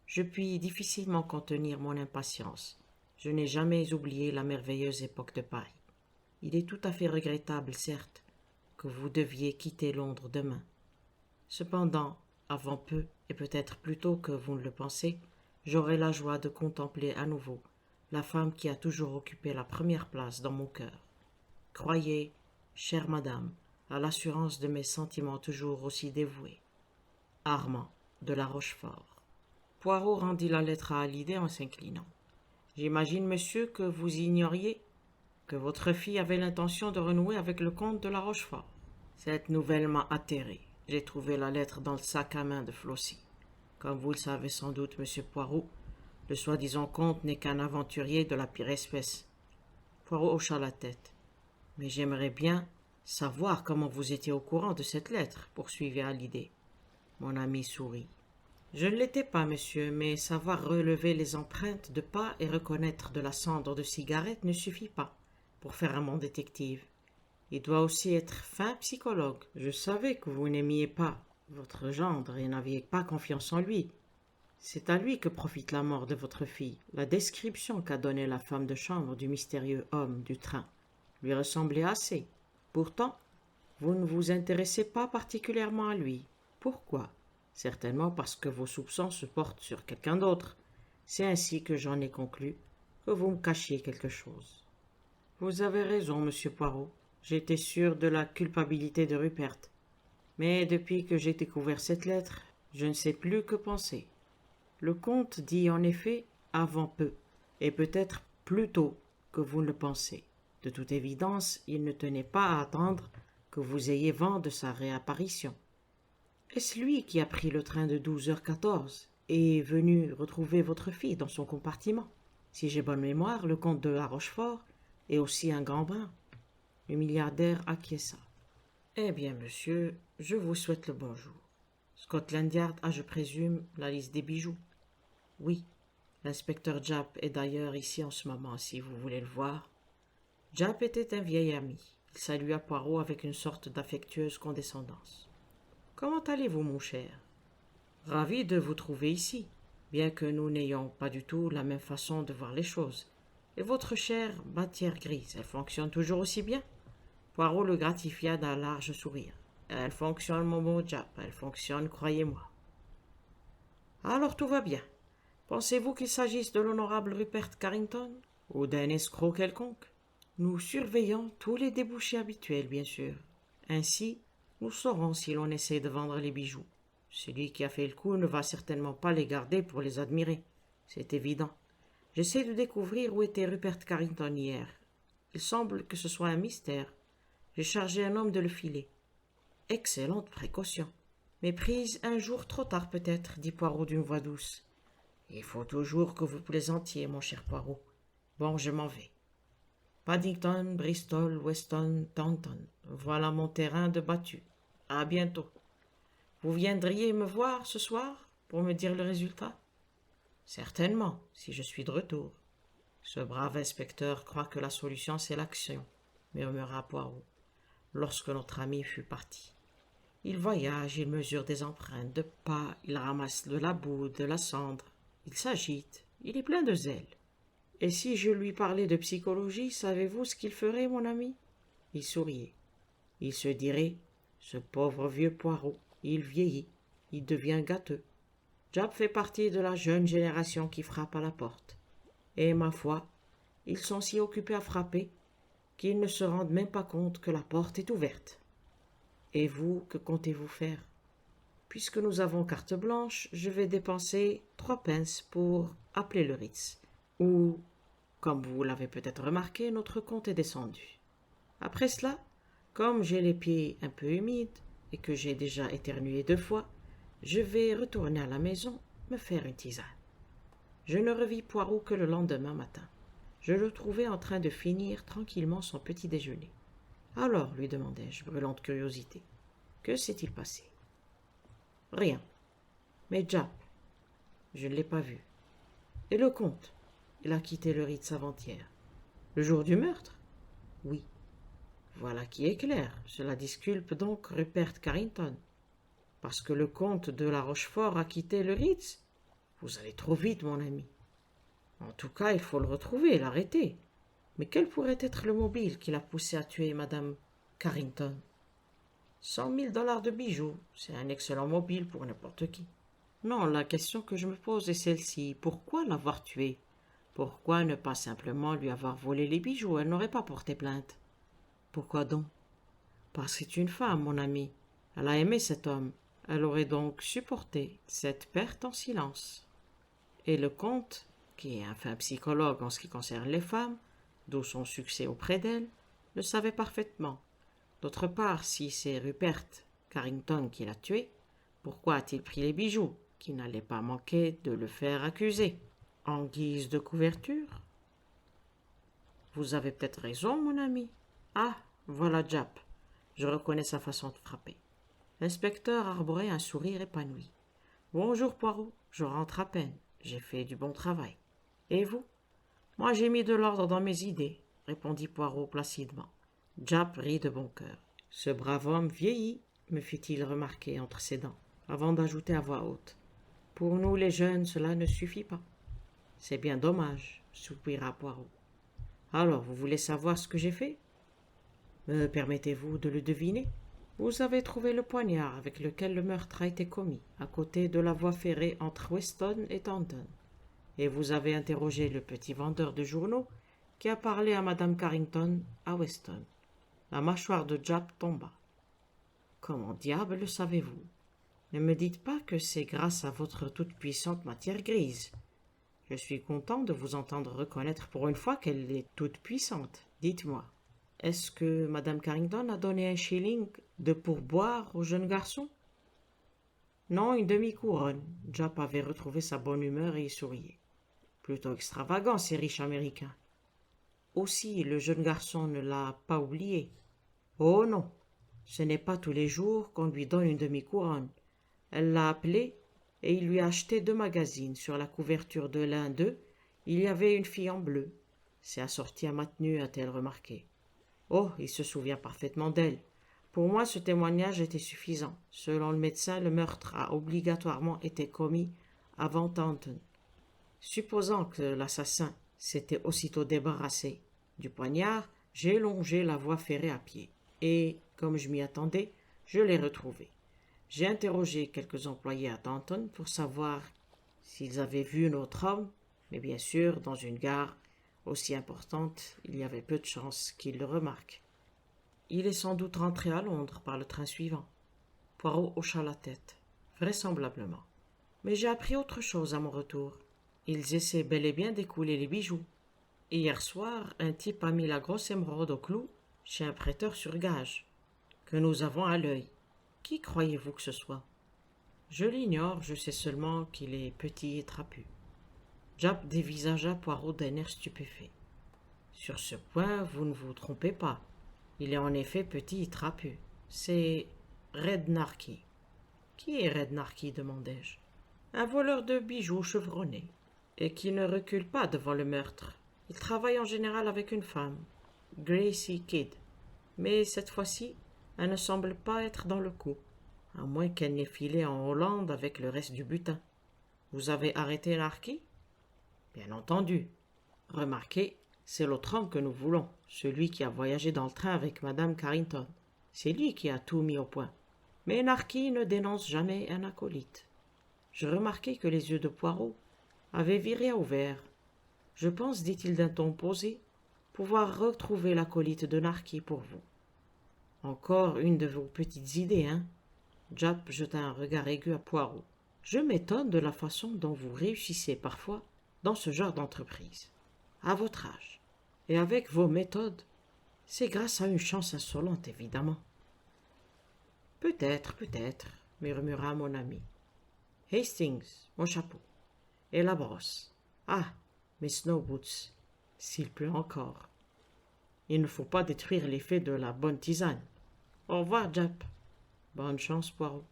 je puis difficilement contenir mon impatience. Je n'ai jamais oublié la merveilleuse époque de Paris. Il est tout à fait regrettable, certes, que vous deviez quitter Londres demain. Cependant, avant peu, et peut-être plus tôt que vous ne le pensez, j'aurai la joie de contempler à nouveau la femme qui a toujours occupé la première place dans mon cœur. Croyez, chère madame, à l'assurance de mes sentiments toujours aussi dévoués. Armand de la Rochefort. Poirot rendit la lettre à Hallyday en s'inclinant. J'imagine, monsieur, que vous ignoriez que votre fille avait l'intention de renouer avec le comte de la Rochefort. Cette nouvelle m'a atterré. J'ai trouvé la lettre dans le sac à main de Flossie. Comme vous le savez sans doute, monsieur Poirot, le soi-disant comte n'est qu'un aventurier de la pire espèce. Poirot hocha la tête. Mais j'aimerais bien savoir comment vous étiez au courant de cette lettre, poursuivit Hallyday. Mon ami sourit. Je ne l'étais pas, monsieur, mais savoir relever les empreintes de pas et reconnaître de la cendre de cigarette ne suffit pas pour faire un bon détective. Il doit aussi être fin psychologue. Je savais que vous n'aimiez pas votre gendre et n'aviez pas confiance en lui. C'est à lui que profite la mort de votre fille. La description qu'a donnée la femme de chambre du mystérieux homme du train lui ressemblait assez. Pourtant, vous ne vous intéressez pas particulièrement à lui. Pourquoi? Certainement parce que vos soupçons se portent sur quelqu'un d'autre. C'est ainsi que j'en ai conclu que vous me cachiez quelque chose. Vous avez raison, monsieur Poirot. J'étais sûr de la culpabilité de Rupert. Mais depuis que j'ai découvert cette lettre, je ne sais plus que penser. Le comte dit en effet avant peu, et peut-être plus tôt que vous ne le pensez. De toute évidence, il ne tenait pas à attendre que vous ayez vent de sa réapparition. Est-ce lui qui a pris le train de 12h14 et est venu retrouver votre fille dans son compartiment? Si j'ai bonne mémoire, le comte de la Rochefort est aussi un grand brun. Le milliardaire acquiesça. Eh bien, monsieur, je vous souhaite le bonjour. Scotland Yard a, je présume, la liste des bijoux. Oui, l'inspecteur Japp est d'ailleurs ici en ce moment, si vous voulez le voir. Japp était un vieil ami. Il salua Poirot avec une sorte d'affectueuse condescendance. Comment allez-vous, mon cher? Ravi de vous trouver ici, bien que nous n'ayons pas du tout la même façon de voir les choses. Et votre chère matière grise, elle fonctionne toujours aussi bien? Poirot le gratifia d'un large sourire. Elle fonctionne, mon bon Japp, elle fonctionne, croyez-moi. Alors tout va bien. Pensez-vous qu'il s'agisse de l'honorable Rupert Carrington ou d'un escroc quelconque? Nous surveillons tous les débouchés habituels, bien sûr. Ainsi, nous saurons si l'on essaie de vendre les bijoux. Celui qui a fait le coup ne va certainement pas les garder pour les admirer. C'est évident. J'essaie de découvrir où était Rupert Carrington hier. Il semble que ce soit un mystère. J'ai chargé un homme de le filer. Excellente précaution. Mais prise un jour trop tard peut-être, dit Poirot d'une voix douce. Il faut toujours que vous plaisantiez, mon cher Poirot. Bon, je m'en vais. Paddington, Bristol, Weston, Taunton. Voilà mon terrain de battu. À bientôt. Vous viendriez me voir ce soir pour me dire le résultat? Certainement, si je suis de retour. Ce brave inspecteur croit que la solution c'est l'action, murmura Poirot, lorsque notre ami fut parti. Il voyage, il mesure des empreintes de pas, il ramasse de la boue, de la cendre, il s'agite, il est plein de zèle. Et si je lui parlais de psychologie, savez-vous ce qu'il ferait, mon ami? Il souriait. Il se dirait, ce pauvre vieux Poirot, il vieillit, il devient gâteux. Japp fait partie de la jeune génération qui frappe à la porte. Et ma foi, ils sont si occupés à frapper qu'ils ne se rendent même pas compte que la porte est ouverte. Et vous, que comptez-vous faire? Puisque nous avons carte blanche, je vais dépenser 3 pence pour appeler le Ritz, où, comme vous l'avez peut-être remarqué, notre compte est descendu. Après cela, comme j'ai les pieds un peu humides et que j'ai déjà éternué 2 fois, je vais retourner à la maison me faire une tisane. Je ne revis Poirot que le lendemain matin. Je le trouvai en train de finir tranquillement son petit déjeuner. Alors, lui demandai-je, brûlant de curiosité, que s'est-il passé? Rien. Mais Japp, je ne l'ai pas vu. Et le comte, il a quitté le Ritz avant-hier. Le jour du meurtre? Oui. Voilà qui est clair. Cela disculpe donc Rupert Carrington. Parce que le comte de la Rochefort a quitté le Ritz? Vous allez trop vite, mon ami. En tout cas, il faut le retrouver, l'arrêter. Mais quel pourrait être le mobile qui l'a poussé à tuer madame Carrington? 100 000 $ de bijoux, c'est un excellent mobile pour n'importe qui. Non, la question que je me pose est celle-ci. Pourquoi l'avoir tuée? Pourquoi ne pas simplement lui avoir volé les bijoux? Elle n'aurait pas porté plainte. Pourquoi donc? Parce que c'est une femme, mon ami. Elle a aimé cet homme. Elle aurait donc supporté cette perte en silence. Et le comte, qui est un fin psychologue en ce qui concerne les femmes, d'où son succès auprès d'elle, le savait parfaitement. D'autre part, si c'est Rupert Carrington qui l'a tué, pourquoi a-t-il pris les bijoux, qui n'allaient pas manquer de le faire accuser? En guise de couverture? Vous avez peut-être raison, mon ami. Ah, voilà Japp. Je reconnais sa façon de frapper. L'inspecteur arborait un sourire épanoui. Bonjour, Poirot. Je rentre à peine. J'ai fait du bon travail. Et vous? Moi, j'ai mis de l'ordre dans mes idées, répondit Poirot placidement. Japp rit de bon cœur. Ce brave homme vieillit, me fit-il remarquer entre ses dents, avant d'ajouter à voix haute. Pour nous les jeunes, cela ne suffit pas. C'est bien dommage, soupira Poirot. Alors, vous voulez savoir ce que j'ai fait? Me permettez-vous de le deviner? Vous avez trouvé le poignard avec lequel le meurtre a été commis, à côté de la voie ferrée entre Weston et Taunton. Et vous avez interrogé le petit vendeur de journaux qui a parlé à Madame Carrington à Weston. La mâchoire de Japp tomba. Comment diable le savez-vous? Ne me dites pas que c'est grâce à votre toute-puissante matière grise. Je suis content de vous entendre reconnaître pour une fois qu'elle est toute puissante. Dites-moi, est-ce que Madame Carrington a donné un shilling de pourboire au jeune garçon? Non, une demi-couronne. Japp avait retrouvé sa bonne humeur et y souriait. Plutôt extravagant, ces riches Américains. Aussi, le jeune garçon ne l'a pas oublié. Oh non, ce n'est pas tous les jours qu'on lui donne une demi-couronne. Elle l'a appelé et il lui a acheté 2 magazines. Sur la couverture de l'un d'eux, il y avait une fille en bleu. C'est assorti à ma tenue, a-t-elle remarqué. Oh, il se souvient parfaitement d'elle. Pour moi, ce témoignage était suffisant. Selon le médecin, le meurtre a obligatoirement été commis avant Taunton. Supposant que l'assassin s'était aussitôt débarrassé du poignard, j'ai longé la voie ferrée à pied. Et, comme je m'y attendais, je l'ai retrouvé. J'ai interrogé quelques employés à Taunton pour savoir s'ils avaient vu notre homme, mais bien sûr, dans une gare aussi importante, il y avait peu de chances qu'ils le remarquent. Il est sans doute rentré à Londres par le train suivant. Poirot hocha la tête, vraisemblablement. Mais j'ai appris autre chose à mon retour. Ils essaient bel et bien d'écouler les bijoux. Hier soir, un type a mis la grosse émeraude au clou chez un prêteur sur gage, que nous avons à l'œil. Qui croyez-vous que ce soit? Je l'ignore, je sais seulement qu'il est petit et trapu. Japp dévisagea Poirot d'un air stupéfait. Sur ce point, vous ne vous trompez pas. Il est en effet petit et trapu. C'est Red Narky. Qui est Red Narky? Demandai-je. Un voleur de bijoux chevronné, et qui ne recule pas devant le meurtre. Il travaille en général avec une femme, Gracie Kidd. Mais cette fois-ci, elle ne semble pas être dans le coup, à moins qu'elle n'ait filé en Hollande avec le reste du butin. Vous avez arrêté Narky? Bien entendu. Remarquez, c'est l'autre homme que nous voulons, celui qui a voyagé dans le train avec Madame Carrington. C'est lui qui a tout mis au point. Mais Narky ne dénonce jamais un acolyte. Je remarquai que les yeux de Poirot avaient viré au vert. Je pense, dit-il d'un ton posé, pouvoir retrouver l'acolyte de Narky pour vous. Encore une de vos petites idées, hein? Japp jeta un regard aigu à Poirot. Je m'étonne de la façon dont vous réussissez parfois dans ce genre d'entreprise. À votre âge, et avec vos méthodes, c'est grâce à une chance insolente, évidemment. Peut-être, murmura mon ami. Hastings, mon chapeau, et la brosse. Ah, mes snowboots, s'il pleut encore. Il ne faut pas détruire l'effet de la bonne tisane. Au revoir, Japp. Bonne chance, Poirot.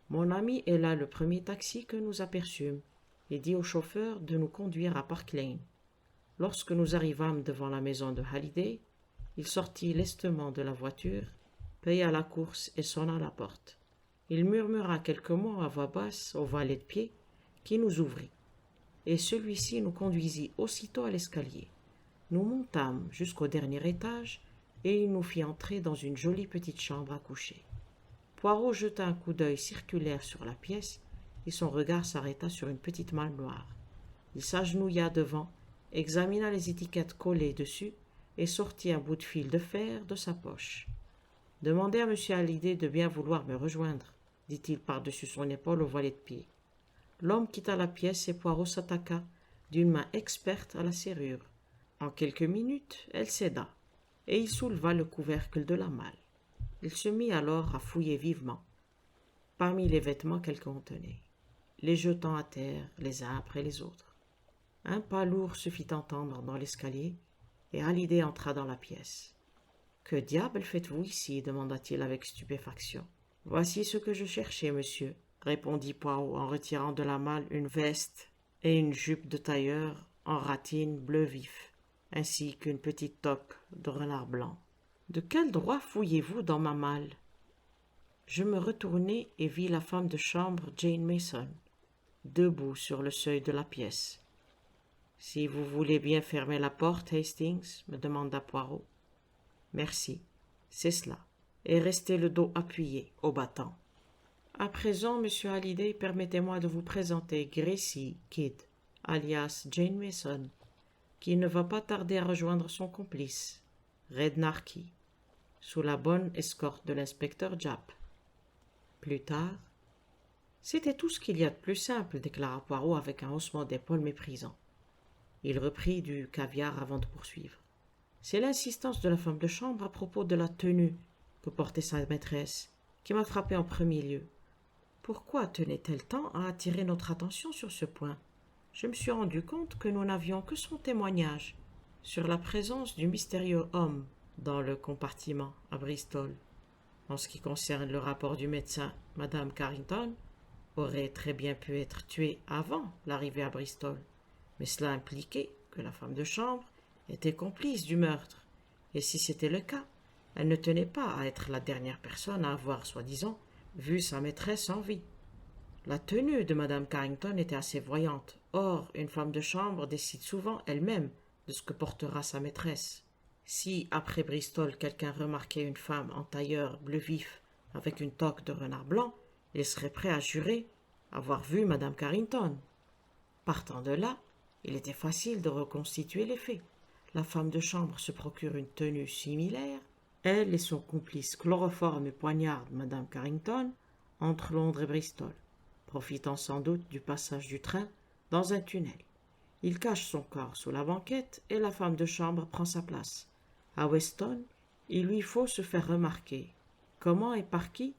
Mon ami est là le premier taxi que nous aperçûmes et dit au chauffeur de nous conduire à Park Lane. Lorsque nous arrivâmes devant la maison de Halliday, il sortit lestement de la voiture, paya la course et sonna à la porte. Il murmura quelques mots à voix basse au valet de pied qui nous ouvrit, et celui-ci nous conduisit aussitôt à l'escalier. Nous montâmes jusqu'au dernier étage et il nous fit entrer dans une jolie petite chambre à coucher. Poirot jeta un coup d'œil circulaire sur la pièce et son regard s'arrêta sur une petite malle noire. Il s'agenouilla devant, examina les étiquettes collées dessus et sortit un bout de fil de fer de sa poche. « Demandez à M. Halliday de bien vouloir me rejoindre, » dit-il par-dessus son épaule au valet de pied. L'homme quitta la pièce et Poirot s'attaqua d'une main experte à la serrure. En quelques minutes, elle céda, et il souleva le couvercle de la malle. Il se mit alors à fouiller vivement, parmi les vêtements qu'elle contenait, les jetant à terre les uns après les autres. Un pas lourd se fit entendre dans l'escalier, et Halliday entra dans la pièce. « Que diable faites-vous ici » demanda-t-il avec stupéfaction. « Voici ce que je cherchais, monsieur, » répondit Poirot en retirant de la malle une veste et une jupe de tailleur en ratine bleu vif, ainsi qu'une petite toque de renard blanc. « De quel droit fouillez-vous dans ma malle ?» Je me retournai et vis la femme de chambre Jane Mason. debout sur le seuil de la pièce. « Si vous voulez bien fermer la porte, Hastings, me demanda Poirot. « Merci, c'est cela, et restez le dos appuyé au battant. À présent, monsieur Hallyday, permettez-moi de vous présenter Gracie Kidd, alias Jane Mason, qui ne va pas tarder à rejoindre son complice, Red Narky, sous la bonne escorte de l'inspecteur Japp. Plus tard, c'était tout ce qu'il y a de plus simple, déclara Poirot avec un haussement d'épaules méprisant. Il reprit du caviar avant de poursuivre. C'est l'insistance de la femme de chambre à propos de la tenue que portait sa maîtresse qui m'a frappé en premier lieu. Pourquoi tenait-elle tant à attirer notre attention sur ce point? Je me suis rendu compte que nous n'avions que son témoignage sur la présence du mystérieux homme dans le compartiment à Bristol. En ce qui concerne le rapport du médecin, Madame Carrington aurait très bien pu être tuée avant l'arrivée à Bristol, mais cela impliquait que la femme de chambre était complice du meurtre, et si c'était le cas, elle ne tenait pas à être la dernière personne à avoir, soi-disant, vu sa maîtresse en vie. La tenue de Madame Carrington était assez voyante. Or, une femme de chambre décide souvent elle-même de ce que portera sa maîtresse. Si, après Bristol, quelqu'un remarquait une femme en tailleur bleu vif avec une toque de renard blanc, il serait prêt à jurer avoir vu Madame Carrington. Partant de là, il était facile de reconstituer les faits. La femme de chambre se procure une tenue similaire. Elle et son complice chloroforme et poignardent Madame Carrington entre Londres et Bristol, profitant sans doute du passage du train dans un tunnel. Il cache son corps sous la banquette et la femme de chambre prend sa place. À Weston, il lui faut se faire remarquer. Comment et par qui?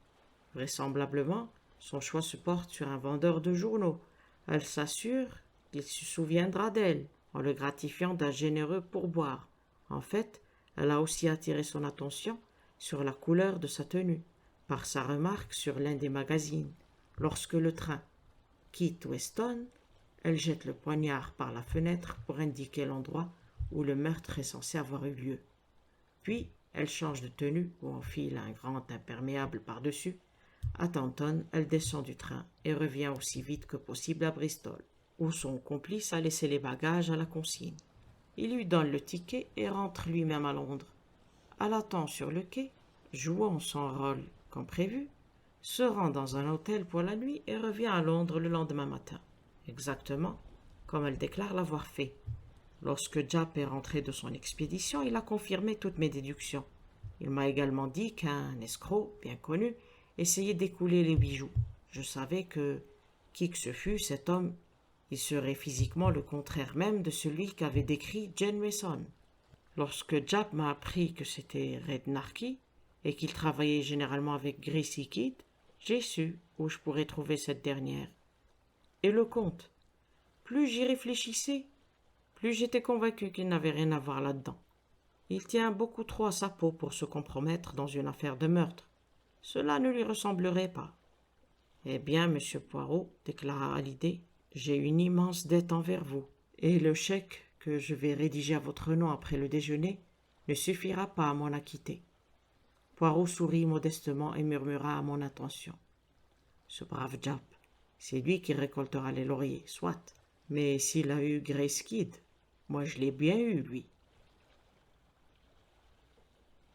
Vraisemblablement, son choix se porte sur un vendeur de journaux. Elle s'assure qu'il se souviendra d'elle en le gratifiant d'un généreux pourboire. En fait, elle a aussi attiré son attention sur la couleur de sa tenue, par sa remarque sur l'un des magazines. Lorsque le train quitte Weston, elle jette le poignard par la fenêtre pour indiquer l'endroit où le meurtre est censé avoir eu lieu. Puis, elle change de tenue ou enfile un grand imperméable par-dessus. À Taunton, elle descend du train et revient aussi vite que possible à Bristol, où son complice a laissé les bagages à la consigne. Il lui donne le ticket et rentre lui-même à Londres. Elle l'attend sur le quai, jouant son rôle comme prévu, se rend dans un hôtel pour la nuit et revient à Londres le lendemain matin, exactement comme elle déclare l'avoir fait. Lorsque Japp est rentré de son expédition, il a confirmé toutes mes déductions. Il m'a également dit qu'un escroc bien connu essayait d'écouler les bijoux. Je savais que, qui que ce fût, cet homme, il serait physiquement le contraire même de celui qu'avait décrit Jane Mason. Lorsque Japp m'a appris que c'était Red Narky et qu'il travaillait généralement avec Gracie Kidd, j'ai su où je pourrais trouver cette dernière. Et le comte, plus j'y réfléchissais, plus j'étais convaincu qu'il n'avait rien à voir là-dedans. Il tient beaucoup trop à sa peau pour se compromettre dans une affaire de meurtre. Cela ne lui ressemblerait pas. Eh bien, monsieur Poirot, déclara Hallyday, j'ai une immense dette envers vous, et le chèque que je vais rédiger à votre nom après le déjeuner ne suffira pas à m'en acquitter. Poirot sourit modestement et murmura à mon intention. Ce brave Japp, c'est lui qui récoltera les lauriers, soit. Mais s'il a eu Grace Kidd, moi je l'ai bien eu, lui.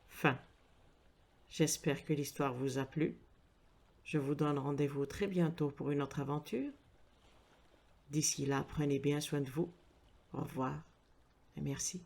Fin. J'espère que l'histoire vous a plu. Je vous donne rendez-vous très bientôt pour une autre aventure. D'ici là, prenez bien soin de vous. Au revoir et merci.